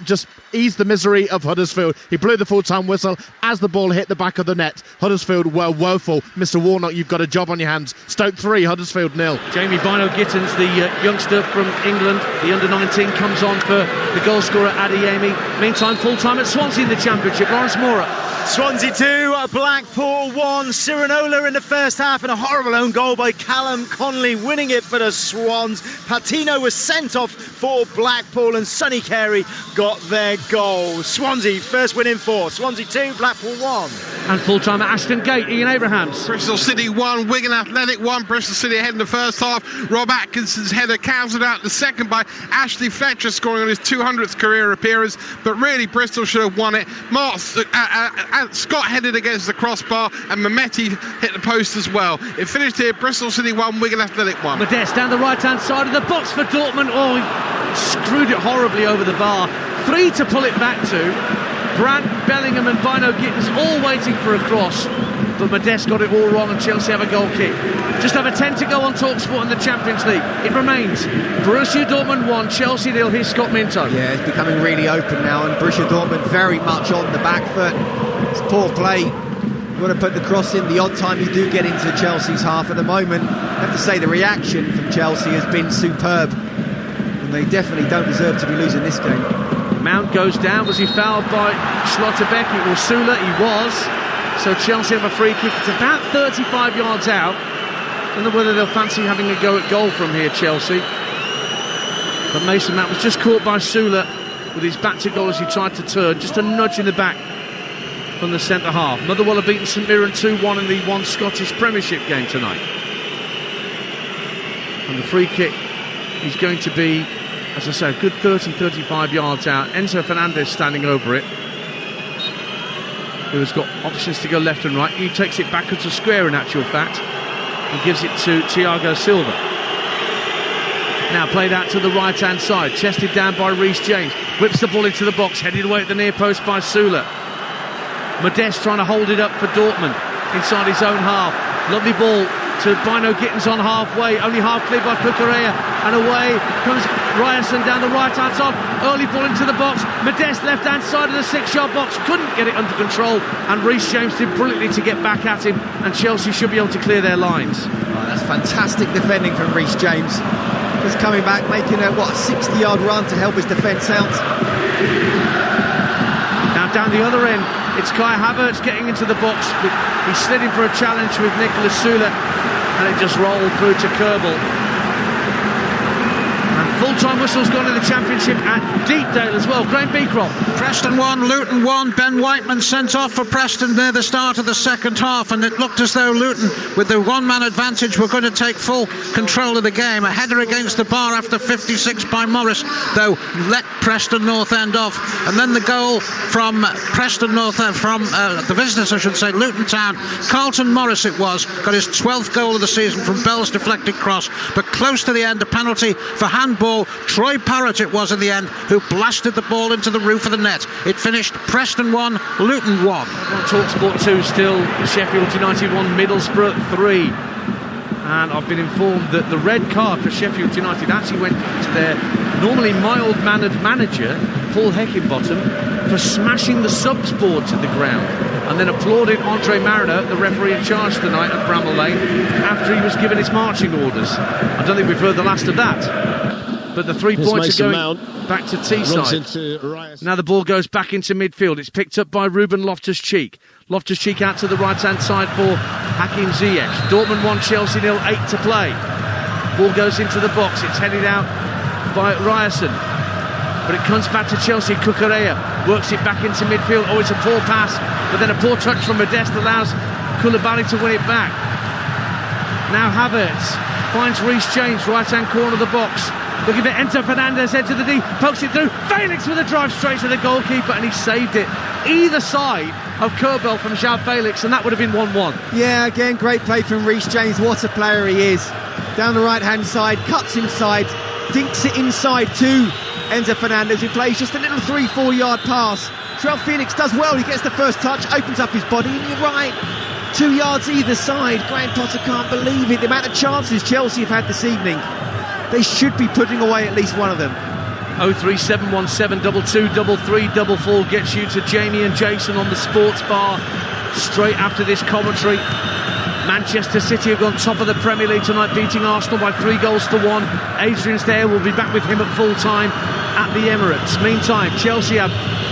just eased the misery of Huddersfield. He blew the full-time whistle as the ball hit the back of the net. Huddersfield were woeful. Mr. Warnock, you've got a job on your hands. Stoke 3, Huddersfield 0. Jamie Bino-Gittins, the youngster from England, the under-19, comes on for the goal scorer Adeyemi. Meantime, full-time at Swansea in the Championship. Lawrence Moura. Swansea 2, Blackpool 1. Sirinola in the first half, and a horrible own goal by Callum Connolly, winning it for the Swans. Patino was sent off for Blackpool, and Sonny Carey got their goal. Swansea first win in 4. Swansea 2, Blackpool 1. And full-time at Ashton Gate, Ian Abrahams. Bristol City 1, Wigan Athletic 1. Bristol City ahead in the first half. Rob Atkinson's header cancelled out the second by Ashley Fletcher, scoring on his 200th career appearance. But really, Bristol should have won it. Scott headed against the crossbar, and Mehmeti hit the post as well. It finished here, Bristol City 1, Wigan Athletic 1. Modeste down the right-hand side of the box for Dortmund. Oh, screwed it horribly over the bar. 3 to pull it back to. Brandt, Bellingham and Bino Gittins all waiting for a cross, but Modeste got it all wrong and Chelsea have a goal kick. Just over 10 to go on Talksport in the Champions League. It remains Borussia Dortmund 1, Chelsea 0. Here's Scott Minto. Yeah, it's becoming really open now, and Borussia Dortmund very much on the back foot. It's poor play. You want to put the cross in the odd time you do get into Chelsea's half. At the moment, I have to say the reaction from Chelsea has been superb, and they definitely don't deserve to be losing this game. Mount goes down. Was he fouled by Schlotterbeck? It was Sula. He was. So Chelsea have a free kick. It's about 35 yards out. Don't know whether they'll fancy having a go at goal from here, Chelsea. But Mason Mount was just caught by Sula with his back to goal as he tried to turn. Just a nudge in the back from the centre half. Motherwell have beaten St Mirren 2-1 in the One Scottish Premiership game tonight. And the free kick is going to be, as I say, a good 35 yards out. Enzo Fernandez standing over it, who has got options to go left and right. He takes it backwards to square in actual fact and gives it to Thiago Silva. Now played out to the right hand side, chested down by Reece James, whips the ball into the box, headed away at the near post by Sula. Modeste trying to hold it up for Dortmund inside his own half. Lovely ball to Bino Gittins on halfway, only half cleared by Cucurella, and away comes Ryerson down the right hand side. Early ball into the box. Modeste left hand side of the 6-yard box, couldn't get it under control, and Reece James did brilliantly to get back at him, and Chelsea should be able to clear their lines. Oh, that's fantastic defending from Reece James. He's coming back, making a 60-yard run to help his defence out. Now down the other end, it's Kai Havertz getting into the box, but he slid in for a challenge with Nicolas Sula, and it just rolled through to Kerbal. And full-time whistle's gone in the Championship at Deepdale as well. Graham Beecroft. Preston 1, Luton 1. Ben Whiteman sent off for Preston near the start of the second half, and it looked as though Luton, with the one-man advantage, were going to take full control of the game. A header against the bar after 56 by Morris, though, let Preston North End off. And then the goal from Preston North End, from the visitors, I should say, Luton Town. Carlton Morris it was, got his 12th goal of the season from Bell's deflected cross, but close to the end, a penalty for handball. Troy Parrott it was in the end, who blasted the ball into the roof of the net. It finished Preston 1, Luton 1. Talksport 2 still, Sheffield United 1, Middlesbrough 3. And I've been informed that the red card for Sheffield United actually went to their normally mild-mannered manager, Paul Heckingbottom, for smashing the subs board to the ground, and then applauded Andre Mariner, the referee in charge tonight at Bramall Lane, after he was given his marching orders. I don't think we've heard the last of that. But the 3 points are going back to Teesside. Now the ball goes back into midfield. It's picked up by Ruben Loftus-Cheek. Loftus-Cheek out to the right-hand side for Hakim Ziyech. Dortmund 1, Chelsea 0, 8 to play. Ball goes into the box. It's headed out by Ryerson. But it comes back to Chelsea. Cucurella works it back into midfield. Oh, it's a poor pass. But then a poor touch from Modeste allows Koulibaly to win it back. Now Havertz finds Reece James, right-hand corner of the box. Looking for Enzo Fernandez, edge of the D, pokes it through. Felix with a drive straight to the goalkeeper, and he saved it. Either side of Kerbal from João Felix, and that would have been 1-1. Yeah, again, great play from Reece James. What a player he is. Down the right-hand side, cuts inside, dinks it inside to Enzo Fernandez, who plays just a little 3-4 yard pass. João Felix does well. He gets the first touch, opens up his body, and you're right. 2 yards either side. Graham Potter can't believe it. The amount of chances Chelsea have had this evening. They should be putting away at least one of them. 03717 223344 gets you to Jamie and Jason on the sports bar straight after this commentary. Manchester City have gone top of the Premier League tonight, beating Arsenal by 3-1. Adrian's there. We'll be back with him at full time at the Emirates. Meantime, Chelsea have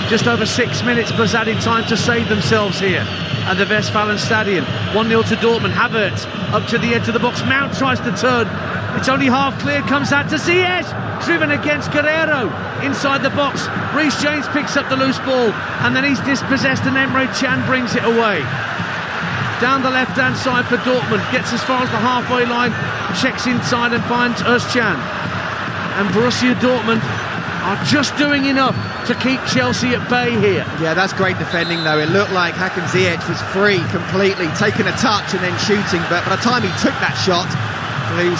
just over 6 minutes plus added time to save themselves here at the Westfalenstadion. 1-0 to Dortmund. Havertz up to the edge of the box. Mount tries to turn. It's only half clear. Comes out to Ziyech. Driven against Guerrero inside the box. Reece James picks up the loose ball, and then he's dispossessed, and Emre Can brings it away. Down the left-hand side for Dortmund. Gets as far as the halfway line. Checks inside and finds Özcan. And Borussia Dortmund are just doing enough to keep Chelsea at bay here. Yeah, that's great defending though. It looked like Hakim Ziyech was free completely, taking a touch and then shooting, but by the time he took that shot, he's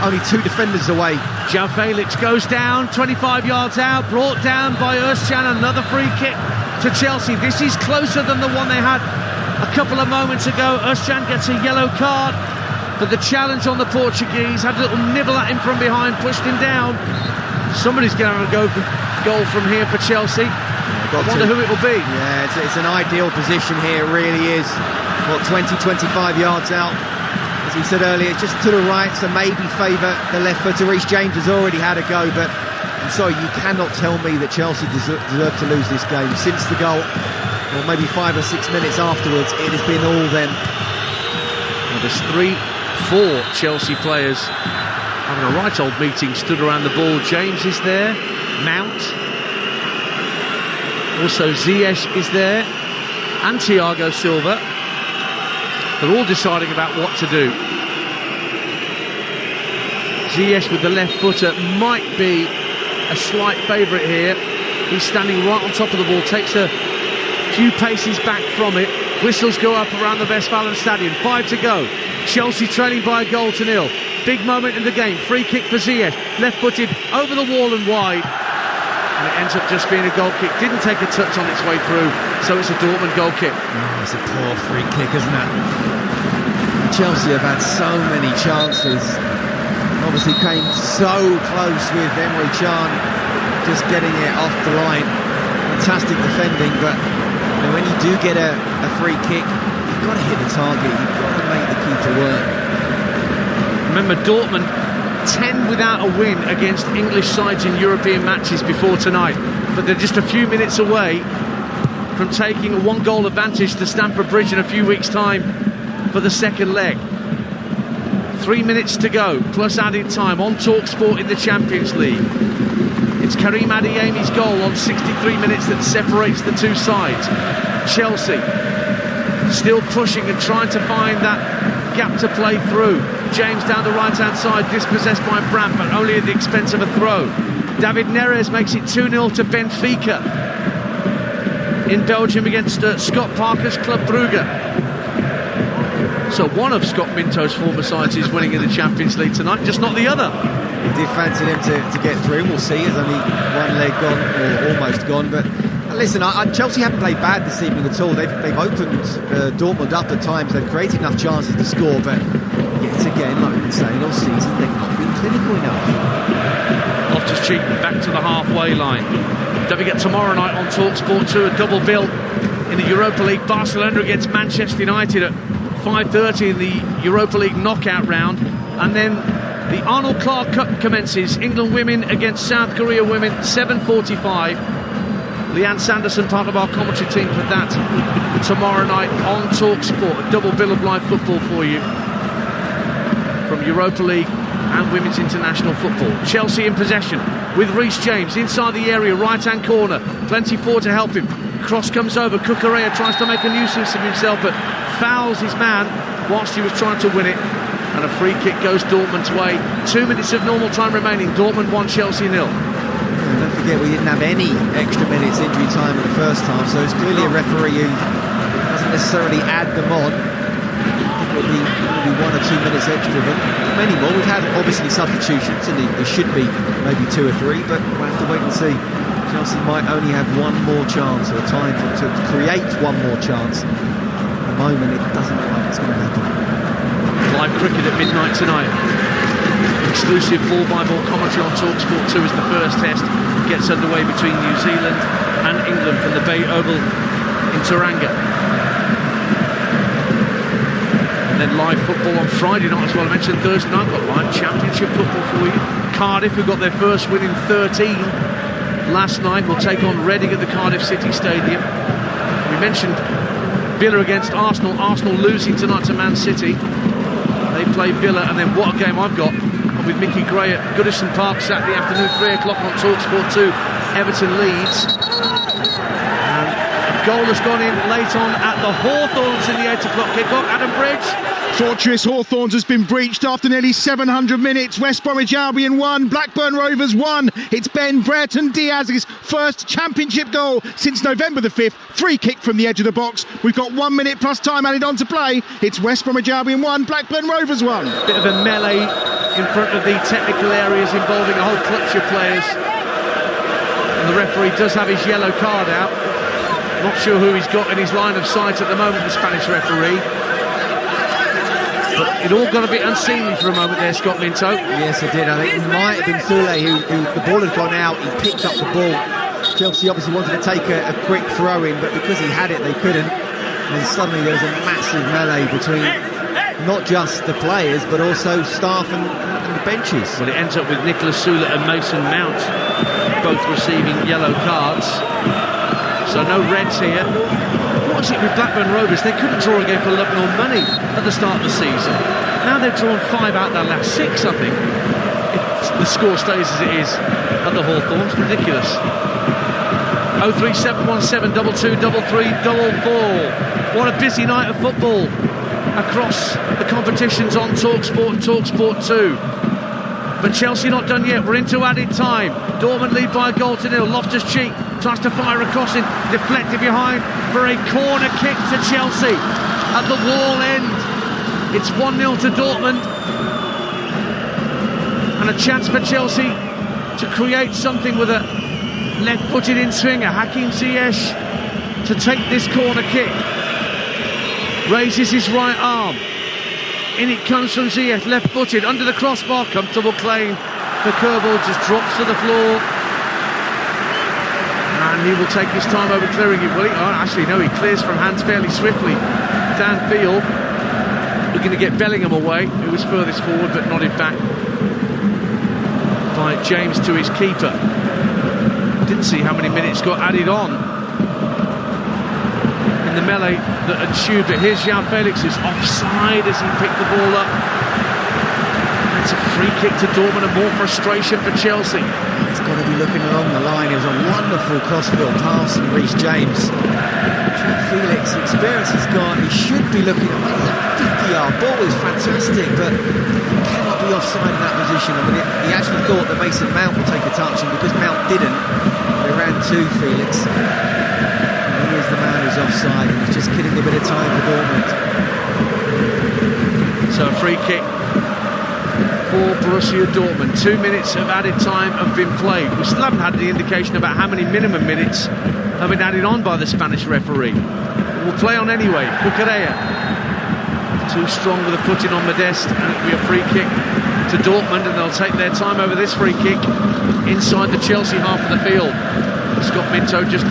only 2 defenders away João Felix goes down, 25 yards out, brought down by Özcan. Another free kick to Chelsea. This is closer than the one they had a couple of moments ago. Özcan gets a yellow card for the challenge on the Portuguese. Had a little nibble at him from behind, pushed him down. Somebody's going to go for goal from here for Chelsea. I wonder who it will be. Yeah, it's an ideal position here, it really is. 20, 25 yards out. As we said earlier, just to the right, so maybe favour the left footer. Reece James has already had a go, but I'm sorry, you cannot tell me that Chelsea deserve to lose this game. Since the goal, or maybe 5 or 6 minutes afterwards, it has been all them. Well, there's 3-4 Chelsea players having a right old meeting, stood around the ball. James is there, Mount, also Ziyech is there, and Thiago Silva. They're all deciding about what to do. Ziyech with the left footer might be a slight favourite here. He's standing right on top of the ball, takes a few paces back from it. Whistles go up around the Westfalenstadion. 5 to go. Chelsea trailing by a goal to nil. Big moment in the game. Free kick for Ziyech. Left-footed over the wall and wide. And it ends up just being a goal kick. Didn't take a touch on its way through, so it's a Dortmund goal kick. Oh, it's a poor free kick, isn't it? Chelsea have had so many chances. Obviously came so close with Emre Can just getting it off the line. Fantastic defending, but when you do get a free kick, you've got to hit the target. You've got to make the keeper work. Remember, Dortmund 10 without a win against English sides in European matches before tonight, but they're just a few minutes away from taking a 1-goal advantage to Stamford Bridge in a few weeks' time for the second leg. 3 minutes to go, plus added time on Talksport in the Champions League. It's Karim Adeyemi's goal on 63 minutes that separates the two sides. Chelsea still pushing and trying to find that gap to play through. James down the right-hand side, dispossessed by Brandt, but only at the expense of a throw. David Neres makes it 2-0 to Benfica in Belgium against Scott Parker's Club Brugge. So one of Scott Minto's former sides is winning in the Champions League tonight, just not the other. We did fancy them to get through. We'll see. There's only one leg gone, or almost gone. But listen, Chelsea haven't played bad this evening at all. They've opened Dortmund up at times. They've created enough chances to score, but yet again, like we've been saying all season, they've not been clinical enough. Loftus-Cheek back to the halfway line. Don't forget, tomorrow night on Talksport 2, a double bill in the Europa League. Barcelona against Manchester United at 5:30 in the Europa League knockout round, and then the Arnold Clark Cup commences. England women against South Korea women, 7:45. Leanne Sanderson, part of our commentary team for that tomorrow night on Talksport. A double bill of live football for you from Europa League and Women's International Football. Chelsea in possession with Reece James inside the area, right-hand corner. Plenty forward to help him. Cross comes over. Cucurella tries to make a nuisance of himself, but fouls his man whilst he was trying to win it. And a free kick goes Dortmund's way. 2 minutes of normal time remaining. Dortmund 1, Chelsea 0. Yeah, don't forget, we didn't have any extra minutes injury time in the first half, so it's clearly a referee who doesn't necessarily add them on. I think it'll be maybe 1 or 2 minutes extra, but many more. We've had obviously substitutions, and there should be maybe 2 or 3, but we'll have to wait and see. Chelsea might only have one more chance, or time to create one more chance. At the moment, it doesn't look like it's going to happen. Live cricket at midnight tonight. Exclusive ball-by-ball commentary on Talksport 2 as the first test gets underway between New Zealand and England from the Bay Oval in Tauranga. And then live football on Friday night as well. I mentioned Thursday night, got live championship football for you. Cardiff, who got their first win in 13 last night, will take on Reading at the Cardiff City Stadium. We mentioned Villa against Arsenal. Arsenal losing tonight to Man City. They play Villa, and then what a game I've got with Mickey Gray at Goodison Park Saturday afternoon, 3 o'clock on Talksport 2. Everton leads. And a goal has gone in late on at the Hawthorns in the 8 o'clock kickoff. Adam Bridge. Fortress Hawthorns has been breached after nearly 700 minutes. West Bromwich Albion 1, Blackburn Rovers 1. It's Ben Brereton Diaz's first championship goal since November the 5th. Free kick from the edge of the box. We've got 1 minute plus time added on to play. It's West Bromwich Albion 1, Blackburn Rovers 1. Bit of a melee in front of the technical areas involving a whole clutch of players. And the referee does have his yellow card out. Not sure who he's got in his line of sight at the moment, the Spanish referee. But it all got a bit unseemly for a moment there, Scott Minto. Yes, it did. I think it might have been Soule who the ball had gone out, he picked up the ball. Chelsea obviously wanted to take a quick throw in, but because he had it, they couldn't. And then suddenly there was a massive melee between not just the players, but also staff and the benches. Well, it ends up with Nicolas Soule and Mason Mount both receiving yellow cards. So no reds here. What's it with Blackburn Rovers? They couldn't draw a game for love nor money at the start of the season. Now they've drawn 5 out of their last 6, I think. If the score stays as it is at the Hawthorns, ridiculous. 03717 22 33 44. What a busy night of football across the competitions on Talksport and Talksport 2. But Chelsea not done yet. We're into added time. Dortmund lead by a goal to nil. Loftus-Cheek tries to fire a crossing, deflected behind for a corner kick to Chelsea at the wall end. It's 1-0 to Dortmund, and a chance for Chelsea to create something with a left-footed in-swinger, Hakim Ziyech, to take this corner kick. Raises his right arm. In it comes from Ziyech, left-footed, under the crossbar. Comfortable claim for Kerbal, just drops to the floor. And he will take his time over clearing it. Well, he clears from hands fairly swiftly downfield. Looking to get Bellingham away, who was furthest forward, but nodded back by James to his keeper. Didn't see how many minutes got added on in the melee that ensued, but here's João Felix's offside as he picked the ball up. It's a free kick to Dortmund and more frustration for Chelsea. He's got to be looking along the line. It was a wonderful crossfield pass from Reece James. João Felix, experience he's got, he should be looking at a 50-yard ball. Is fantastic, but he cannot be offside in that position. I mean, he actually thought that Mason Mount would take a touch, and because Mount didn't, they ran to Felix. And he is the man who's offside, and he's just killing a bit of time for Dortmund. So a free kick for Borussia Dortmund. 2 minutes of added time have been played. We still haven't had the indication about how many minimum minutes have been added on by the Spanish referee. We'll play on anyway. Cucurella too strong with a footing on Modeste, and it'll be a free kick to Dortmund, and they'll take their time over this free kick inside the Chelsea half of the field. Scott Minto just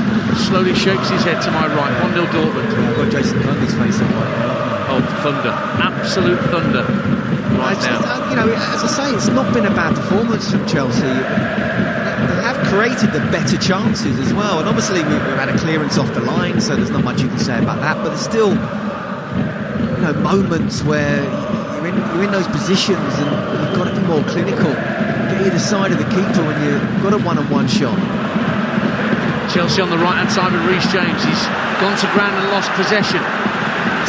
slowly shakes his head to my right. 1-0 Dortmund. I've got Jason Grundy's face on right now. Oh, thunder. Absolute thunder right now. As I say, it's not been a bad performance from Chelsea. They have created the better chances as well, and obviously we've had a clearance off the line, so there's not much you can say about that, but there's still moments where you're in those positions and you've got to be more clinical. Get either side of the keeper when you've got a one-on-one shot. Chelsea on the right-hand side with Reece James. He's gone to ground and lost possession.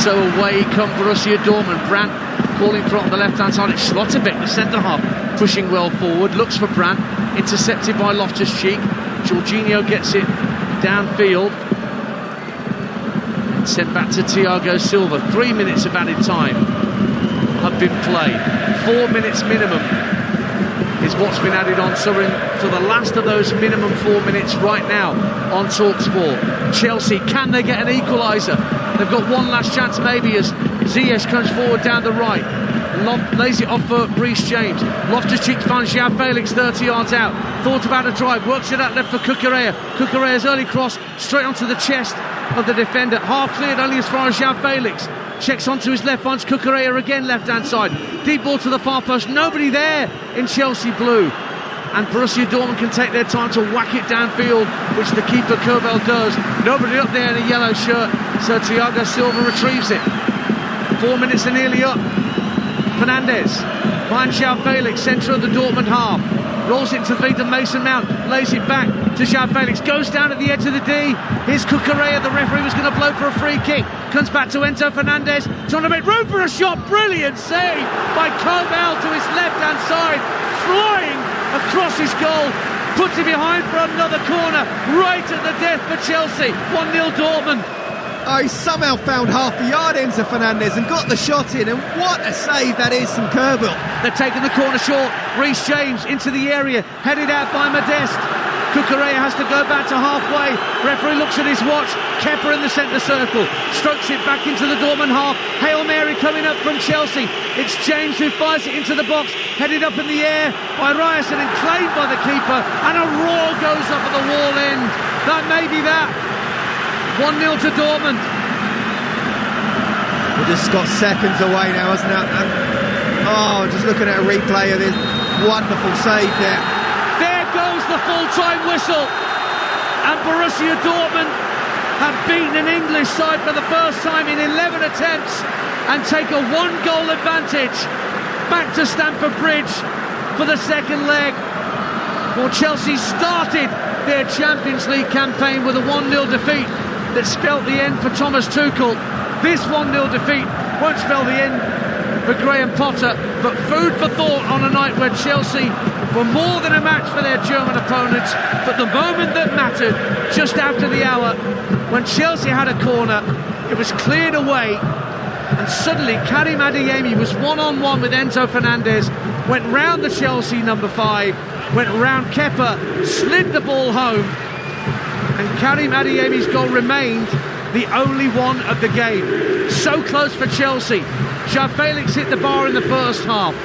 So away come Borussia Dortmund. Brandt calling for it on the left-hand side. It's Schlotterbeck, the centre-half, pushing well forward. Looks for Brandt. Intercepted by Loftus-Cheek. Jorginho gets it downfield. And sent back to Thiago Silva. 3 minutes of added time have been played. 4 minutes minimum is what's been added on. So we're into the last of those minimum 4 minutes right now on Talksport. Chelsea, can they get an equaliser? They've got one last chance maybe as Ziyech comes forward down the right. Lays it off for Reece James. Loftus-Cheek finds João Felix 30 yards out. Thought about a drive, works it out left for Cucurella. Cucurella's early cross straight onto the chest of the defender. Half cleared only as far as João Felix. Checks onto his left, finds Cucurella again left hand side. Deep ball to the far post. Nobody there in Chelsea blue. And Borussia Dortmund can take their time to whack it downfield, which the keeper Kerbal does. Nobody up there in a yellow shirt, so Thiago Silva retrieves it. 4 minutes are nearly up. Fernandes finds João Felix, centre of the Dortmund half. Rolls it to the feet of Mason Mount, lays it back to João Felix, goes down at the edge of the D. Here's Cucurella, the referee was going to blow for a free kick. Comes back to Enzo Fernandez, trying to make room for a shot. Brilliant save by Kerbal to his left-hand side, flying across his goal, puts it behind for another corner, right at the death for Chelsea. 1-0 Dortmund. Oh, he somehow found half a yard, Enzo Fernandez, and got the shot in, and what a save that is from Kerbel. They're taking the corner short. Reece James into the area, headed out by Modeste. Cucurella has to go back to halfway. Referee looks at his watch. Kepa in the centre circle, strokes it back into the Dortmund half. Hail Mary coming up from Chelsea. It's James who fires it into the box, headed up in the air by Ryerson and claimed by the keeper, and a roar goes up at the wall end. That may be that. 1-0 to Dortmund. We're just got seconds away now, isn't it? And, just looking at a replay of this wonderful save there. There goes the full-time whistle, and Borussia Dortmund have beaten an English side for the first time in 11 attempts and take a 1-goal advantage back to Stamford Bridge for the second leg. Well, Chelsea started their Champions League campaign with a 1-0 defeat that spelt the end for Thomas Tuchel. This 1-0 defeat won't spell the end for Graham Potter, but food for thought on a night where Chelsea were more than a match for their German opponents. But the moment that mattered, just after the hour, when Chelsea had a corner, it was cleared away, and suddenly Karim Adeyemi was one-on-one with Enzo Fernandez, went round the Chelsea number 5, went round Kepa, slid the ball home, and Karim Adeyemi's goal remained the only one of the game. So close for Chelsea. João Felix hit the bar in the first half.